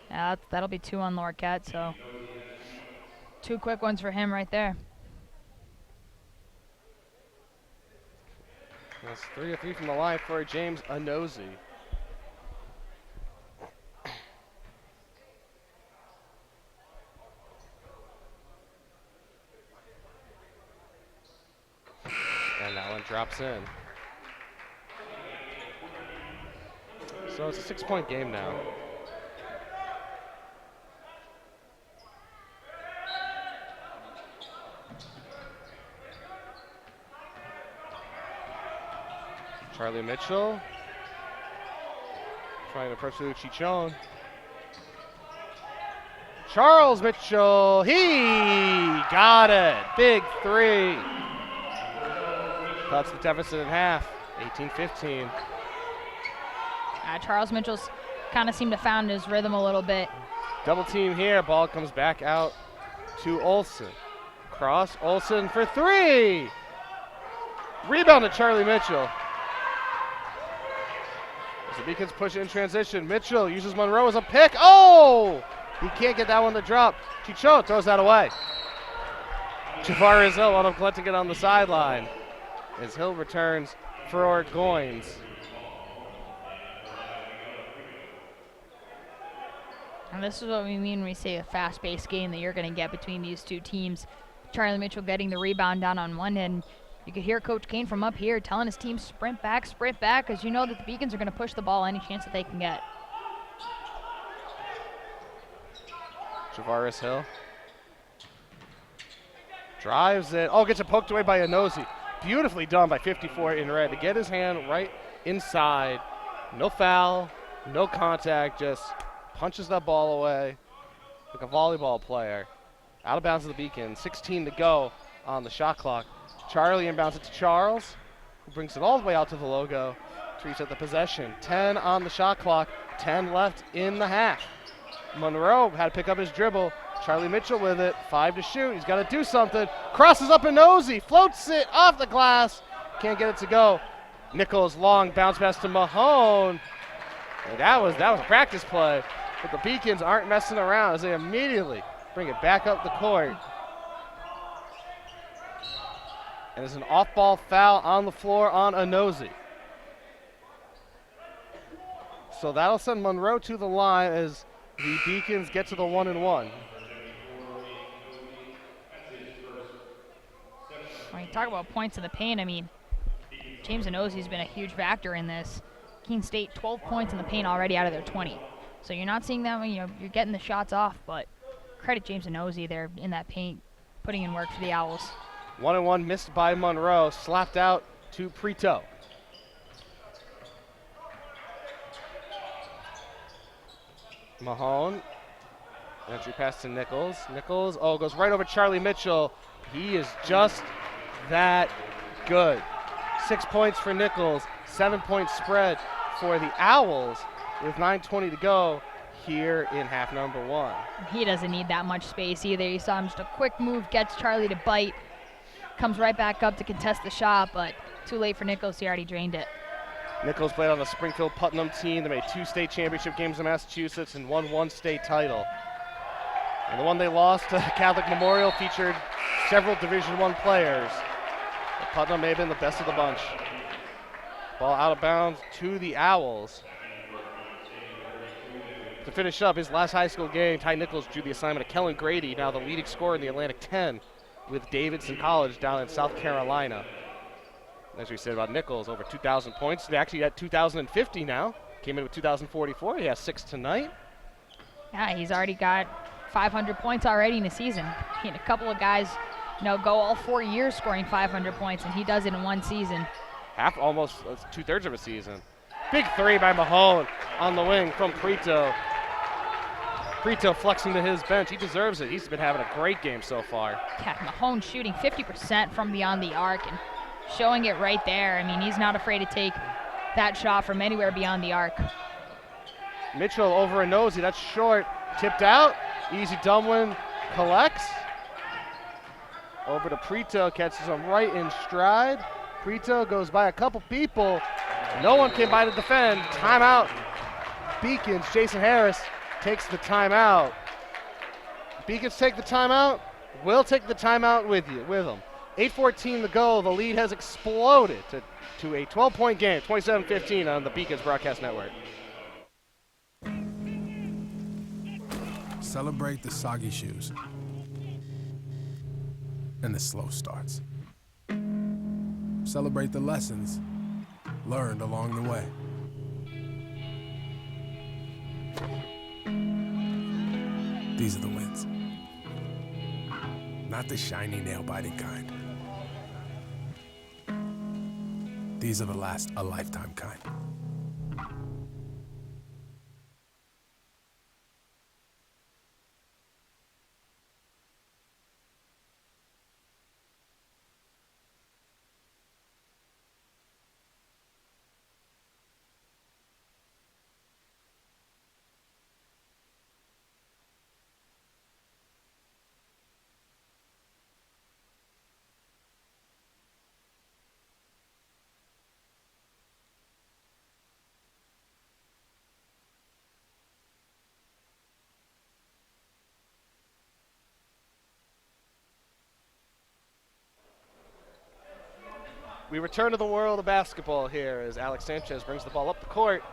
Yeah, that'll be 2 on Lorquette, so 2 quick ones for him right there. That's 3 of 3 from the line for James Anozie. And that one drops in. So it's a 6-point game now. Charlie Mitchell trying to pursue Chichon. Charles Mitchell, he got it. Big 3. Cuts the deficit in half, 18-15. Charles Mitchell's kind of seemed to found his rhythm a little bit. Double team here, ball comes back out to Olsen. Cross, Olsen for 3. Rebound to Charlie Mitchell. As the Beacons push in transition, Mitchell uses Monroe as a pick. Oh! He can't get that one to drop. Chichon throws that away. Javaris Hill wound up collecting it on the sideline as Hill returns for Goins. And this is what we mean when we say a fast-paced game that you're going to get between these two teams. Charlie Mitchell getting the rebound down on one end. You could hear Coach Keene from up here telling his team sprint back, because you know that the Beacons are going to push the ball any chance that they can get. Javaris Hill drives it. Oh, gets it poked away by Anozie. Beautifully done by 54 in red to get his hand right inside. No foul, no contact, just punches that ball away like a volleyball player. Out of bounds of the Beacon, 16 to go on the shot clock. Charlie inbounds it to Charles, who brings it all the way out to the logo to reset the possession. 10 on the shot clock, 10 left in the half. Monroe had to pick up his dribble. Charlie Mitchell with it, 5 to shoot. He's got to do something. Crosses up Anozie, floats it off the glass. Can't get it to go. Nichols long bounce pass to Mahone. And that was a practice play. But the Beacons aren't messing around as they immediately bring it back up the court. And there's an off-ball foul on the floor on Anozie. So that'll send Monroe to the line as the Beacons get to the 1-and-1. When you talk about points in the paint, I mean, James Anozie's been a huge factor in this. Keene State, 12 points in the paint already out of their 20. So you're not seeing them, you're getting the shots off, but credit James Anozie there in that paint, putting in work for the Owls. 1-and-1 missed by Monroe, slapped out to Prito. Mahone, entry pass to Nichols. Nichols, goes right over Charlie Mitchell. He is just that good. 6 points for Nichols, 7-point spread for the Owls with 9:20 to go here in half number 1. He doesn't need that much space either. You saw him just a quick move, gets Charlie to bite, comes right back up to contest the shot, but too late for Nichols. He already drained it. Nichols played on the Springfield-Putnam team. They made 2 state championship games in Massachusetts and won 1 state title. And the one they lost to Catholic Memorial featured several Division I players. But Putnam may have been the best of the bunch. Ball out of bounds to the Owls. To finish up his last high school game, Ty Nichols drew the assignment of Kellen Grady, now the leading scorer in the Atlantic 10 with Davidson College down in South Carolina. As we said about Nichols, over 2,000 points. They actually at 2,050 now. Came in with 2,044. He has 6 tonight. Yeah, he's already got 500 points already in a season. And a couple of guys, go all 4 years scoring 500 points, and he does it in 1 season. Almost 2/3 of a season. Big 3 by Mahone on the wing from Prito. Prito flexing to his bench. He deserves it. He's been having a great game so far. Yeah, Mahone shooting 50% from beyond the arc and showing it right there. I mean, he's not afraid to take that shot from anywhere beyond the arc. Mitchell over Anozie. That's short. Tipped out. Easy Dumlin collects. Over to Prito. Catches him right in stride. Prito goes by a couple people. No one came by to defend. Timeout. Beacons. Jason Harris takes the timeout. Beacons take the timeout. will take the timeout with them. 8:14 to go. The lead has exploded to a 12-point game, 27-15 on the Beacons Broadcast Network. Celebrate the soggy shoes and the slow starts. Celebrate the lessons learned along the way. These are the wins. Not the shiny, nail-biting kind. These are the last a lifetime kind. We return to the world of basketball here as Alex Sanchez brings the ball up the court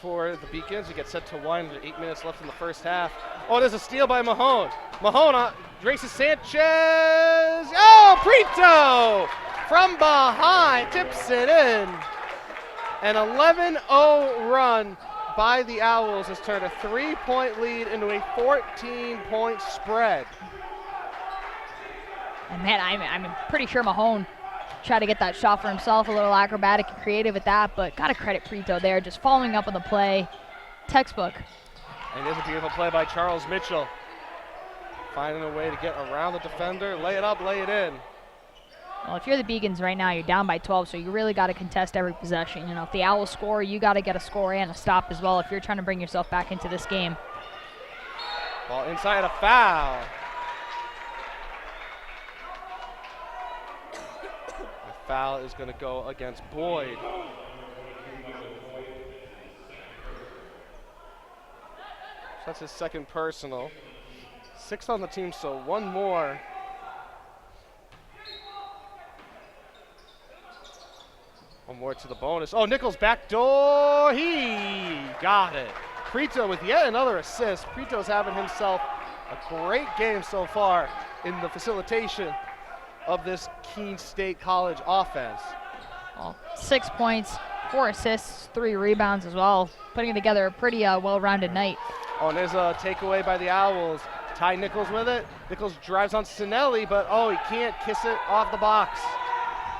for the Beacons. He gets set to wind with 8 minutes left in the first half. Oh, there's a steal by Mahone. Mahone races Sanchez. Oh, Prito from behind tips it in. An 11-0 run by the Owls has turned a 3-point lead into a 14-point spread. And man, I'm pretty sure Mahone tried to get that shot for himself, a little acrobatic and creative at that, but gotta credit Prito there, just following up on the play. Textbook. And there's a beautiful play by Charles Mitchell. Finding a way to get around the defender, lay it up, lay it in. Well, if you're the Beacons right now, you're down by 12, so you really got to contest every possession. You know, if the Owls score, you got to get a score and a stop as well if you're trying to bring yourself back into this game. Ball inside, a foul. The foul is going to go against Boyd. So that's his second personal. 6th on the team, so one more. One more to the bonus. Oh, Nichols backdoor. He got it. Prito with yet another assist. Prito's having himself a great game so far in the facilitation of this Keene State College offense. Well, 6 points, 4 assists, 3 rebounds as well. Putting together a pretty well-rounded night. Oh, and there's a takeaway by the Owls. Ty Nichols with it. Nichols drives on Sinelli, but oh, he can't kiss it off the box.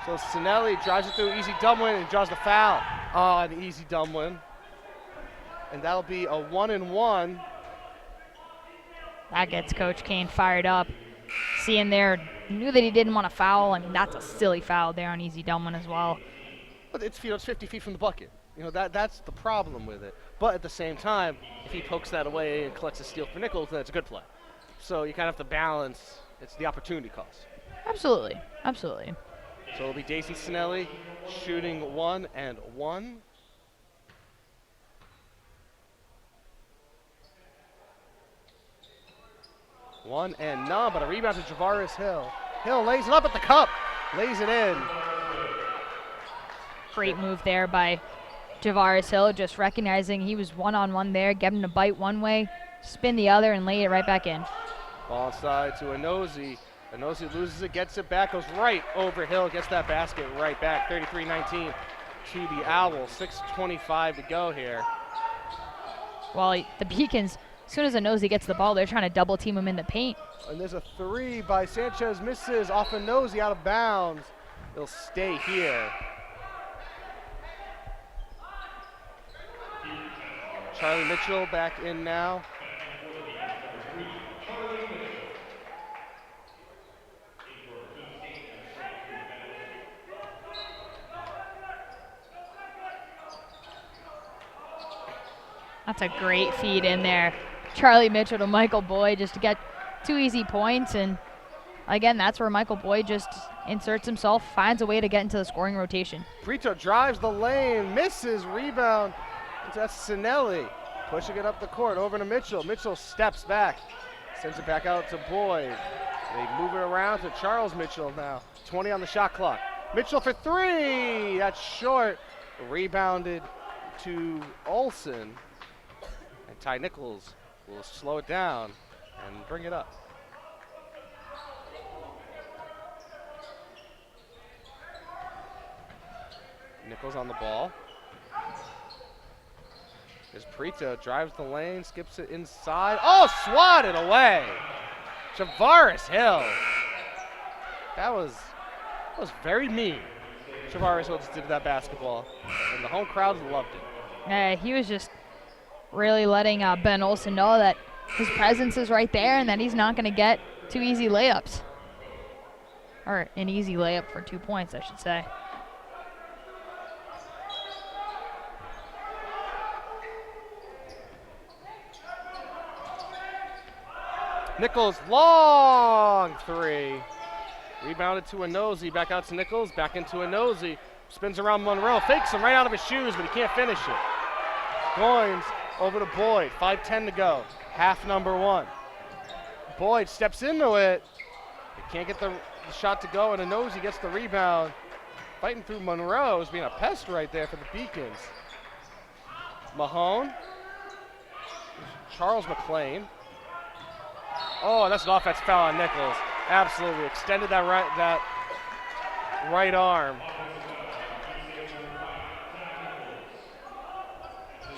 So Sinelli drives it through, easy Dumwin, and draws the foul. Oh, an easy Dumwin. And that'll be a 1-and-1. That gets Coach Keene fired up. Seeing there, knew that he didn't want to foul. I mean, that's a silly foul there on easy Dumwin as well. But it's 50 feet from the bucket. You know, that's the problem with it. But at the same time, if he pokes that away and collects a steal for Nichols, then it's a good play. So you kind of have to balance. It's the opportunity cost. Absolutely, absolutely. So it'll be Daisy Sinelli shooting 1-and-1. One and none, but a rebound to Javaris Hill. Hill lays it up at the cup, lays it in. Great move there by Javaris Hill, just recognizing he was one-on-one there, get him to bite one way, spin the other, and lay it right back in. Ball inside to Anozi. Anozi loses it, gets it back, goes right over Hill, gets that basket right back. 33-19 to the Owls. 6:25 to go here. Well, the Beacons, as soon as Anozi gets the ball, they're trying to double team him in the paint. And there's a three by Sanchez, misses off Anozi, out of bounds. It'll stay here. Charlie Mitchell back in now. That's a great feed in there. Charlie Mitchell to Michael Boyd just to get 2 easy points. And again, that's where Michael Boyd just inserts himself, finds a way to get into the scoring rotation. Brito drives the lane, misses, rebound. That's Sinelli pushing it up the court over to Mitchell. Mitchell steps back, Sends it back out to Boyd. They move it around to Charles Mitchell now. 20 on the shot clock. Mitchell for three. That's short. Rebounded to Olsen. And Ty Nichols will slow it down and bring it up. Nichols on the ball. As Prita drives the lane, skips it inside. Oh, swatted away. Javaris Hill. That was very mean. Javaris Hill just did that basketball, and the home crowd loved it. He was just really letting Ben Olsen know that his presence is right there and that he's not going to get two easy layups. Or an easy layup for 2 points, I should say. Nichols, long three. Rebounded to Nosey, back out to Nichols, back into Nosey. Spins around Monroe, fakes him right out of his shoes, but he can't finish it. Goins over to Boyd, 5:10 to go, half number one. Boyd steps into it. He can't get the shot to go, and Nosey gets the rebound. Fighting through Monroe, is being a pest right there for the Beacons. Mahone, Charles McClain. Oh, that's an offensive foul on Nichols. Absolutely extended that right arm.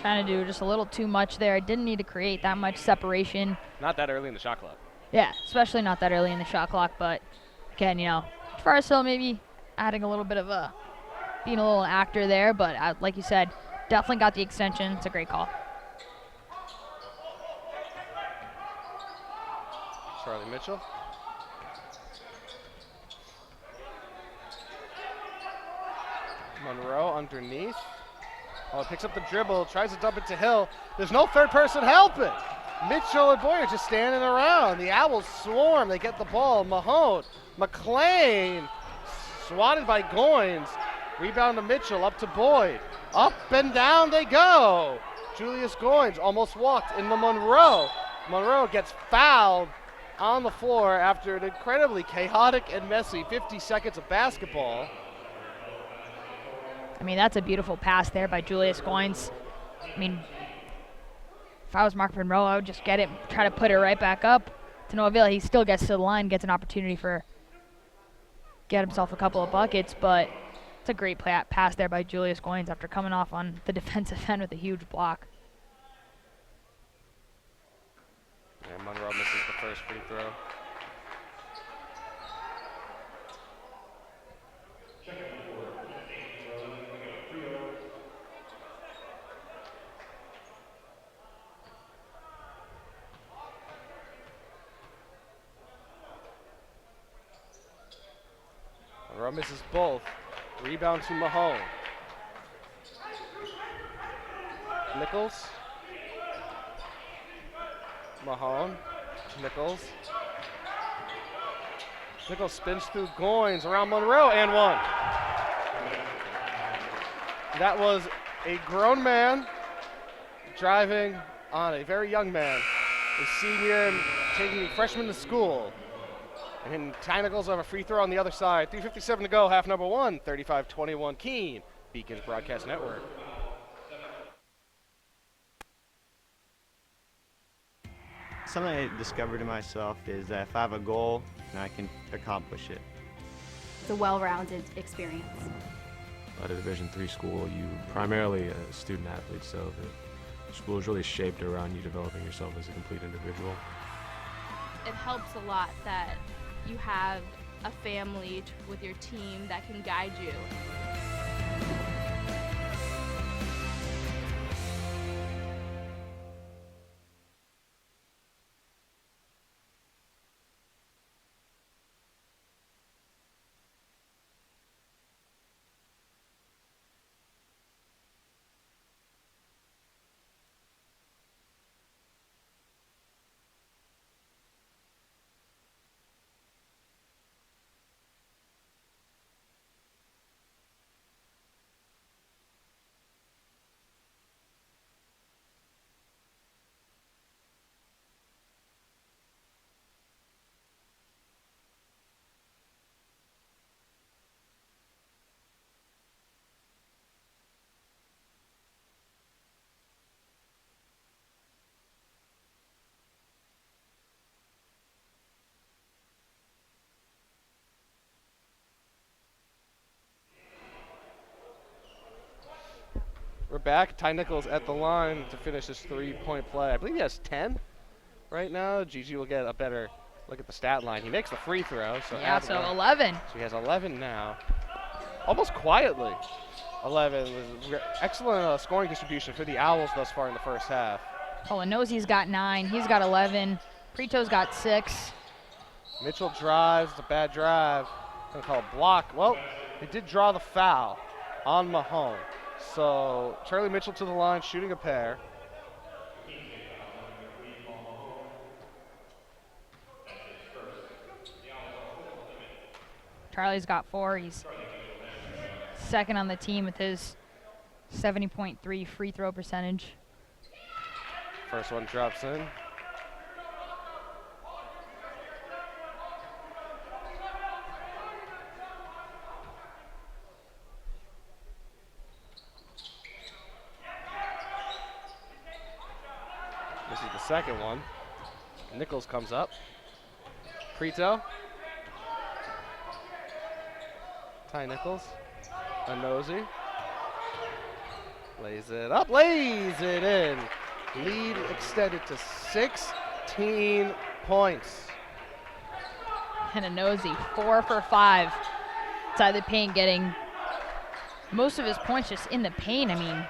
Trying to do just a little too much there. Didn't need to create that much separation. Not that early in the shot clock. Yeah, especially not that early in the shot clock. But again, Javaris Hill maybe adding a little bit of being a little actor there. But like you said, definitely got the extension. It's a great call. Charlie Mitchell. Monroe underneath. Oh, picks up the dribble, tries to dump it to Hill. There's no third person helping. Mitchell and Boyd are just standing around. The Owls swarm. They get the ball. Mahone, McClain, swatted by Goins. Rebound to Mitchell, up to Boyd. Up and down they go. Julius Goins almost walked into Monroe. Monroe gets fouled on the floor after an incredibly chaotic and messy 50 seconds of basketball. I mean, that's a beautiful pass there by Julius Goins. I mean, if I was Mark Monroe, I would just get it, try to put it right back up to no avail. He still gets to the line, gets an opportunity get himself a couple of buckets, but it's a great pass there by Julius Goins after coming off on the defensive end with a huge block. And Monroe misses the first free throw. Monroe misses both. Rebound to Mahone. Nichols. Mahone. Nichols. Nichols spins through Goins around Monroe and one. That was a grown man driving on a very young man, a senior and taking a freshman to school. And Ty Nichols have a free throw on the other side. 3:57 to go, half number one, 35-21 Keene, Beacons Broadcast Network. Something I discovered in myself is that if I have a goal, then I can accomplish it. It's a well-rounded experience. At a Division III school, you primarily a student athlete, so the school is really shaped around you developing yourself as a complete individual. It helps a lot that you have a family with your team that can guide you. back. Ty Nichols at the line to finish his 3-point play. I believe he has 10 right now. Gigi will get a better look at the stat line. He makes the free throw. So Yeah, so 11. So he has 11 now. Almost quietly. 11 was excellent scoring distribution for the Owls thus far in the first half. Polinozi's got 9. He's got 11. Prito's got 6. Mitchell drives. It's a bad drive. Gonna call a block. Well, he did draw the foul on Mahone. So Charlie Mitchell to the line, shooting a pair. Charlie's got 4. He's second on the team with his 70.3 free throw percentage. First one drops in. This is the second one. Nichols comes up. Prito. Ty Nichols. Nosy. Lays it up, lays it in. Lead extended to 16 points. And a Nosy, 4 for 5 inside the paint, getting most of his points just in the paint. I mean,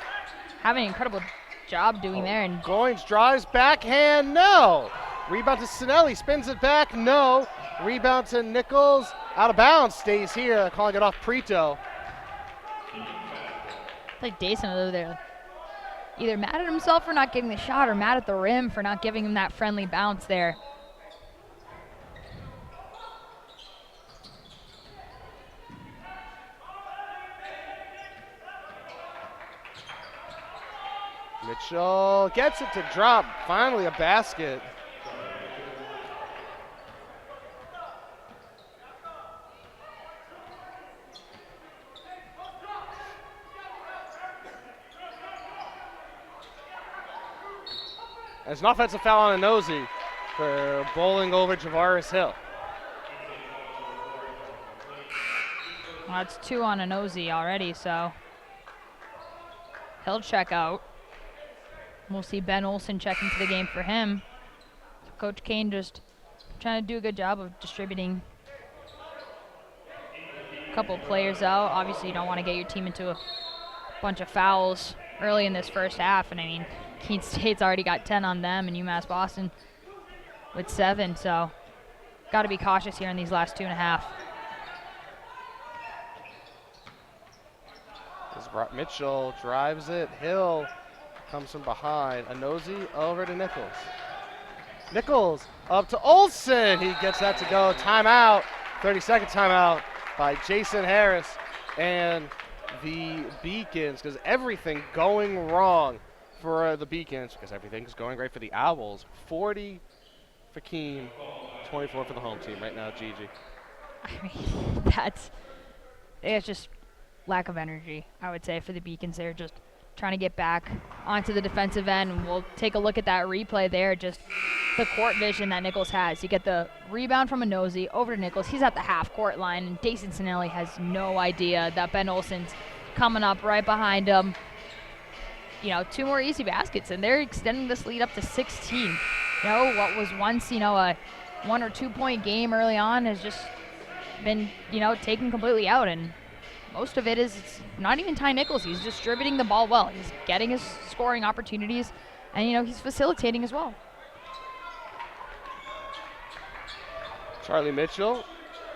having an incredible job doing there. And Goins drives, backhand, no. Rebound to Sinelli, spins it back, no. Rebound to Nichols, out of bounds, stays here, calling it off Prito. It's like Dason over there, either mad at himself for not getting the shot or mad at the rim for not giving him that friendly bounce there. Mitchell gets it to drop, finally a basket. There's an offensive foul on Nosy for bowling over Javaris Hill. Well, that's 2 on a Nosy already, so he'll check out. We'll see Ben Olsen check into the game for him. So Coach Keene just trying to do a good job of distributing a couple players out. Obviously, you don't want to get your team into a bunch of fouls early in this first half, and I mean, Keene State's already got 10 on them, and UMass Boston with 7, so got to be cautious here in these last 2.5. Mitchell drives it. Hill comes from behind. Nosy over to Nichols. Nichols up to Olsen. He gets that to go. Timeout. 30-second timeout by Jason Harris and the Beacons, because everything going wrong for the Beacons, because everything's going great for the Owls. 40 for Keene, 24 for the home team right now, Gigi. I mean, it's just lack of energy, I would say, for the Beacons. They're just trying to get back onto the defensive end. And we'll take a look at that replay there, just the court vision that Nichols has. You get the rebound from a Nosy over to Nichols. He's at the half-court line, and Dason Sinelli has no idea that Ben Olsen's coming up right behind him. You know, 2 more easy baskets, and they're extending this lead up to 16. You know, what was once, you know, a 1 or 2 point game early on has just been, you know, taken completely out, and most of it is not even Ty Nichols. He's distributing the ball well. He's getting his scoring opportunities, and, you know, he's facilitating as well. Charlie Mitchell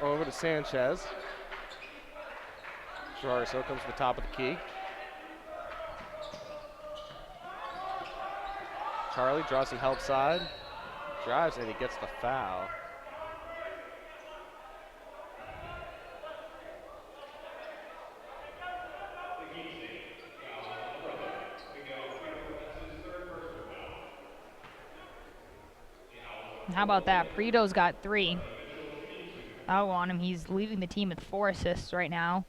over to Sanchez. Jariso comes to the top of the key. Charlie draws some help side. Drives, and he gets the foul. How about that? Prito's got 3. Oh, on him. He's leading the team with 4 assists right now,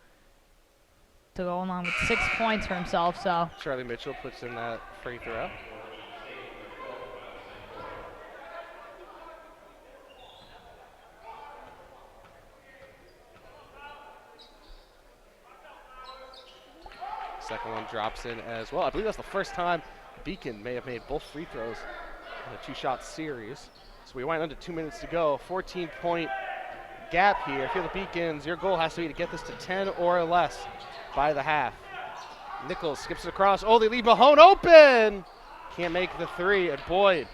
to go along with 6 points for himself. So Charlie Mitchell puts in that free throw. Second one drops in as well. I believe that's the first time Beacon may have made both free throws in a two-shot series. So we wind under 2 minutes to go. 14-point gap here. If you're the Beacons, your goal has to be to get this to 10 or less by the half. Nichols skips it across. Oh, they leave Mahone open. Can't make the three, and Boyd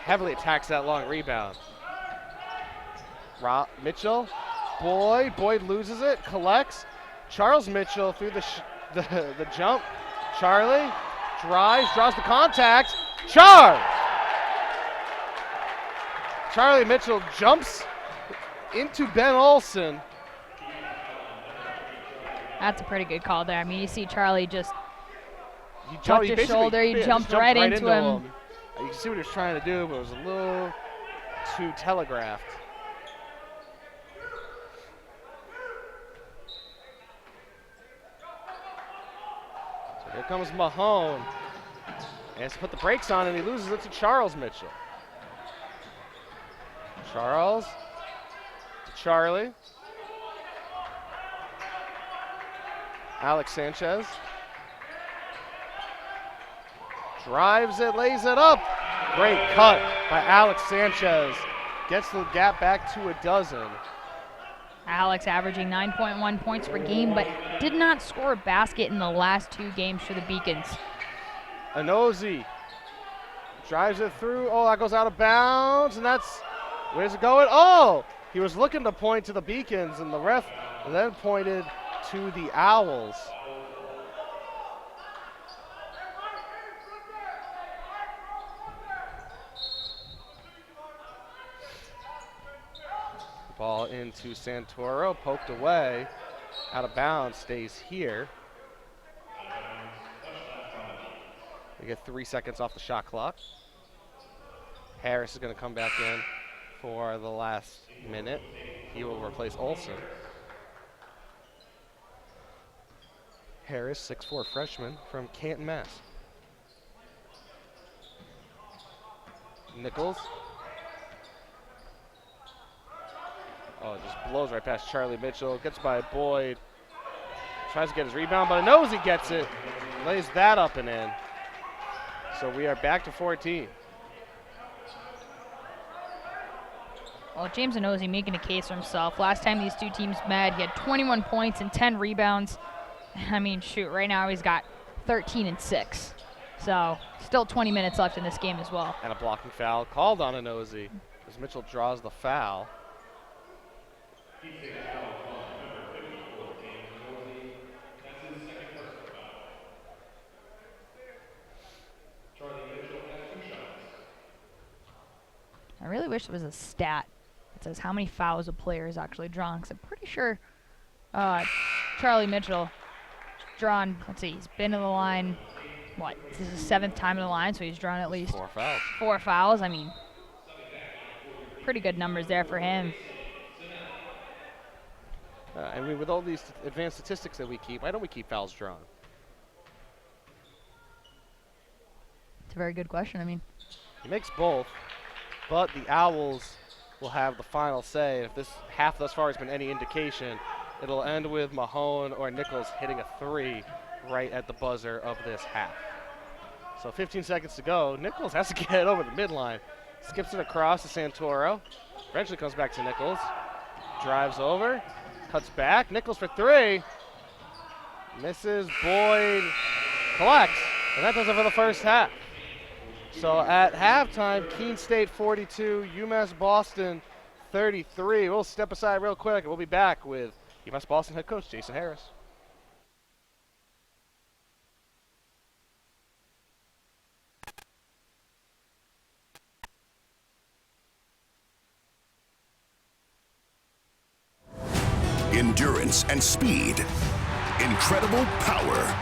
heavily attacks that long rebound. Mitchell, Boyd loses it, collects. Charles Mitchell through the jump. Charlie drives, draws the contact. Charlie Mitchell jumps into Ben Olsen. That's a pretty good call there. I mean, you see Charlie just Charlie tucked his shoulder. He jumped right into him. You can see what he was trying to do, but it was a little too telegraphed. So here comes Mahone. He has to put the brakes on, and he loses it to Charles Mitchell. Charles to Charlie. Alex Sanchez drives it, lays it up. Great cut by Alex Sanchez. Gets the gap back to a dozen. Alex averaging 9.1 points per game, but did not score a basket in the last 2 games for the Beacons. Anozi drives it through. Oh, that goes out of bounds, and that's, where's it going? Oh, he was looking to point to the Beacons, and the ref then pointed to the Owls. Ball into Santoro, poked away, out of bounds, stays here. We get 3 seconds off the shot clock. Harris is going to come back in for the last minute. He will replace Olsen. Harris, 6'4" freshman from Canton, Mass. Nichols. Oh, it just blows right past Charlie Mitchell. Gets by Boyd. Tries to get his rebound, but knows he gets it. Lays that up and in. So we are back to 14. Well, James Anozi making a case for himself. Last time these two teams met, he had 21 points and 10 rebounds. I mean, shoot, right now he's got 13 and 6. So still 20 minutes left in this game as well. And a blocking foul called on Anozi as Mitchell draws the foul. I really wish there was a stat that says how many fouls a player is actually drawn, because I'm pretty sure Charlie Mitchell drawn, let's see, he's been in the line, what, this is his 7th time in the line, so he's drawn at least 4 fouls. 4 fouls. I mean, pretty good numbers there for him. I mean, with all these advanced statistics that we keep, why don't we keep fouls drawn? It's a very good question. I mean, he makes both, but the Owls will have the final say. If this half thus far has been any indication, it'll end with Mahone or Nichols hitting a 3 right at the buzzer of this half. So 15 seconds to go. Nichols has to get over the midline. Skips it across to Santoro. Eventually comes back to Nichols. Drives over. Cuts back. Nichols for 3. Misses. Boyd collects. And that does it for the first half. So at halftime, Keene State 42, UMass Boston 33. We'll step aside real quick, and we'll be back with UMass Boston head coach Jason Harris. Endurance and speed. Incredible power.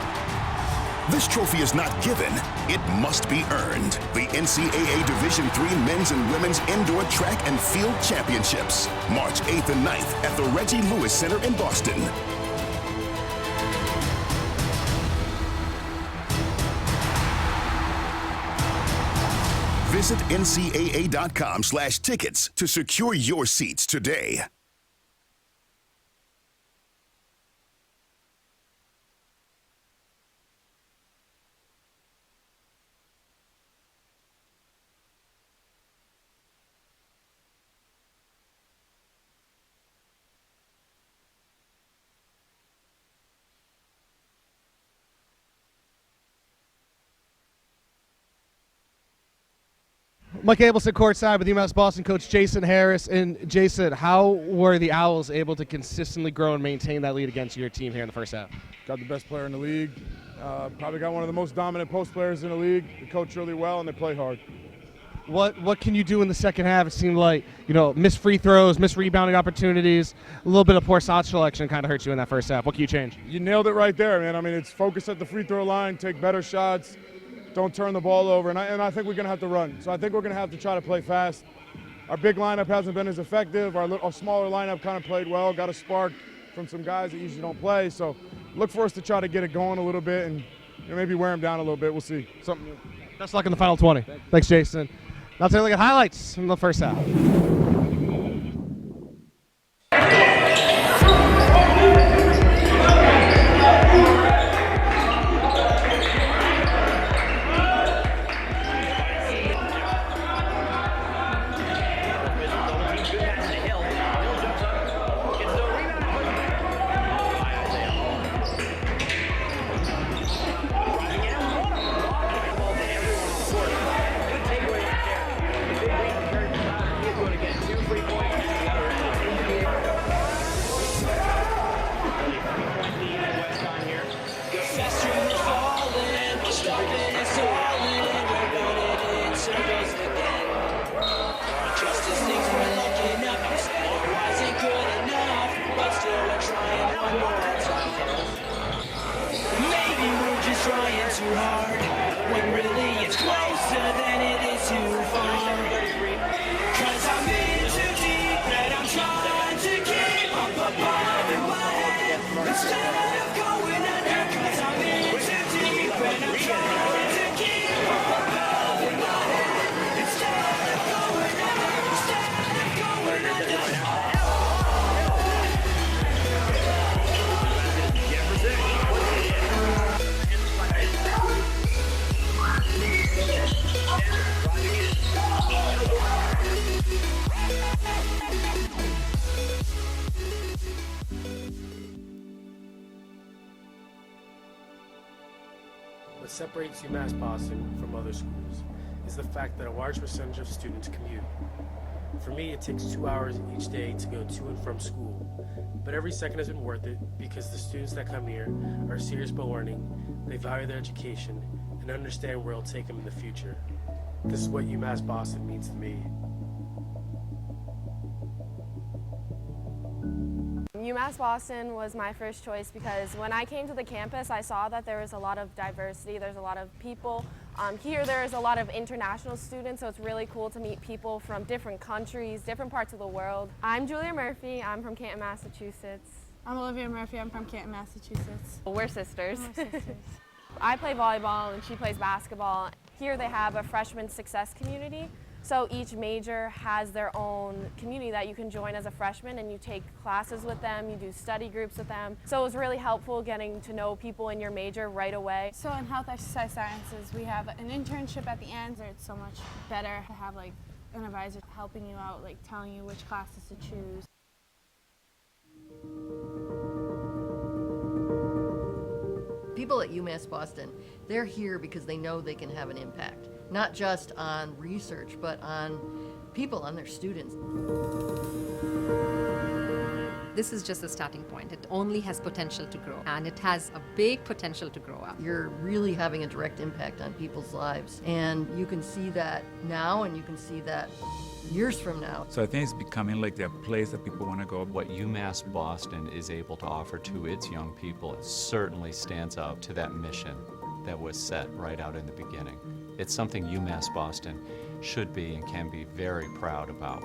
This trophy is not given, it must be earned. The NCAA Division III Men's and Women's Indoor Track and Field Championships, March 8th and 9th at the Reggie Lewis Center in Boston. Visit ncaa.com/tickets to secure your seats today. Mike Abelson courtside with UMass Boston coach Jason Harris. And Jason, how were the Owls able to consistently grow and maintain that lead against your team here in the first half? Got the best player in the league. Probably got one of the most dominant post players in the league. They coach really well and they play hard. What can you do in the second half? It seemed like, missed free throws, missed rebounding opportunities, a little bit of poor shot selection kind of hurt you in that first half. What can you change? You nailed it right there, man. I mean, it's focus at the free throw line, take better shots, don't turn the ball over, and I think we're going to have to run. So I think we're going to have to try to play fast. Our big lineup hasn't been as effective. Our smaller lineup kind of played well, got a spark from some guys that usually don't play. So look for us to try to get it going a little bit and maybe wear them down a little bit. We'll see. Something new. Best luck in the final 20. Thanks, Jason. Now take a look at highlights from the first half. What separates UMass Boston from other schools is the fact that a large percentage of students commute. For me, it takes 2 hours each day to go to and from school, but every second has been worth it because the students that come here are serious about learning, they value their education, and understand where it'll take them in the future. This is what UMass Boston means to me. UMass Boston was my first choice because when I came to the campus, I saw that there was a lot of diversity, there's a lot of people. Here there is a lot of international students, so it's really cool to meet people from different countries, different parts of the world. I'm Julia Murphy, I'm from Canton, Massachusetts. I'm Olivia Murphy, I'm from Canton, Massachusetts. We're sisters. We're sisters. I play volleyball and she plays basketball. Here they have a freshman success community. So each major has their own community that you can join as a freshman, and you take classes with them, you do study groups with them. So it was really helpful getting to know people in your major right away. So in health exercise sciences, we have an internship at the end, so it's so much better to have like an advisor helping you out, like telling you which classes to choose. People at UMass Boston, they're here because they know they can have an impact, not just on research, but on people, on their students. This is just a starting point. It only has potential to grow, and it has a big potential to grow up. You're really having a direct impact on people's lives, and you can see that now, and you can see that years from now. So I think it's becoming like the place that people want to go. What UMass Boston is able to offer to its young people certainly stands out to that mission that was set right out in the beginning. It's something UMass Boston should be and can be very proud about.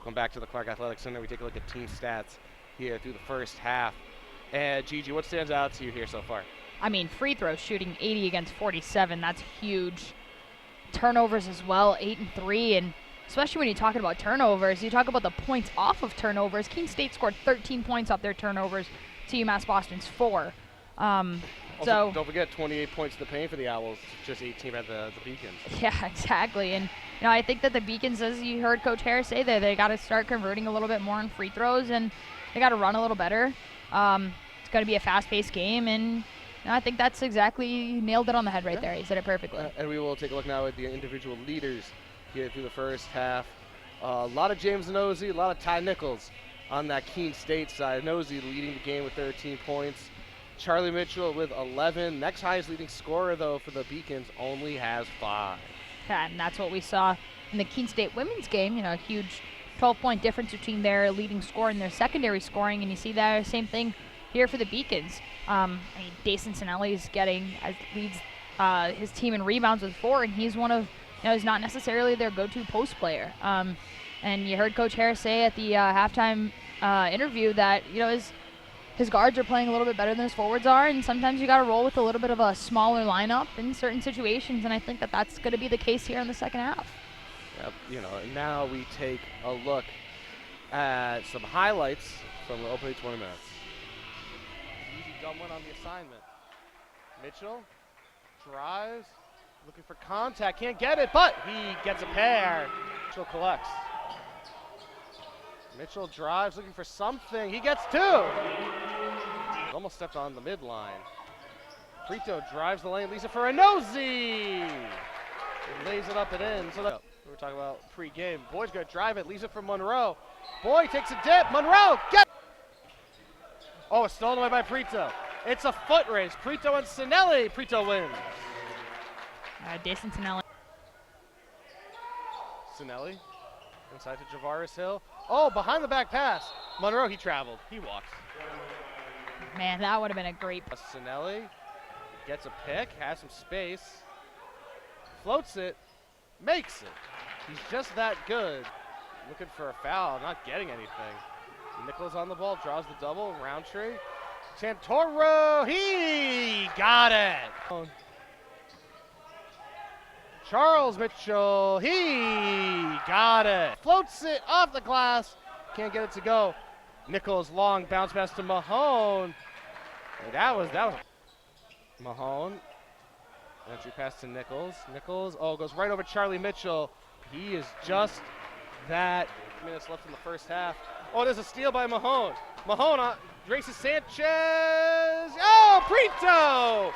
Welcome back to the Clark Athletic Center. We take a look at team stats here through the first half. And Gigi, what stands out to you here so far? I mean, free throws shooting 80 against 47. That's huge. Turnovers as well, 8 and 3. And especially when you're talking about turnovers, you talk about the points off of turnovers. Keene State scored 13 points off their turnovers to UMass Boston's 4. Also, don't forget 28 points in the paint for the Owls, just 18 at the Beacons. Yeah, exactly. And I think that the Beacons, as you heard Coach Harris say there, they got to start converting a little bit more on free throws, and they got to run a little better. It's going to be a fast-paced game, and I think that's exactly, you nailed it on the head right there. You said it perfectly. And we will take a look now at the individual leaders here through the first half. A lot of James Nosey, a lot of Ty Nichols on that Keene State side. Nosey leading the game with 13 points. Charlie Mitchell with 11. Next highest leading scorer, though, for the Beacons only has 5. Yeah, and that's what we saw in the Keene State women's game. A huge 12-point difference between their leading scorer and their secondary scoring, and you see that same thing here for the Beacons. Dason Sinelli leads his team in rebounds with 4, and he's one of, he's not necessarily their go-to post player. And you heard Coach Harris say at the halftime interview that, his guards are playing a little bit better than his forwards are, and sometimes you got to roll with a little bit of a smaller lineup in certain situations, and I think that that's going to be the case here in the second half. Yep, now we take a look at some highlights from the opening 20 minutes. Easy Dumlin on the assignment. Mitchell drives, looking for contact, can't get it, but he gets a pair. Mitchell collects. Mitchell drives, looking for something. He gets 2. Almost stepped on the midline. Prito drives the lane, leaves it for Nosey. Lays it up and in. So we were talking about pre-game. Boyd's going to drive it, leaves it for Monroe. Boyd takes a dip. Monroe, it's stolen away by Prito. It's a foot race. Prito and Sinelli. Prito wins. Dason Sinelli. Sinelli inside to Javaris Hill. Behind the back pass. Monroe, he traveled. He walks. Man, that would have been a great. Sinelli gets a pick, has some space, floats it, makes it. He's just that good. Looking for a foul, not getting anything. Nichols on the ball, draws the double. Roundtree. Santoro, he got it. Charles Mitchell, he got it. Floats it off the glass, can't get it to go. Nichols, long bounce pass to Mahone. And that was Mahone. Entry pass to Nichols. Nichols, goes right over Charlie Mitchell. He is just that. Minutes left in the first half. There's a steal by Mahone. Mahone races Sanchez. Prito!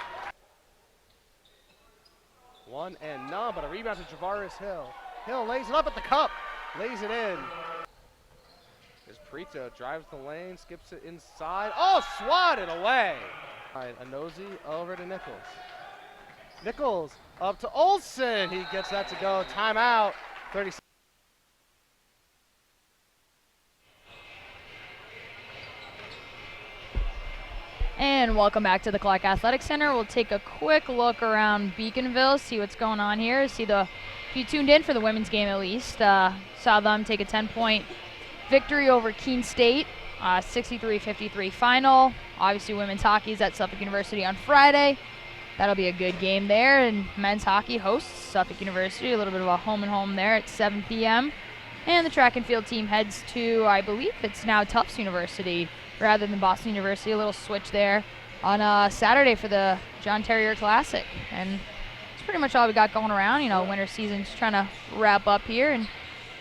1 and none, but a rebound to Javaris Hill. Hill lays it up at the cup, lays it in. As Prito drives the lane, skips it inside. Swatted away. All right, Nosey over to Nichols. Nichols up to Olsen. He gets that to go. Timeout. 30 seconds. And welcome back to the Clark Athletic Center. We'll take a quick look around Beaconville, see what's going on here. If you tuned in for the women's game at least, saw them take a 10-point victory over Keene State, 63-53 final. Obviously, women's hockey is at Suffolk University on Friday. That'll be a good game there. And men's hockey hosts Suffolk University, a little bit of a home there at 7 p.m. And the track and field team heads to, I believe it's now Tufts University rather than Boston University. A little switch there on Saturday for the John Terrier Classic. And it's pretty much all we got going around. Winter season's trying to wrap up here. And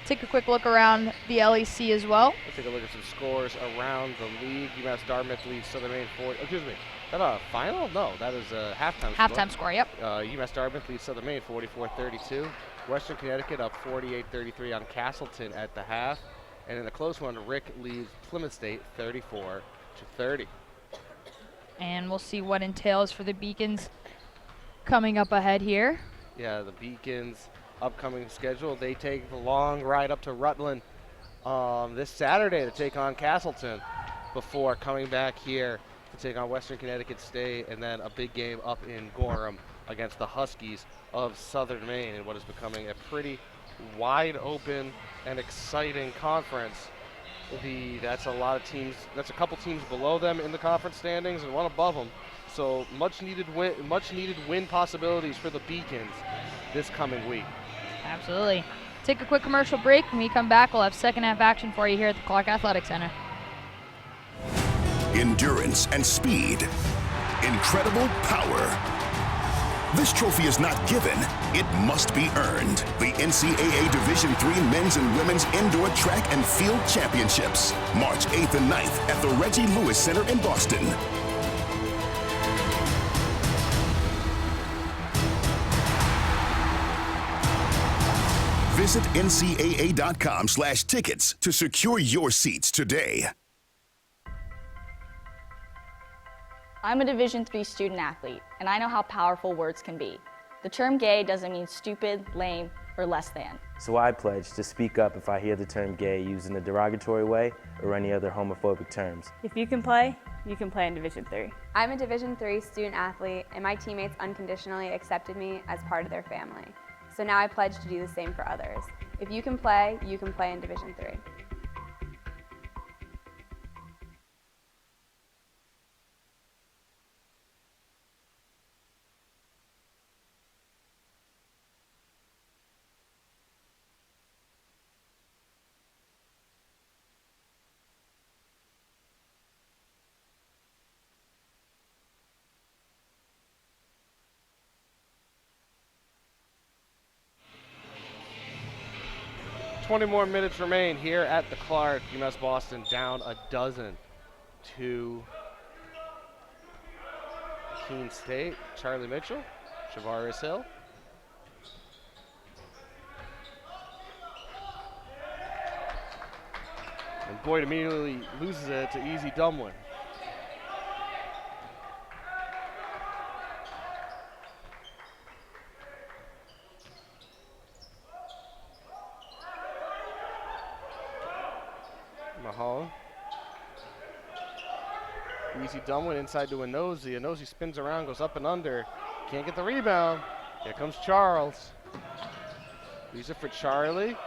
take a quick look around the LEC as well. Let's take a look at some scores around the league. UMass Dartmouth leads Southern Maine 40. Excuse me. Is that a final? No, that is a halftime score. Halftime score, yep. UMass Dartmouth leads Southern Maine 44-32. Western Connecticut up 48-33 on Castleton at the half. And in a close one, Rick leads Plymouth State 34-30. And we'll see what entails for the Beacons coming up ahead here. Yeah, the Beacons' upcoming schedule, they take the long ride up to Rutland this Saturday to take on Castleton before coming back here to take on Western Connecticut State, and then a big game up in Gorham against the Huskies of Southern Maine in what is becoming a pretty wide open and exciting conference. That's a lot of teams. That's a couple teams below them in the conference standings and one above them. So much needed win possibilities for the Beacons this coming week. Absolutely. Take a quick commercial break. When we come back, we'll have second half action for you here at the Clark Athletic Center. Endurance and speed. Incredible power. This trophy is not given, it must be earned. The NCAA Division III Men's and Women's Indoor Track and Field Championships, March 8th and 9th at the Reggie Lewis Center in Boston. Visit ncaa.com/tickets to secure your seats today. I'm a Division III student athlete, and I know how powerful words can be. The term gay doesn't mean stupid, lame, or less than. So I pledge to speak up if I hear the term gay used in a derogatory way or any other homophobic terms. If you can play in Division III. I'm a Division III student athlete, and my teammates unconditionally accepted me as part of their family. So now I pledge to do the same for others. If you can play in Division III. $20 more minutes remain here at the Clark. UMass Boston down 12 to Keene State. Charlie Mitchell, Shavaris Hill. And Boyd immediately loses it to Easy Dumlin. Mahone. Easy Dumlin inside to Inozi. Inozi spins around, goes up and under. Can't get the rebound. Here comes Charles. Lisa for Charlie.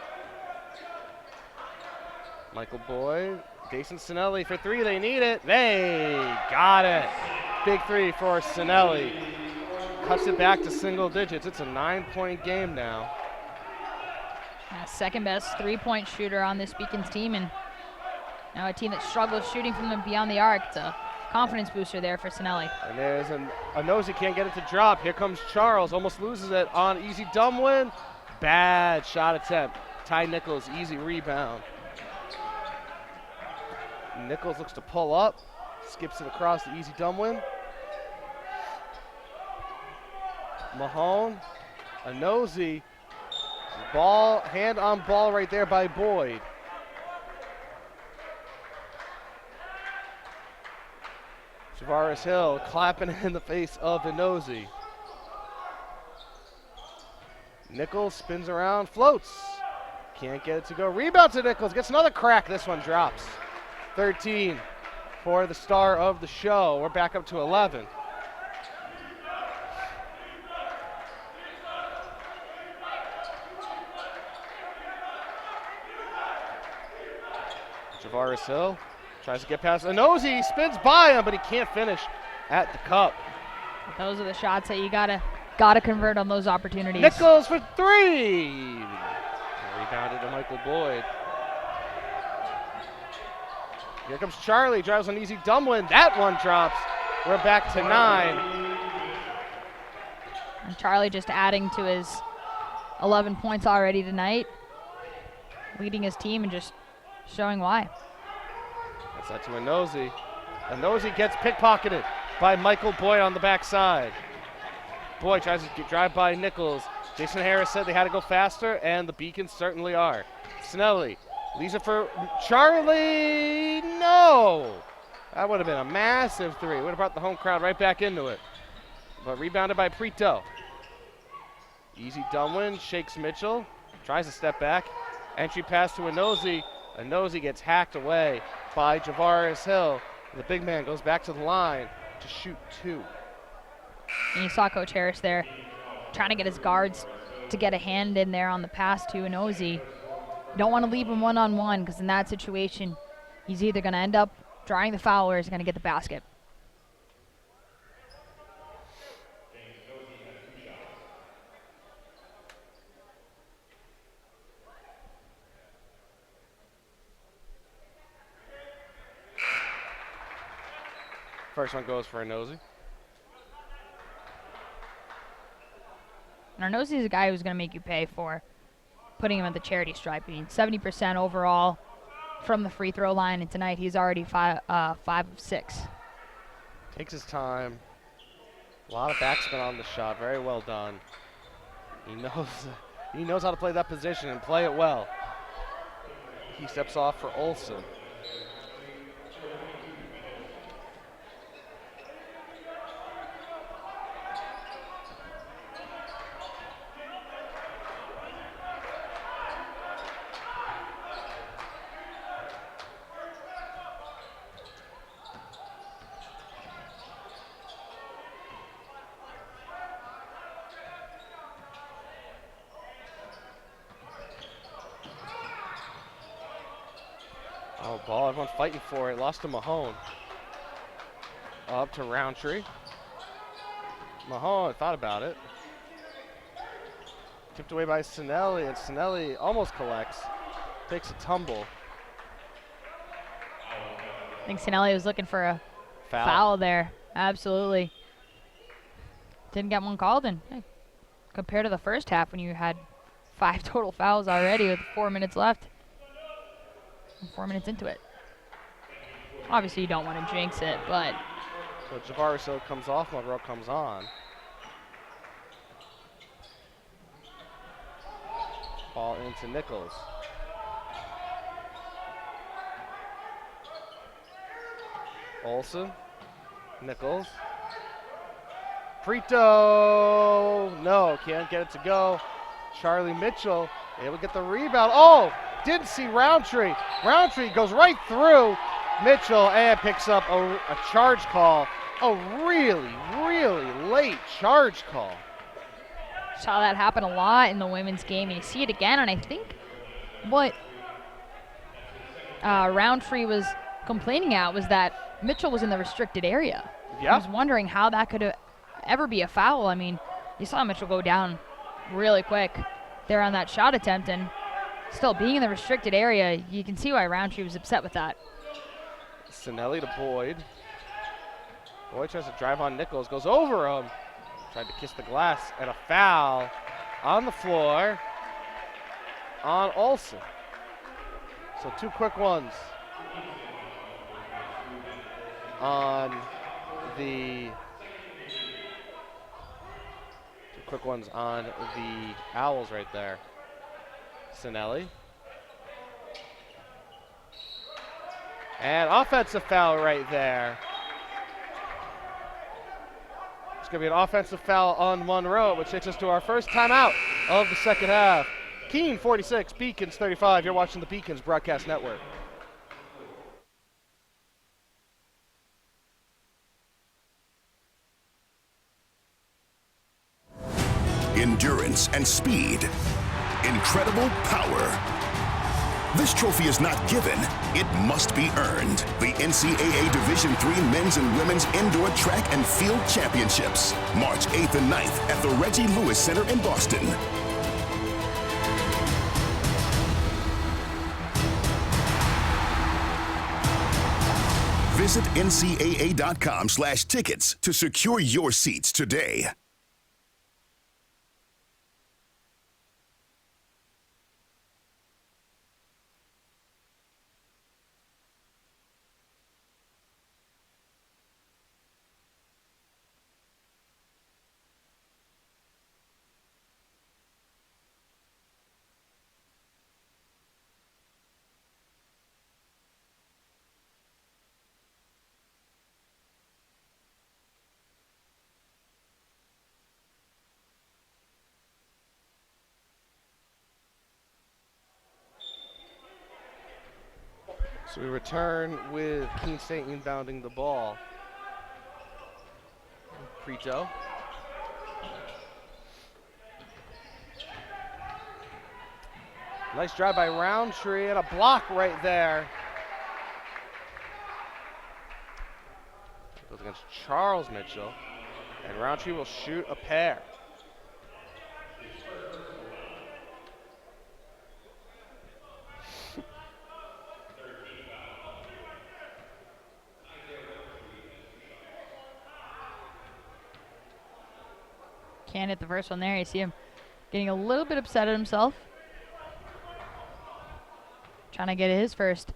Michael Boyd. Jason Sinelli for three. They need it. They got it. Big three for Sinelli. Cuts it back to single digits. It's a 9-point game now. Second best three-point shooter on this Beacons team, and now a team that struggles shooting from beyond the arc. It's a confidence booster there for Sinelli. And there's a nosy, can't get it to drop. Here comes Charles, almost loses it on Easy Dumlin. Bad shot attempt. Ty Nichols, easy rebound. Nichols looks to pull up, skips it across to Easy Dumlin. Mahone, a nosy. Ball, hand on ball right there by Boyd. Shavaris Hill clapping in the face of Inozi. Nichols spins around, floats. Can't get it to go. Rebound to Nichols, gets another crack. This one drops. 13 for the star of the show. We're back up to 11. Shavaris Hill tries to get past Inozi, spins by him, but he can't finish at the cup. Those are the shots that you gotta convert on those opportunities. Nichols for three. Rebounded to Michael Boyd. Here comes Charlie, drives on Easy Dumlin. That one drops. We're back to 9. And Charlie just adding to his 11 points already tonight, leading his team and just showing why. That's that to Inozi. Inozi gets pickpocketed by Michael Boyd on the backside. Boyd tries to drive by Nichols. Jason Harris said they had to go faster, and the Beacons certainly are. Snelly leaves it for Charlie. No! That would have been a massive three. Would have brought the home crowd right back into it. But rebounded by Prito. Easy Dumlin shakes Mitchell. Tries to step back. Entry pass to Inozi. Inozi gets hacked away by Javaris Hill. The big man goes back to the line to shoot 2. And you saw Coach Harris there trying to get his guards to get a hand in there on the pass to Inozi. You don't want to leave him one-on-one, because in that situation, he's either going to end up drawing the foul or he's going to get the basket. First one goes for Inozi. And Arnozzi is a guy who's going to make you pay for putting him at the charity stripe. I mean, 70% overall from the free throw line, and tonight he's already 5 of 6. Takes his time. A lot of backspin on the shot. Very well done. He knows how to play that position and play it well. He steps off for Olsen. Oh, ball, everyone fighting for it. Lost to Mahone. Up to Roundtree. Mahone thought about it. Tipped away by Sinelli, and Sinelli almost collects. Takes a tumble. I think Sinelli was looking for a foul there. Absolutely. Didn't get one called, and hey, compared to the first half when you had 5 total fouls already with 4 minutes left. 4 minutes into it. Obviously, you don't want to jinx it, but. So Javaroso comes off, Monroe comes on. Ball into Nichols. Olsen, Nichols. Prito, no, can't get it to go. Charlie Mitchell able to get the rebound. Oh! Didn't see Roundtree. Roundtree goes right through Mitchell and picks up a charge call. A really, really late charge call. Saw that happen a lot in the women's game, and you see it again, and I think what Roundtree was complaining at was that Mitchell was in the restricted area. Yeah. I was wondering how that could ever be a foul. I mean, you saw Mitchell go down really quick there on that shot attempt, and still, being in the restricted area, you can see why Roundtree was upset with that. Sinelli to Boyd. Boyd tries to drive on Nichols, goes over him. Tried to kiss the glass, and a foul on the floor on Olsen. So 2 quick ones on the Owls right there. Sinelli. And offensive foul right there. It's going to be an offensive foul on Monroe, which takes us to our first timeout of the second half. Keene 46, Beacons 35. You're watching the Beacons Broadcast Network. Endurance and speed. Incredible power. This trophy is not given, it must be earned. The NCAA Division III Men's and Women's Indoor Track and Field Championships, March 8th and 9th at the Reggie Lewis Center in Boston. Visit ncaa.com/tickets to secure your seats today. So we return with Keene State inbounding the ball. Prito. Nice drive by Roundtree and a block right there. Goes against Charles Mitchell. And Roundtree will shoot a pair. Can't hit the first one there. You see him getting a little bit upset at himself. Trying to get his first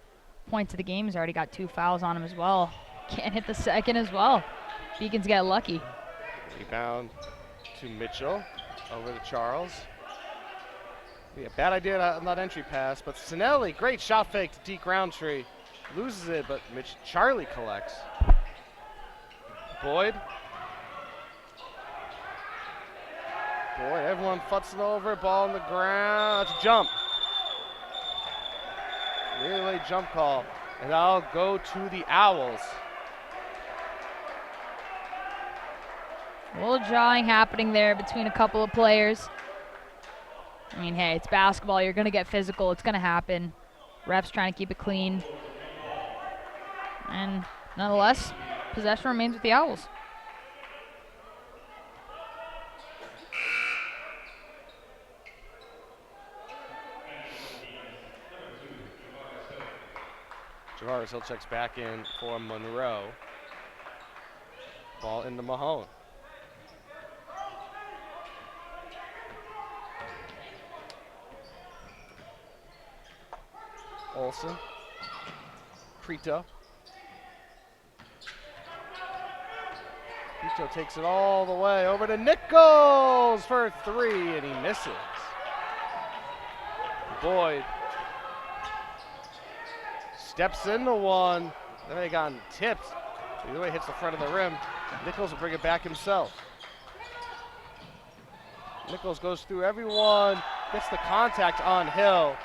points of the game. He's already got 2 fouls on him as well. Can't hit the second as well. Beacons get lucky. Rebound to Mitchell. Over to Charles. Yeah, bad idea on that entry pass, but Sinelli, great shot fake to Deke Roundtree. Loses it, but Charlie collects. Boyd. Boyd, everyone futzing over, ball on the ground. That's a jump. Really late jump call. And I'll go to the Owls. A little jawing happening there between a couple of players. I mean, hey, it's basketball. You're going to get physical. It's going to happen. Refs trying to keep it clean. And nonetheless, possession remains with the Owls. Javaris Hill checks back in for Monroe. Ball into Mahone. Olsen. Prito. Prito takes it all the way over to Nichols for 3, and he misses. Boyd steps into one. Then they got tipped. Either way, hits the front of the rim. Nichols will bring it back himself. Nichols goes through everyone, gets the contact on Hill,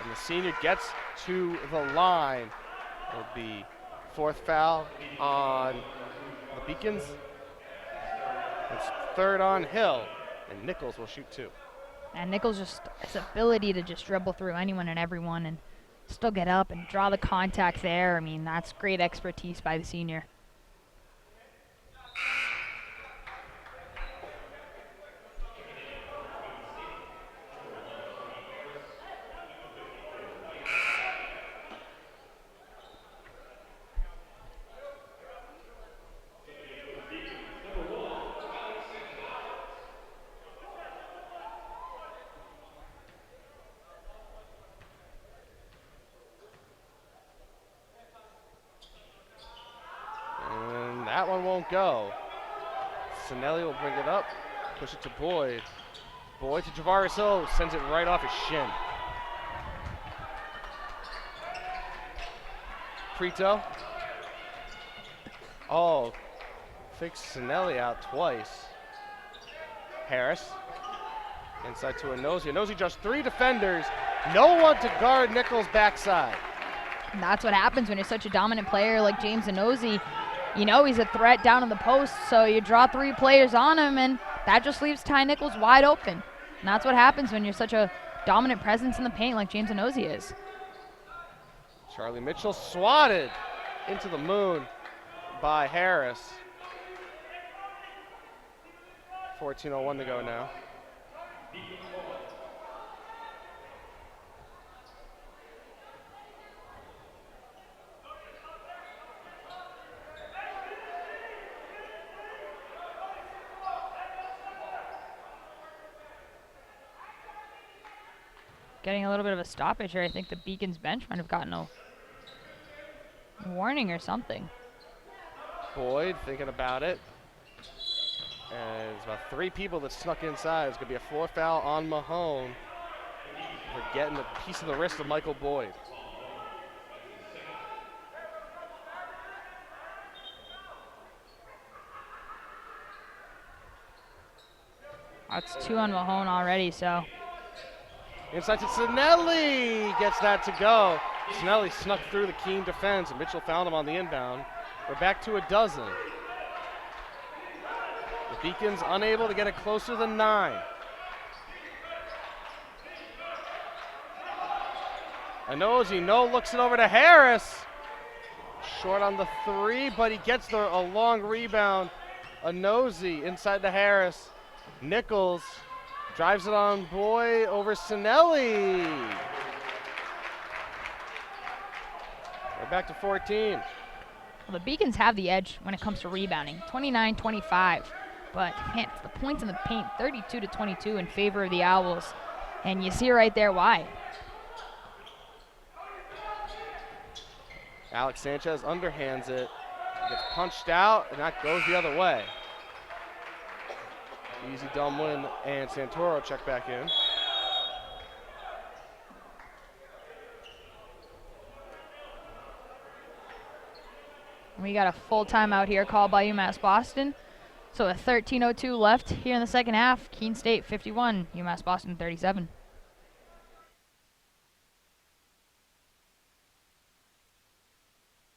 and the senior gets to the line. It'll be 4th foul on the Beacons. It's 3rd on Hill, and Nichols will shoot 2. And Nichols just his ability to just dribble through anyone and everyone and still get up and draw the contact there. I mean, that's great expertise by the senior. That one won't go. Sinelli will bring it up, push it to Boyd. Boyd to Javaris Hill, sends it right off his shin. Prito. Oh, fakes Sinelli out twice. Harris. Inside to Inozie. Inozie just 3 defenders. No one to guard Nichols' backside. And that's what happens when you're such a dominant player like James Inozie. You know he's a threat down in the post, so you draw 3 players on him, and that just leaves Ty Nichols wide open. And that's what happens when you're such a dominant presence in the paint like James Inozie is. Charlie Mitchell swatted into the moon by Harris. 14:01 to go now. Getting a little bit of a stoppage here. I think the Beacons bench might have gotten a warning or something. Boyd thinking about it. And it's about 3 people that snuck inside. It's going to be a 4th foul on Mahone for getting a piece of the wrist of Michael Boyd. That's 2 on Mahone already, so. Inside to Sinelli, gets that to go. Sinelli snuck through the Keene defense, and Mitchell found him on the inbound. We're back to a dozen. The Beacons unable to get it closer than 9. Anozi, no, looks it over to Harris. Short on the 3, but he gets a long rebound. Anozi inside to Harris. Nichols drives it on Boy over Sinelli. We're back to 14. Well, the Beacons have the edge when it comes to rebounding, 29-25. But man, the points in the paint, 32-22 in favor of the Owls. And you see right there why. Alex Sanchez underhands it, gets punched out, and that goes the other way. Easy dumb win, and Santoro check back in. We got a full timeout here called by UMass Boston. So with 13:02 left here in the second half, Keene State 51, UMass Boston 37.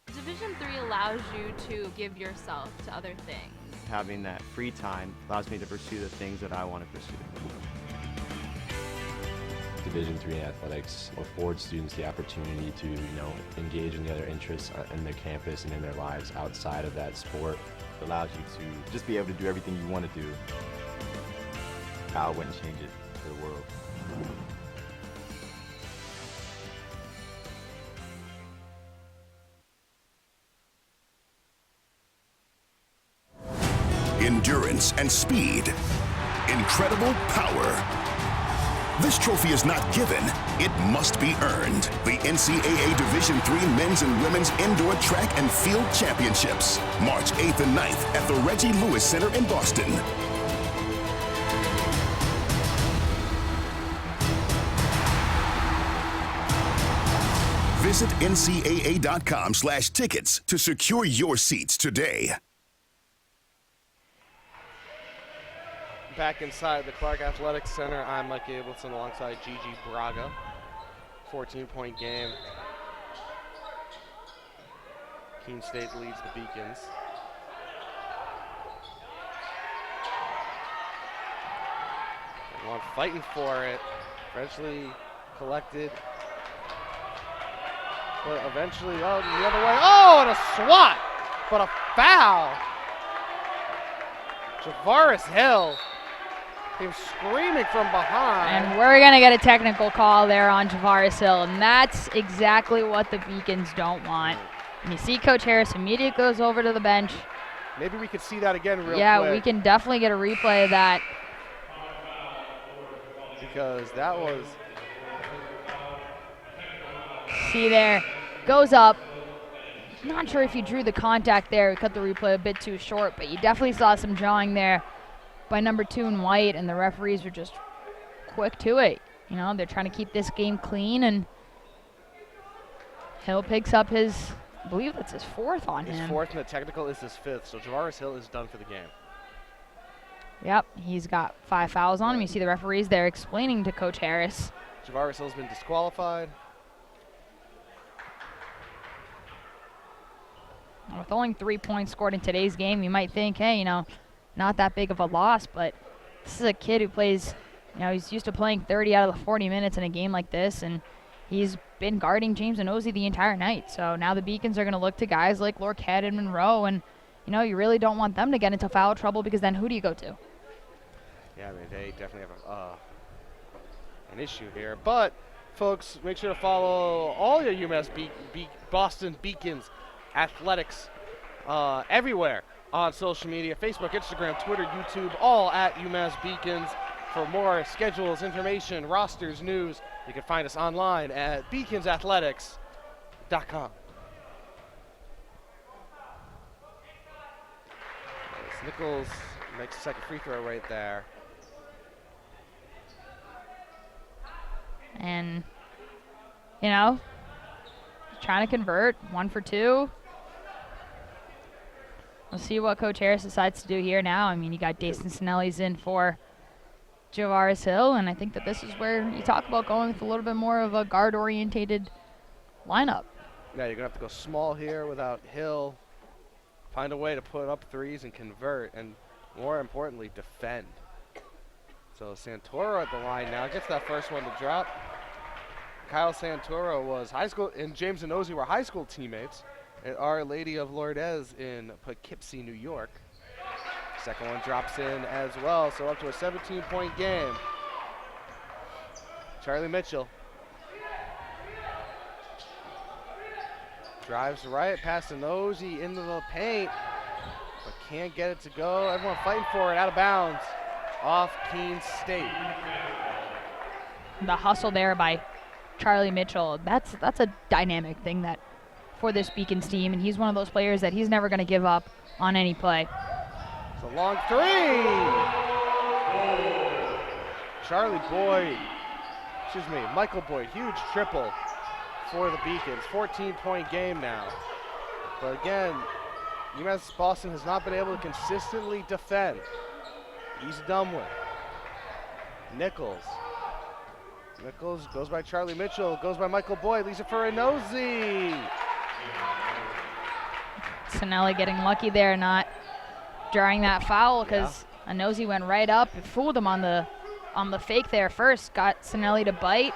Division III allows you to give yourself to other things. Having that free time allows me to pursue the things that I want to pursue. Division III athletics affords students the opportunity to, engage in the other interests in their campus and in their lives outside of that sport. It allows you to just be able to do everything you want to do. I wouldn't change it for the world. Endurance and speed. Incredible power. This trophy is not given, it must be earned. The NCAA Division III Men's and Women's Indoor Track and Field Championships, March 8th and 9th at the Reggie Lewis Center in Boston. Visit ncaa.com/tickets to secure your seats today. Back inside the Clark Athletics Center, I'm Mike Abelson alongside Gigi Braga. 14-point game. Keene State leads the Beacons. Everyone fighting for it. Eventually collected. But eventually, the other way. Oh, and a swat! But a foul! Javaris Hill came screaming from behind. And we're going to get a technical call there on Javaris Hill, and that's exactly what the Beacons don't want. And you see Coach Harris immediately goes over to the bench. Maybe we could see that again real quick. Yeah, we can definitely get a replay of that. Because that was... See there, goes up. Not sure if he drew the contact there. We cut the replay a bit too short, but you definitely saw some drawing there by number 2 in white, and the referees were just quick to it. They're trying to keep this game clean, and Hill picks up his, I believe that's his 4th on him. His 4th, and the technical is his 5th, so Javaris Hill is done for the game. Yep, he's got 5 fouls on him. You see the referees there explaining to Coach Harris. Javaris Hill's been disqualified. With only 3 points scored in today's game, you might think, hey, not that big of a loss, but this is a kid who plays, he's used to playing 30 out of the 40 minutes in a game like this, and he's been guarding James Inozie the entire night. So now the Beacons are going to look to guys like Lorquette and Monroe, and, you really don't want them to get into foul trouble, because then who do you go to? Yeah, they definitely have an issue here. But, folks, make sure to follow all your UMass Boston Beacons athletics everywhere on social media, Facebook, Instagram, Twitter, YouTube, all at UMass Beacons. For more schedules, information, rosters, news, you can find us online at beaconsathletics.com. Nichols makes a second free throw right there. And, trying to convert, 1 for 2. We'll see what Coach Harris decides to do here now. You got Dason Sinelli's in for Javaris Hill, and I think that this is where you talk about going with a little bit more of a guard-orientated lineup. Yeah, you're going to have to go small here without Hill. Find a way to put up threes and convert, and more importantly, defend. So Santoro at the line now. Gets that first one to drop. Kyle Santoro was high school, and James and Nosey were high school teammates at Our Lady of Lourdes in Poughkeepsie, New York. Second one drops in as well, so up to a 17-point game. Charlie Mitchell drives right past the Nosey into the paint, but can't get it to go. Everyone fighting for it, out of bounds, off Keene State. The hustle there by Charlie Mitchell, that's a dynamic thing that for this Beacons team, and he's one of those players that he's never going to give up on any play. It's a long three. Michael Boyd, huge triple for the Beacons. 14-point game now. But again, UMass Boston has not been able to consistently defend. He's Dumlin. Nichols goes by Charlie Mitchell, goes by Michael Boyd, leaves it for Nosey. Sinelli getting lucky there, not drawing that foul, because Nosey went right up and fooled him on the fake there first. Got Sinelli to bite.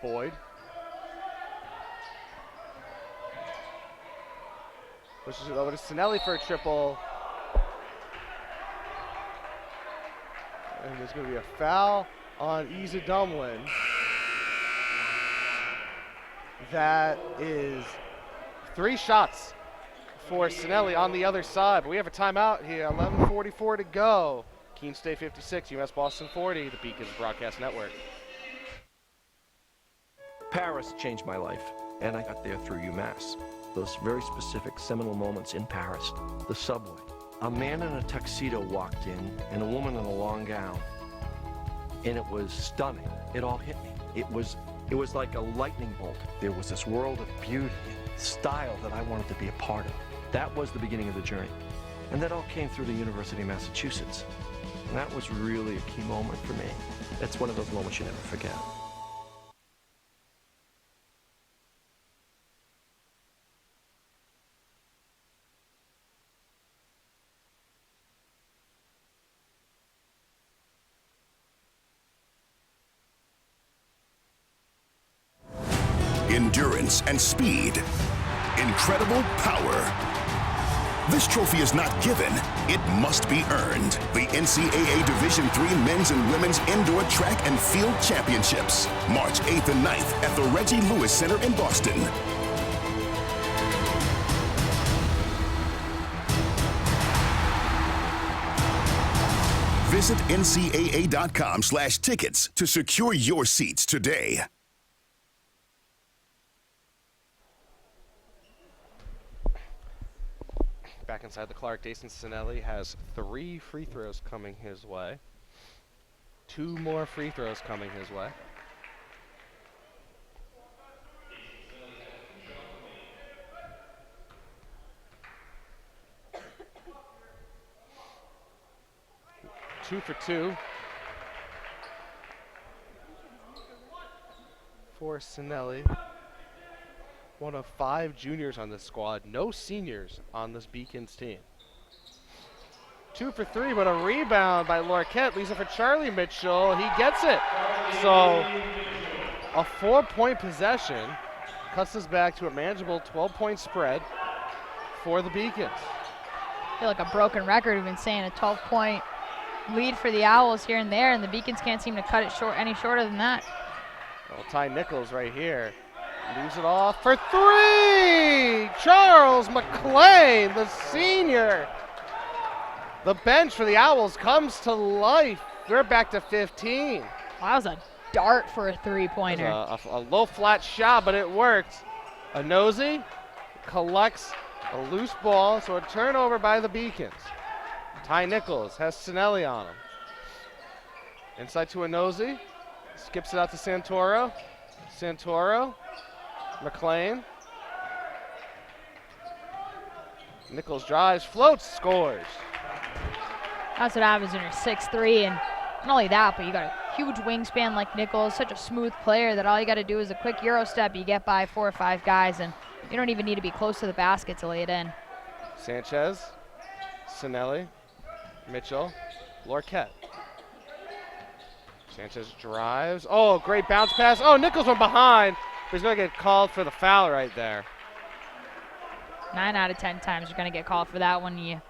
Boyd. Pushes it over to Sinelli for a triple. And there's going to be a foul on Isa Dumlin. That is 3 shots for Sinelli on the other side. But we have a timeout here, 11:44 to go. Keene State 56, UMass Boston 40, the Beacons Broadcast Network. Paris changed my life, and I got there through UMass. Those very specific seminal moments in Paris, the subway. A man in a tuxedo walked in, and a woman in a long gown. And it was stunning. It all hit me. It was like a lightning bolt. There was this world of beauty and style that I wanted to be a part of. That was the beginning of the journey. And that all came through the University of Massachusetts. And that was really a key moment for me. That's one of those moments you never forget. Endurance and speed, incredible power. This trophy is not given, it must be earned. The NCAA Division III Men's and Women's Indoor Track and Field Championships, March 8th and 9th at the Reggie Lewis Center in Boston. Visit ncaa.com/tickets to secure your seats today. Back inside the Clark, Dason Sinelli has 3 free throws coming his way. 2 more free throws coming his way. Two for 2 for Sinelli. One of 5 juniors on this squad, no seniors on this Beacons team. 2 for 3, but a rebound by Lorquette leaves it for Charlie Mitchell. He gets it. So a 4-point possession cuts us back to a manageable 12-point spread for the Beacons. I feel like a broken record. We've been saying a 12-point lead for the Owls here and there, and the Beacons can't seem to cut it short any shorter than that. Well, Ty Nichols right here. Leaves it off for 3! Charles McLean, the senior. The bench for the Owls comes to life. They're back to 15. Wow, that was a dart for a 3-pointer. A low flat shot, but it worked. Nosey collects a loose ball, so a turnover by the Beacons. Ty Nichols has Sinelli on him. Inside to Nosey. Skips it out to Santoro. McLean. Nichols drives, floats, scores. That's what happens when you're 6'3", and not only that, but you got a huge wingspan like Nichols, such a smooth player that all you got to do is a quick Euro step. You get by 4 or 5 guys, and you don't even need to be close to the basket to lay it in. Sanchez Sinelli, Mitchell, Lorquette. Sanchez drives. Oh, great bounce pass. Oh, Nichols went behind, but he's going to get called for the foul right there. 9 out of 10 times you're going to get called for that one. You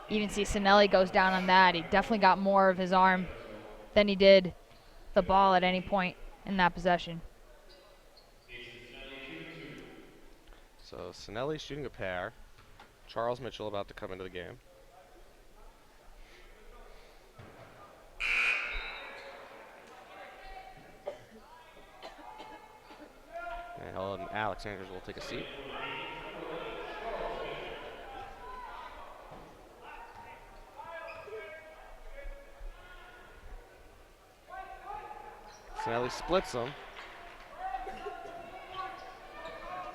even see Sinelli goes down on that. He definitely got more of his arm than he did the ball at any point in that possession. So Sinelli shooting a pair. Charles Mitchell about to come into the game. And Alex Andrews will take a seat. Sinelli splits them.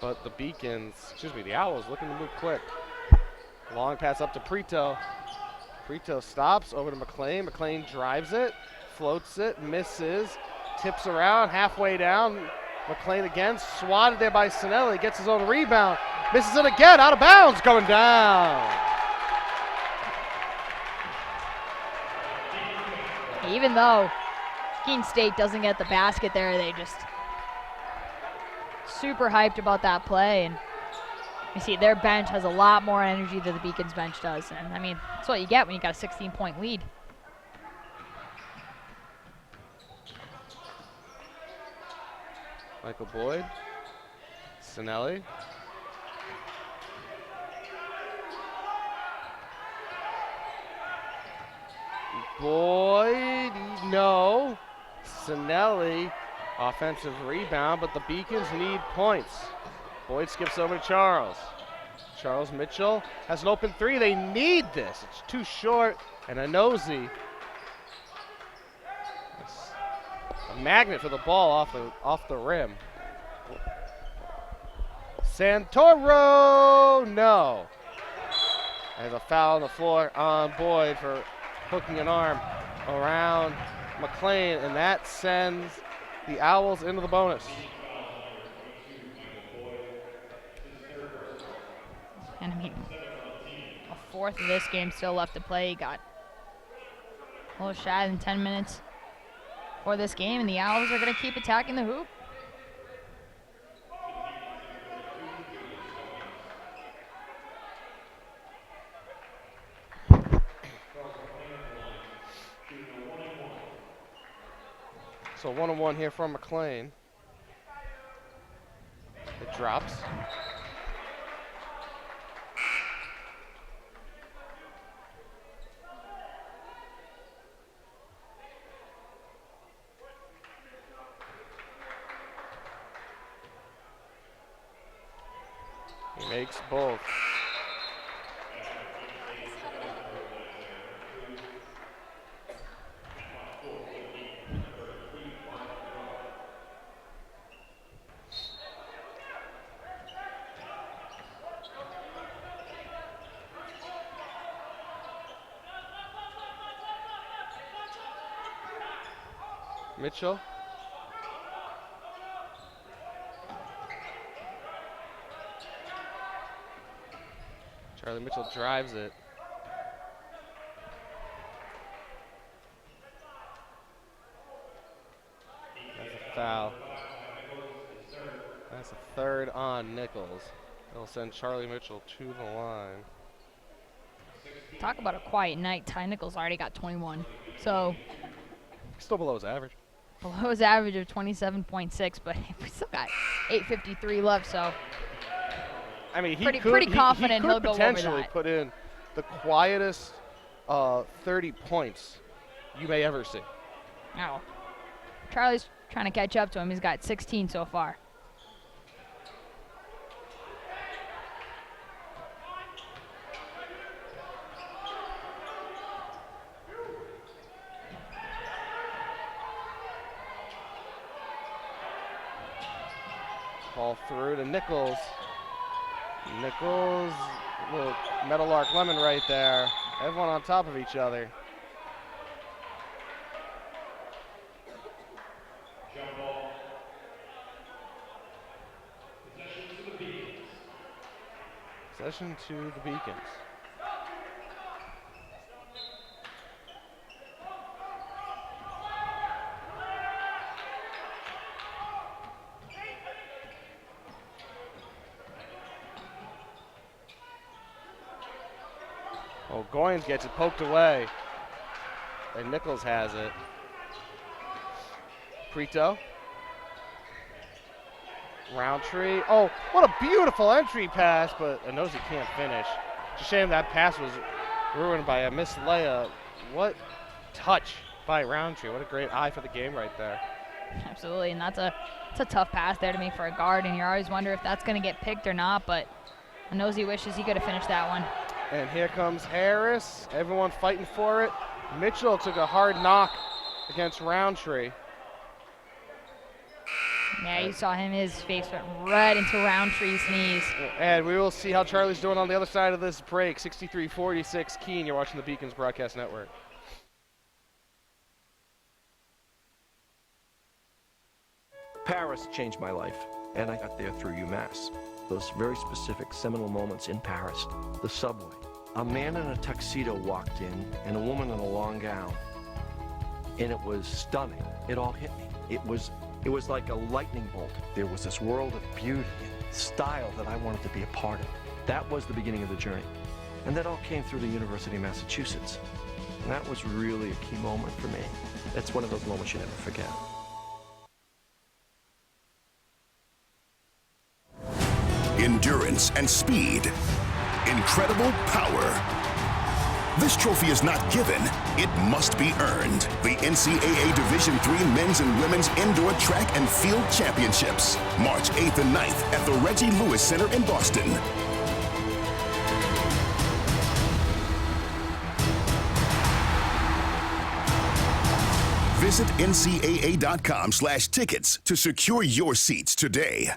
But the the Owls looking to move quick. Long pass up to Prito. Prito stops over to McLean. McLean drives it, floats it, misses, tips around, halfway down. McLean again, swatted there by Sinelli, gets his own rebound, misses it again, out of bounds, going down. Even though Keene State doesn't get the basket there, they just super hyped about that play. And you see their bench has a lot more energy than the Beacons bench does. And I mean, that's what you get when you got a 16-point lead. Michael Boyd, Sinelli. Boyd, no. Sinelli, offensive rebound, but the Beacons need points. Boyd skips over to Charles. Charles Mitchell has an open three. They need this. It's too short. And Nosey, a magnet for the ball off the rim. Santoro, no. There's a foul on the floor on Boyd for hooking an arm around McLean, and that sends the Owls into the bonus. And I mean, a fourth of this game still left to play. He got a little shy in 10 minutes for this game, and the Owls are going to keep attacking the hoop. So 1-on-1 here from McLean. It drops. He makes both. Mitchell. Charlie Mitchell drives it. That's a foul. That's a third on Nichols. It'll send Charlie Mitchell to the line. Talk about a quiet night. Ty Nichols already got 21. So still below his average. Below his average of 27.6, but we still got 8:53 left, so I mean, pretty confident he he'll could go over potentially that. put in the quietest 30 points you may ever see. Oh. Charlie's trying to catch up to him. He's got 16 so far. Ball through to Nichols. Nichols, little Meadowlark Lemon right there. Everyone on top of each other. Possession to the Beacons. Oh, Goins gets it poked away. And Nichols has it. Prito. Roundtree. Oh, what a beautiful entry pass, but Inozi can't finish. It's a shame that pass was ruined by a missed layup. What touch by Roundtree. What a great eye for the game right there. Absolutely, and it's a tough pass there to make for a guard, and you always wonder if that's going to get picked or not, but Inozi wishes he could have finished that one. And here comes Harris. Everyone fighting for it. Mitchell took a hard knock against Roundtree. Yeah, you saw him, his face went right into Roundtree's knees. And we will see how Charlie's doing on the other side of this break. 63-46 Keene. You're watching the Beacons Broadcast Network. Paris changed my life, and I got there through UMass. Those very specific seminal moments in Paris, the subway. A man in a tuxedo walked in, and a woman in a long gown. And it was stunning. It all hit me. It was like a lightning bolt. There was this world of beauty and style that I wanted to be a part of. That was the beginning of the journey. And that all came through the University of Massachusetts. And that was really a key moment for me. That's one of those moments you never forget. Endurance and speed. Incredible power. This trophy is not given, it must be earned. The NCAA Division III Men's and Women's Indoor Track and Field Championships, March 8th and 9th at the Reggie Lewis Center in Boston. Visit ncaa.com/tickets to secure your seats today.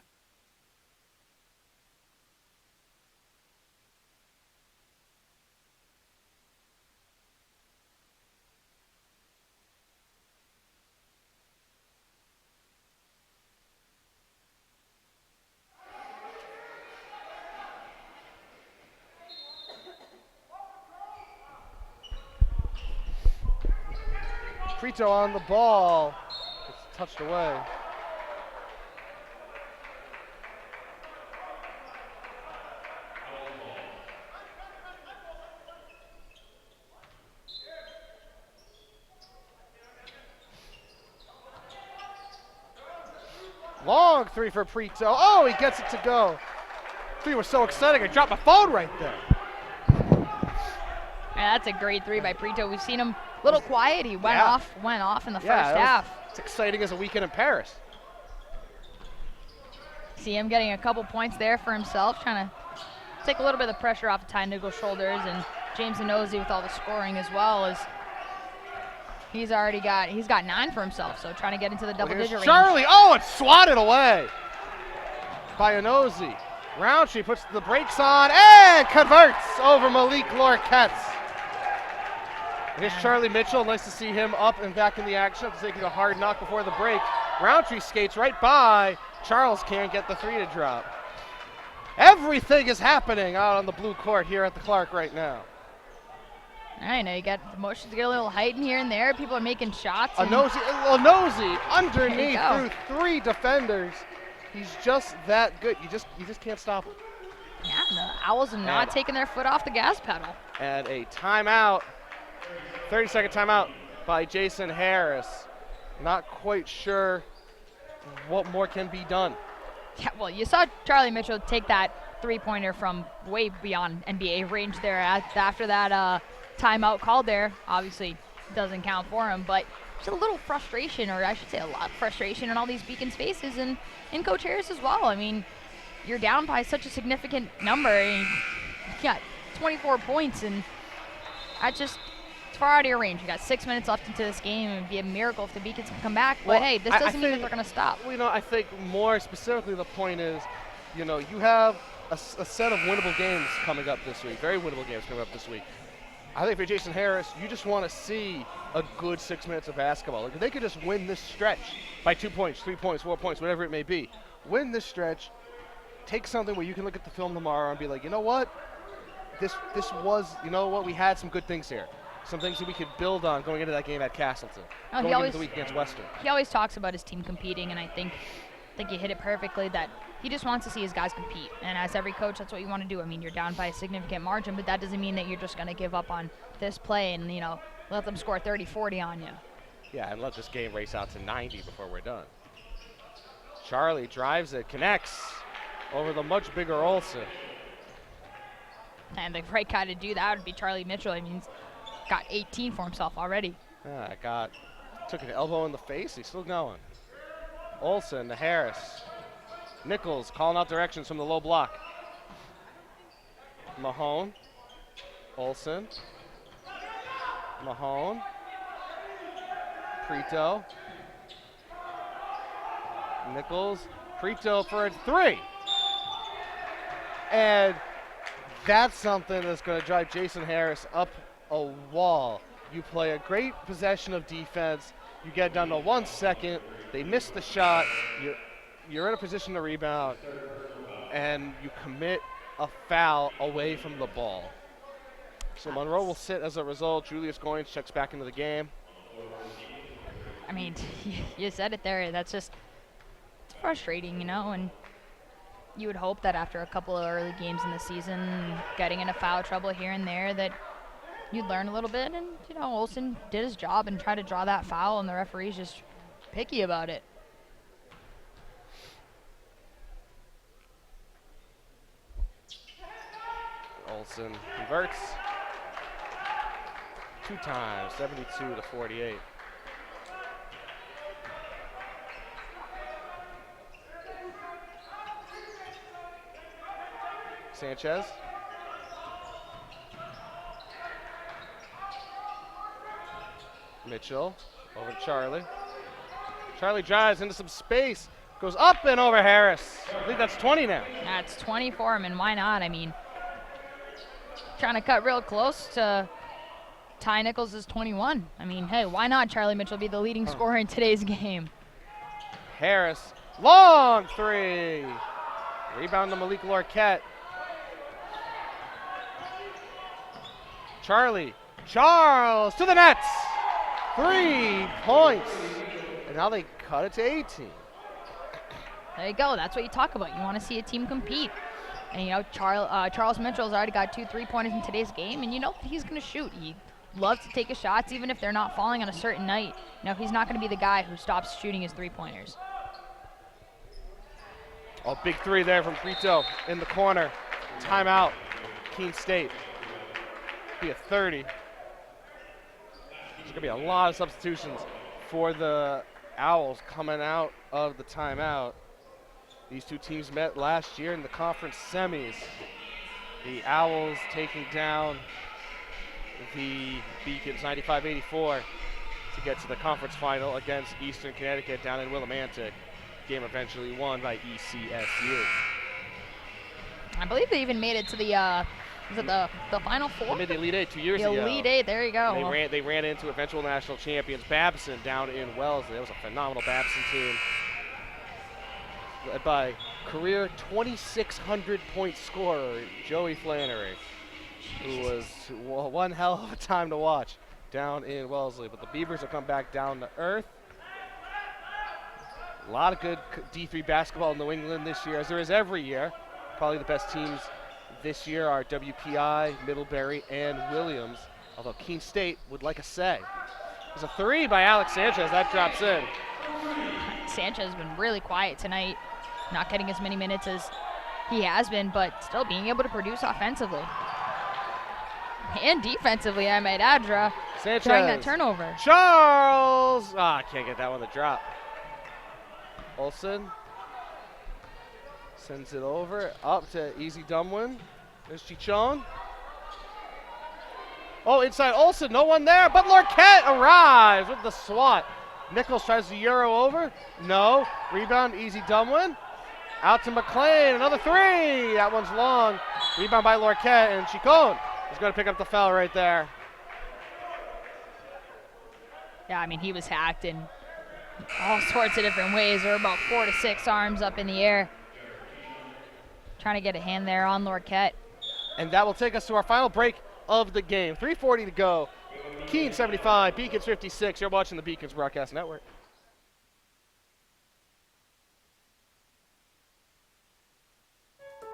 Prito on the ball. It's touched away. Long three for Prito. Oh, he gets it to go. Three was so exciting, I dropped my phone right there. Yeah, that's a great three by Prito. We've seen him a little quiet. He went off in the first half. It's exciting as a weekend in Paris. See him getting a couple points there for himself, trying to take a little bit of the pressure off of Ty Nichols' shoulders, and James Inozi with all the scoring as well, as he's got 9 for himself, so trying to get into the double-digit range. Charlie, oh, it's swatted away by Inozi. Roundtree puts the brakes on and converts over Malik Lorquetz. Here's Charlie Mitchell. Nice to see him up and back in the action after taking a hard knock before the break. Roundtree skates right by. Charles can't get the three to drop. Everything is happening out on the blue court here at the Clark right now. I know, you got the motions to get a little height in here and there. People are making shots. Inozi underneath through 3 defenders. He's just that good. You just can't stop him. Yeah, the Owls are not taking their foot off the gas pedal. And a timeout. 30-second timeout by Jason Harris. Not quite sure what more can be done. Yeah, well, you saw Charlie Mitchell take that three-pointer from way beyond NBA range there after that timeout called there. Obviously doesn't count for him, but just a little frustration, or I should say a lot of frustration in all these Beacons faces and in Coach Harris as well. I mean, you're down by such a significant number, and you got 24 points, and that's just far out of your range. You got 6 minutes left into this game. It would be a miracle if the Beacons can come back. But hey, this doesn't mean that they're going to stop. Well, I think more specifically the point is, you have a set of winnable games coming up this week. Very winnable games coming up this week. I think for Jason Harris, you just want to see a good 6 minutes of basketball. Like, if they could just win this stretch by 2 points, 3 points, 4 points, whatever it may be, win this stretch, take something where you can look at the film tomorrow and be like, you know what? This was, we had some good things here. Some things that we could build on going into that game at Castleton, going into the week against Western. He always talks about his team competing, and I think you hit it perfectly, that he just wants to see his guys compete. And as every coach, that's what you want to do. I mean, you're down by a significant margin, but that doesn't mean that you're just going to give up on this play and, you know, let them score 30, 40 on you. Yeah, and let this game race out to 90 before we're done. Charlie drives it, connects over the much bigger Olsen. And the right guy to do that would be Charlie Mitchell. I mean, he's got 18 for himself already. Took an elbow in the face. He's still going. Olsen to Harris. Nichols calling out directions from the low block. Mahone. Olsen. Mahone. Prito. Nichols. Prito for a 3. And that's something that's going to drive Jason Harris up a wall. You play a great possession of defense. You get down to 1 second. They miss the shot. You're in a position to rebound, and you commit a foul away from the ball. So Monroe will sit as a result. Julius Goins checks back into the game. I mean, you said it there. That's just it's frustrating, you know, and you would hope that after a couple of early games in the season, getting into foul trouble here and there, that you'd learn a little bit. And, you know, Olsen did his job and tried to draw that foul, and the referee's just picky about it. Olsen converts 2 times, 72 to 48. Sanchez. Mitchell over to Charlie. Charlie drives into some space, goes up and over Harris. I think that's 20 now. That's 20 for him, and why not? I mean, trying to cut real close to Ty Nichols' 21. I mean, hey, why not Charlie Mitchell be the leading scorer in today's game? Harris, long 3. Rebound to Malik Lorquette. Charles to the nets. 3 points. And now they cut it to 18. There you go. That's what you talk about. You want to see a team compete. And, you know, Charles Mitchell's already got 2 3-pointers in today's game, and you know he's going to shoot. He loves to take his shots, even if they're not falling on a certain night. You know, he's not going to be the guy who stops shooting his 3-pointers. Oh, big 3 there from Prito in the corner. Timeout, Keene State. Be a 30. There's going to be a lot of substitutions for the Owls coming out of the timeout. These two teams met last year in the conference semis. The Owls taking down the Beacons 95-84 to get to the conference final against Eastern Connecticut down in Willimantic. Game eventually won by ECSU. I believe they even made it to the the Final Four? They made the Elite 8 2 years ago. The Elite 8, there you go. They ran into eventual national champions Babson down in Wellesley. That was a phenomenal Babson team. Led by career 2,600-point scorer Joey Flannery, who was one hell of a time to watch down in Wellesley. But the Beavers have come back down to earth. A lot of good D3 basketball in New England this year, as there is every year. Probably the best teams this year are WPI, Middlebury, and Williams, although Keene State would like a say. There's a 3 by Alex Sanchez. That drops in. Sanchez has been really quiet tonight, not getting as many minutes as he has been, but still being able to produce offensively. And defensively, I might add, Sanchez. Drawing that turnover. Charles! I can't get that one to drop. Olsen sends it over, up to Easy Dumwin. There's Chichon. Oh, inside Olsen, no one there, but Lorquette arrives with the swat. Nichols tries to Euro over. No. Rebound, Easy Dumwin. Out to McLean, another 3. That one's long. Rebound by Lorquette, and Chicon is going to pick up the foul right there. Yeah, I mean, he was hacked in all sorts of different ways. There were about 4 to 6 arms up in the air, trying to get a hand there on Lorquette. And that will take us to our final break of the game. 3:40 to go. Keene 75, Beacons 56. You're watching the Beacons Broadcast Network.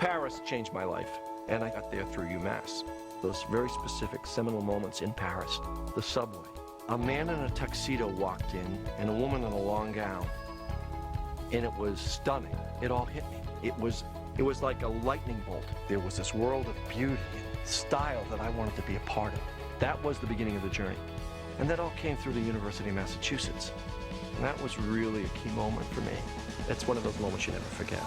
Paris changed my life, and I got there through UMass. Those very specific seminal moments in Paris, the subway. A man in a tuxedo walked in, and a woman in a long gown. And it was stunning. It all hit me. It was like a lightning bolt. There was this world of beauty and style that I wanted to be a part of. That was the beginning of the journey. And that all came through the University of Massachusetts. And that was really a key moment for me. It's one of those moments you never forget.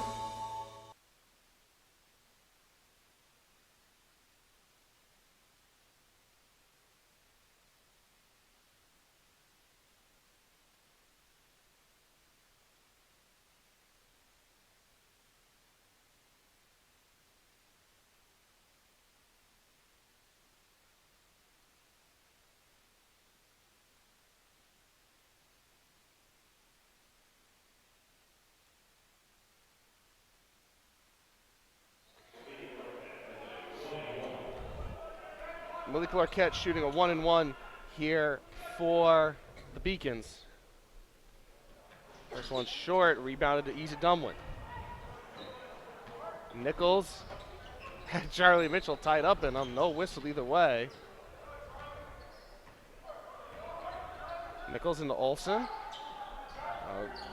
Mazyck Larquette shooting a 1-and-1 here for the Beacons. First one short, rebounded to Easy Dumlin. Nichols had Charlie Mitchell tied up in him, no whistle either way. Nichols into Olsen.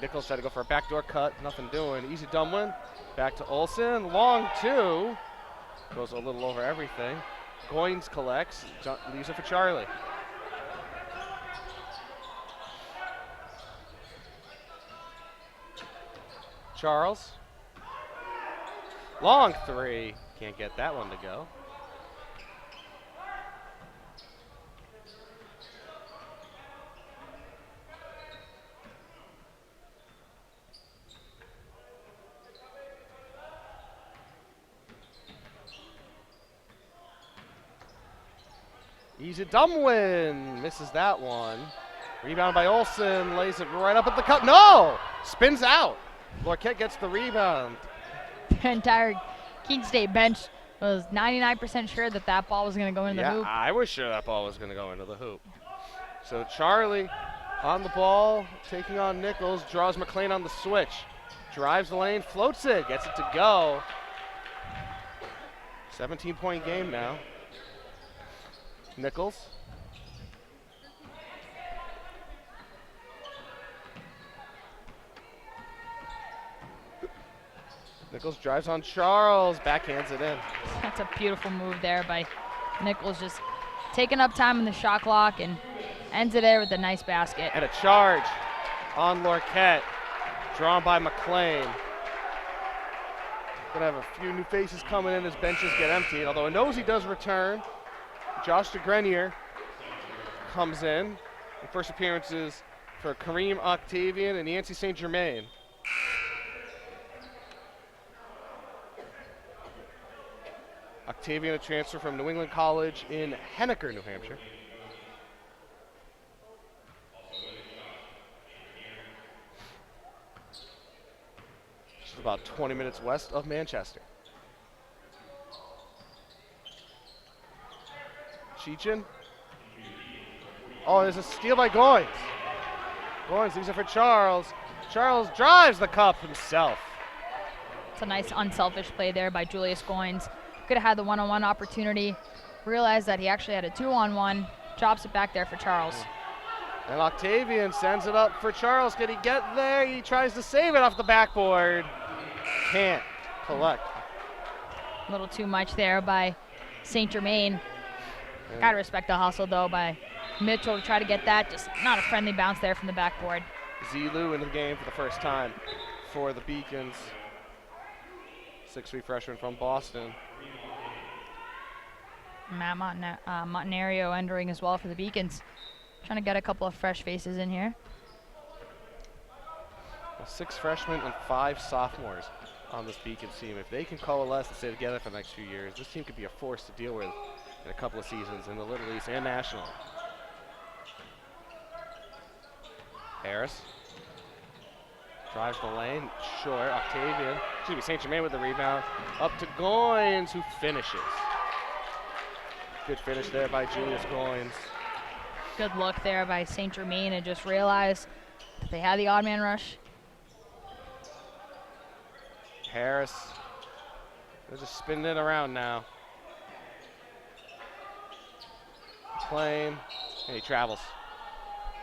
Nichols tried to go for a backdoor cut, nothing doing. Easy Dumlin, back to Olsen, long two. Goes a little over everything. Goins collects, leaves it for Charlie. Charles. Long three. Can't get that one to go. Easy Dumlin misses that one. Rebound by Olsen, lays it right up at the cup. No! Spins out. Larquette gets the rebound. The entire Keene State bench was 99% sure that that ball was going to go into the hoop. I was sure that ball was going to go into the hoop. So Charlie on the ball, taking on Nichols, draws McLean on the switch. Drives the lane, floats it, gets it to go. 17-point game now. Nichols. Nichols drives on Charles, backhands it in. That's a beautiful move there by Nichols, just taking up time in the shot clock and ends it there with a nice basket. And a charge on Larquette, drawn by McLean. Gonna have a few new faces coming in as benches get emptied, although Nosey does return. Josh DeGrenier comes in. The first appearances for Kareem Octavian and Yancey St. Germain. Octavian, a transfer from New England College in Henniker, New Hampshire. Just about 20 minutes west of Manchester. Cheechin. Oh, there's a steal by Goins. Goins leaves it for Charles. Charles drives the cup himself. It's a nice unselfish play there by Julius Goins. Could have had the one-on-one opportunity. Realized that he actually had a two-on-one. Drops it back there for Charles. And Octavian sends it up for Charles. Can he get there? He tries to save it off the backboard. Can't collect. A little too much there by St. Germain. Gotta respect the hustle though by Mitchell to try to get that. Just not a friendly bounce there from the backboard. Zilu in the game for the first time for the Beacons. 6'3" freshman from Boston. Matt Montenario entering as well for the Beacons. Trying to get a couple of fresh faces in here. 6 freshmen and 5 sophomores on this Beacons team. If they can coalesce and stay together for the next few years, this team could be a force to deal with in a couple of seasons in the Little East and National. Harris drives the lane, short. Octavian, St. Germain with the rebound. Up to Goins, who finishes. Good finish there by Julius Goins. Good look there by St. Germain and just realized that they had the odd man rush. Harris They're just spinning it around now. Playing, and he travels.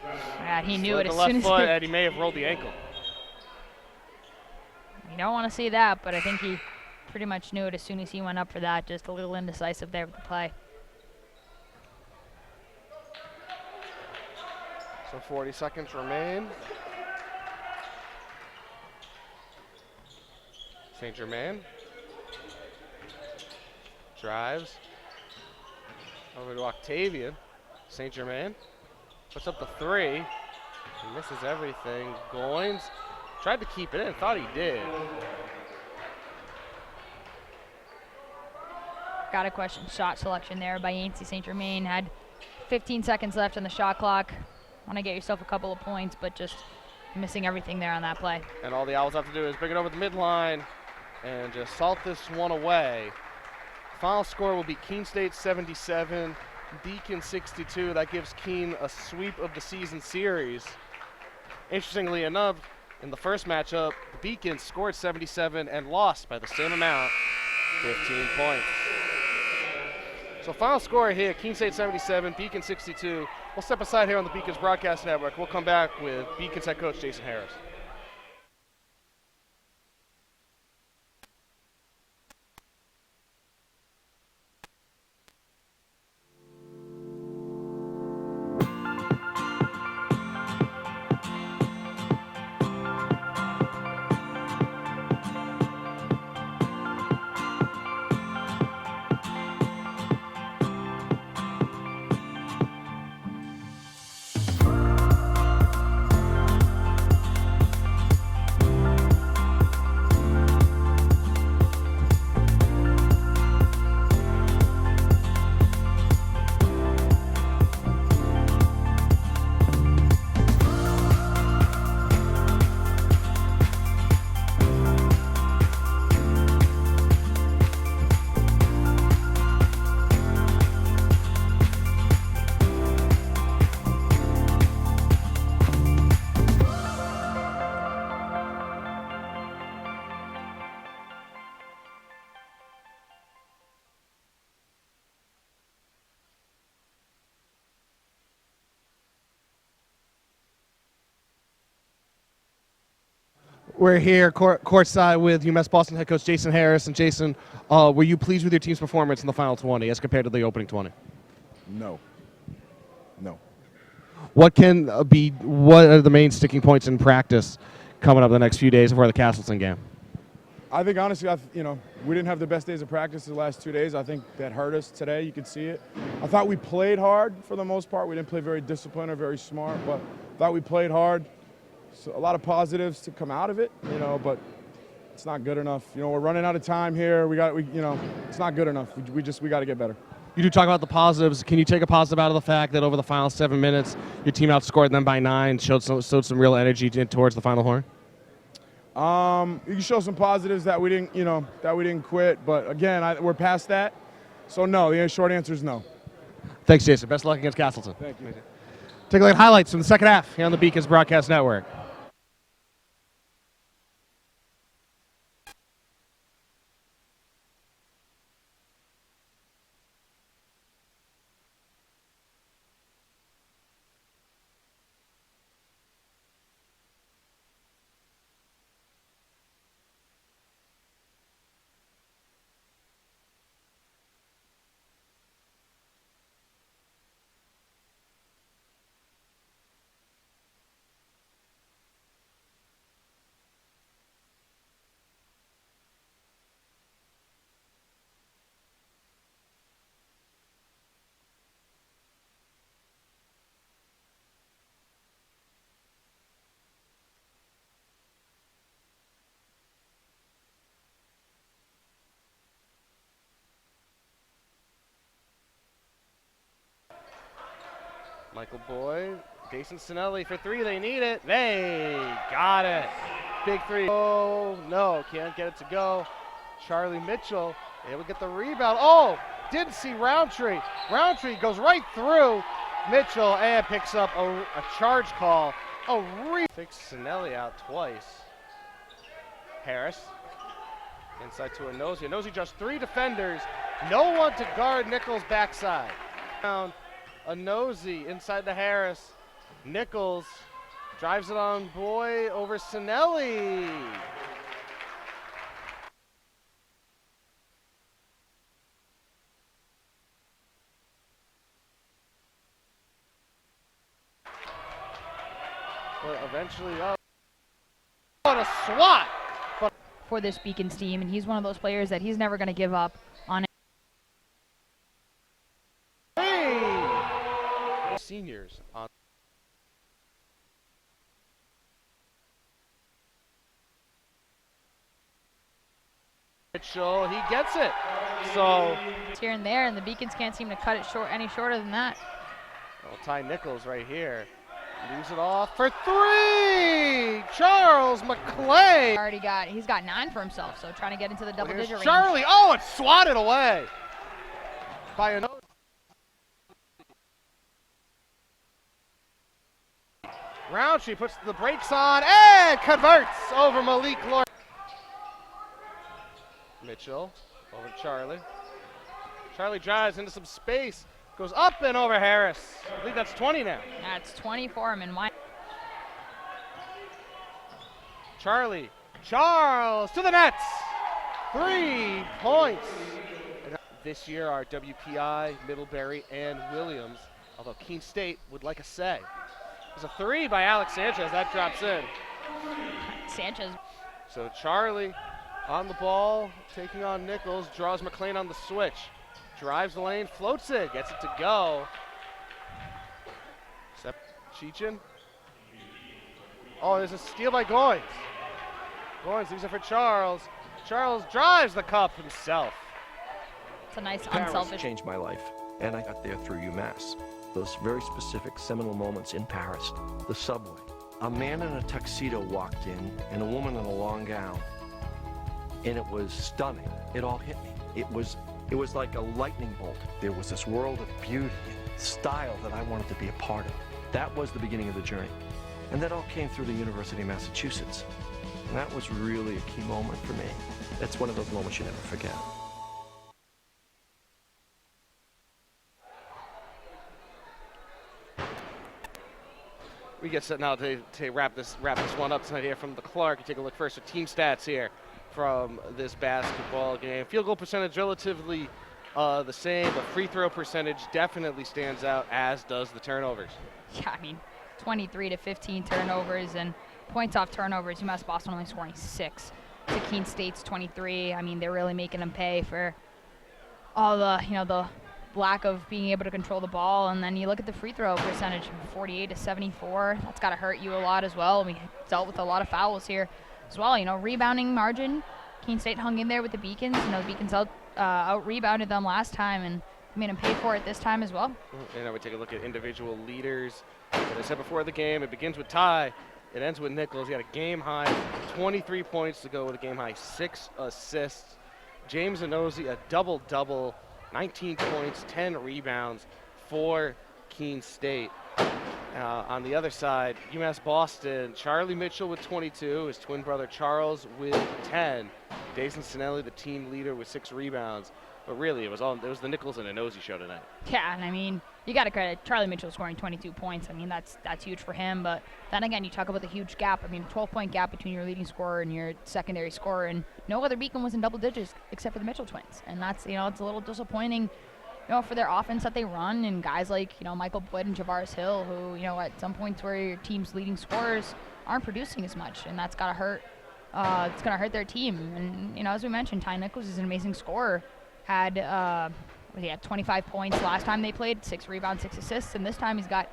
Yeah, he knew Slid it the as left soon as foot, and he may have rolled the ankle. You don't want to see that, but I think he pretty much knew it as soon as he went up for that. Just a little indecisive there with the play. So 40 seconds remain. St. Germain drives over to Octavian. St. Germain puts up the 3. He misses everything. Goins tried to keep it in, thought he did. Got to question shot selection there by Yancey St. Germain. Had 15 seconds left on the shot clock. Want to get yourself a couple of points, but just missing everything there on that play. And all the Owls have to do is bring it over the midline and just salt this one away. Final score will be Keene State 77, Deacon 62. That gives Keene a sweep of the season series. Interestingly enough, in the first matchup, the Beacons scored 77 and lost by the same amount, 15 points. So final score here, Keene State 77, Beacon 62. We'll step aside here on the Beacons Broadcast Network. We'll come back with Beacons head coach Jason Harris. We're here courtside with UMass Boston head coach Jason Harris. And Jason, were you pleased with your team's performance in the final 20 as compared to the opening 20? No. What are the main sticking points in practice coming up the next few days before the Castleton game? I think honestly, we didn't have the best days of practice the last 2 days. I think that hurt us today. You could see it. I thought we played hard for the most part. We didn't play very disciplined or very smart, but I thought we played hard. So a lot of positives to come out of it, but it's not good enough. We're running out of time here. It's not good enough. We got to get better. You do talk about the positives. Can you take a positive out of the fact that over the final 7 minutes, your team outscored them by 9, showed some real energy towards the final horn? You can show some positives that we didn't quit, but again, we're past that. So no, the short answer is no. Thanks, Jason. Best of luck against Castleton. Thank you. Take a look at highlights from the second half here on the Beacons Broadcast Network. Michael Boyd, Jason Sinelli for 3. They need it. They got it. Big 3. Oh, no, can't get it to go. Charlie Mitchell able to get the rebound. Oh, didn't see Roundtree. Roundtree goes right through Mitchell and picks up a charge call. Fix Sinelli out twice. Harris Inside to Inozi. Inozi just 3 defenders. No one to guard Nichols' backside. Down Inozi inside to Harris. Nichols drives it on Boy over Sinelli. But eventually, oh, what a swat! But for this Beacons team, and he's one of those players that he's never going to give up on. Seniors on. Mitchell, he gets it. So here and there, and the Beacons can't seem to cut it short any shorter than that. Well, Ty Nichols right here. Leaves it off for 3! Charles McClain. He's got 9 for himself, so trying to get into the double-digit range. Charlie, oh, it's swatted away by another. Roundtree puts the brakes on and converts over Malik Lord. Mitchell over to Charlie. Charlie drives into some space. Goes up and over Harris. I think that's 20 now. That's 20 for him. And Charles to the nets. 3 points. And this year are WPI, Middlebury, and Williams. Although Keene State would like a say. There's a 3 by Alex Sanchez. That drops in. Sanchez. So Charlie on the ball, taking on Nichols. Draws McClain on the switch. Drives the lane, floats it, gets it to go. Cheechin. Oh, there's a steal by Goins. Goins leaves it for Charles. Charles drives the cup himself. It's a nice Paris unselfish. changed my life, and I got there through UMass. Those very specific seminal moments in Paris, the subway. A man in a tuxedo walked in, and a woman in a long gown. And it was stunning. It all hit me. It was like a lightning bolt. There was this world of beauty and style that I wanted to be a part of. That was the beginning of the journey. And that all came through the University of Massachusetts. And that was really a key moment for me. That's one of those moments you never forget. We get set now to wrap this one up tonight here from the Clark. You take a look first at team stats here from this basketball game. Field goal percentage relatively the same, but free throw percentage definitely stands out, as does the turnovers. Yeah, I mean, 23 to 15 turnovers, and points off turnovers. UMass Boston only scoring 6 to Keene State's 23. I mean, they're really making them pay for all the, the lack of being able to control the ball. And then you look at the free throw percentage, 48 to 74. That's got to hurt you a lot as well. We dealt with a lot of fouls here as well. Rebounding margin, Keene State hung in there with the Beacons. The Beacons out-rebounded them last time and made them pay for it this time as well. And now we take a look at individual leaders. As I said before the game, it begins with Ty. It ends with Nichols. He had a game-high 23 points to go with a game-high 6 assists. James Inozi, a double-double, 19 points, 10 rebounds for Keene State. On the other side, UMass Boston, Charlie Mitchell with 22, his twin brother Charles with 10. Dason Sinelli, the team leader, with 6 rebounds. But really, it was the Nichols and Inozi show tonight. Yeah, and I mean, you got to credit Charlie Mitchell scoring 22 points. I mean, that's huge for him. But then again, you talk about the huge gap. I mean, 12-point gap between your leading scorer and your secondary scorer, and no other Beacon was in double digits except for the Mitchell twins. And that's, it's a little disappointing, for their offense that they run, and guys like, Michael Boyd and Javaris Hill, who, at some points where your team's leading scorers aren't producing as much, and that's got to hurt. It's going to hurt their team. And, as we mentioned, Ty Nichols is an amazing scorer. Had 25 points last time they played, 6 rebounds, 6 assists, and this time he's got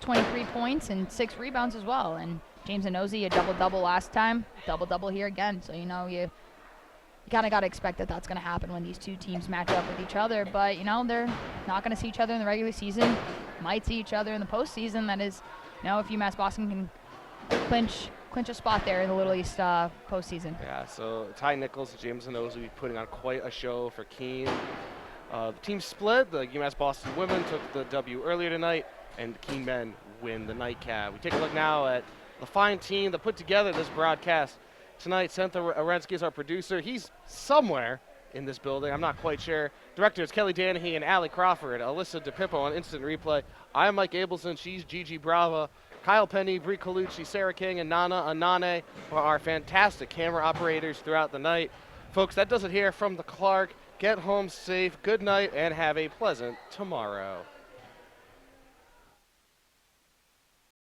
23 points and 6 rebounds as well. And James Inozi, a double-double last time, double-double here again. So, you kind of got to expect that that's going to happen when these two teams match up with each other. But, they're not going to see each other in the regular season, might see each other in the postseason. That is, if UMass Boston can clinch a spot there in the Little East postseason. Yeah, so Ty Nichols and James Inozi putting on quite a show for Keene. The team split. The UMass Boston women took the W earlier tonight, and the Keene men win the nightcap. We take a look now at the fine team that put together this broadcast tonight. Santa Arensky is our producer. He's somewhere in this building. I'm not quite sure. Directors Kelly Danahy and Allie Crawford. Alyssa DePippo on Instant Replay. I'm Mike Abelson. She's Gigi Brava. Kyle Penny, Brie Colucci, Sarah King, and Nana Anane are our fantastic camera operators throughout the night. Folks, that does it here from the Clark. Get home safe, good night, and have a pleasant tomorrow.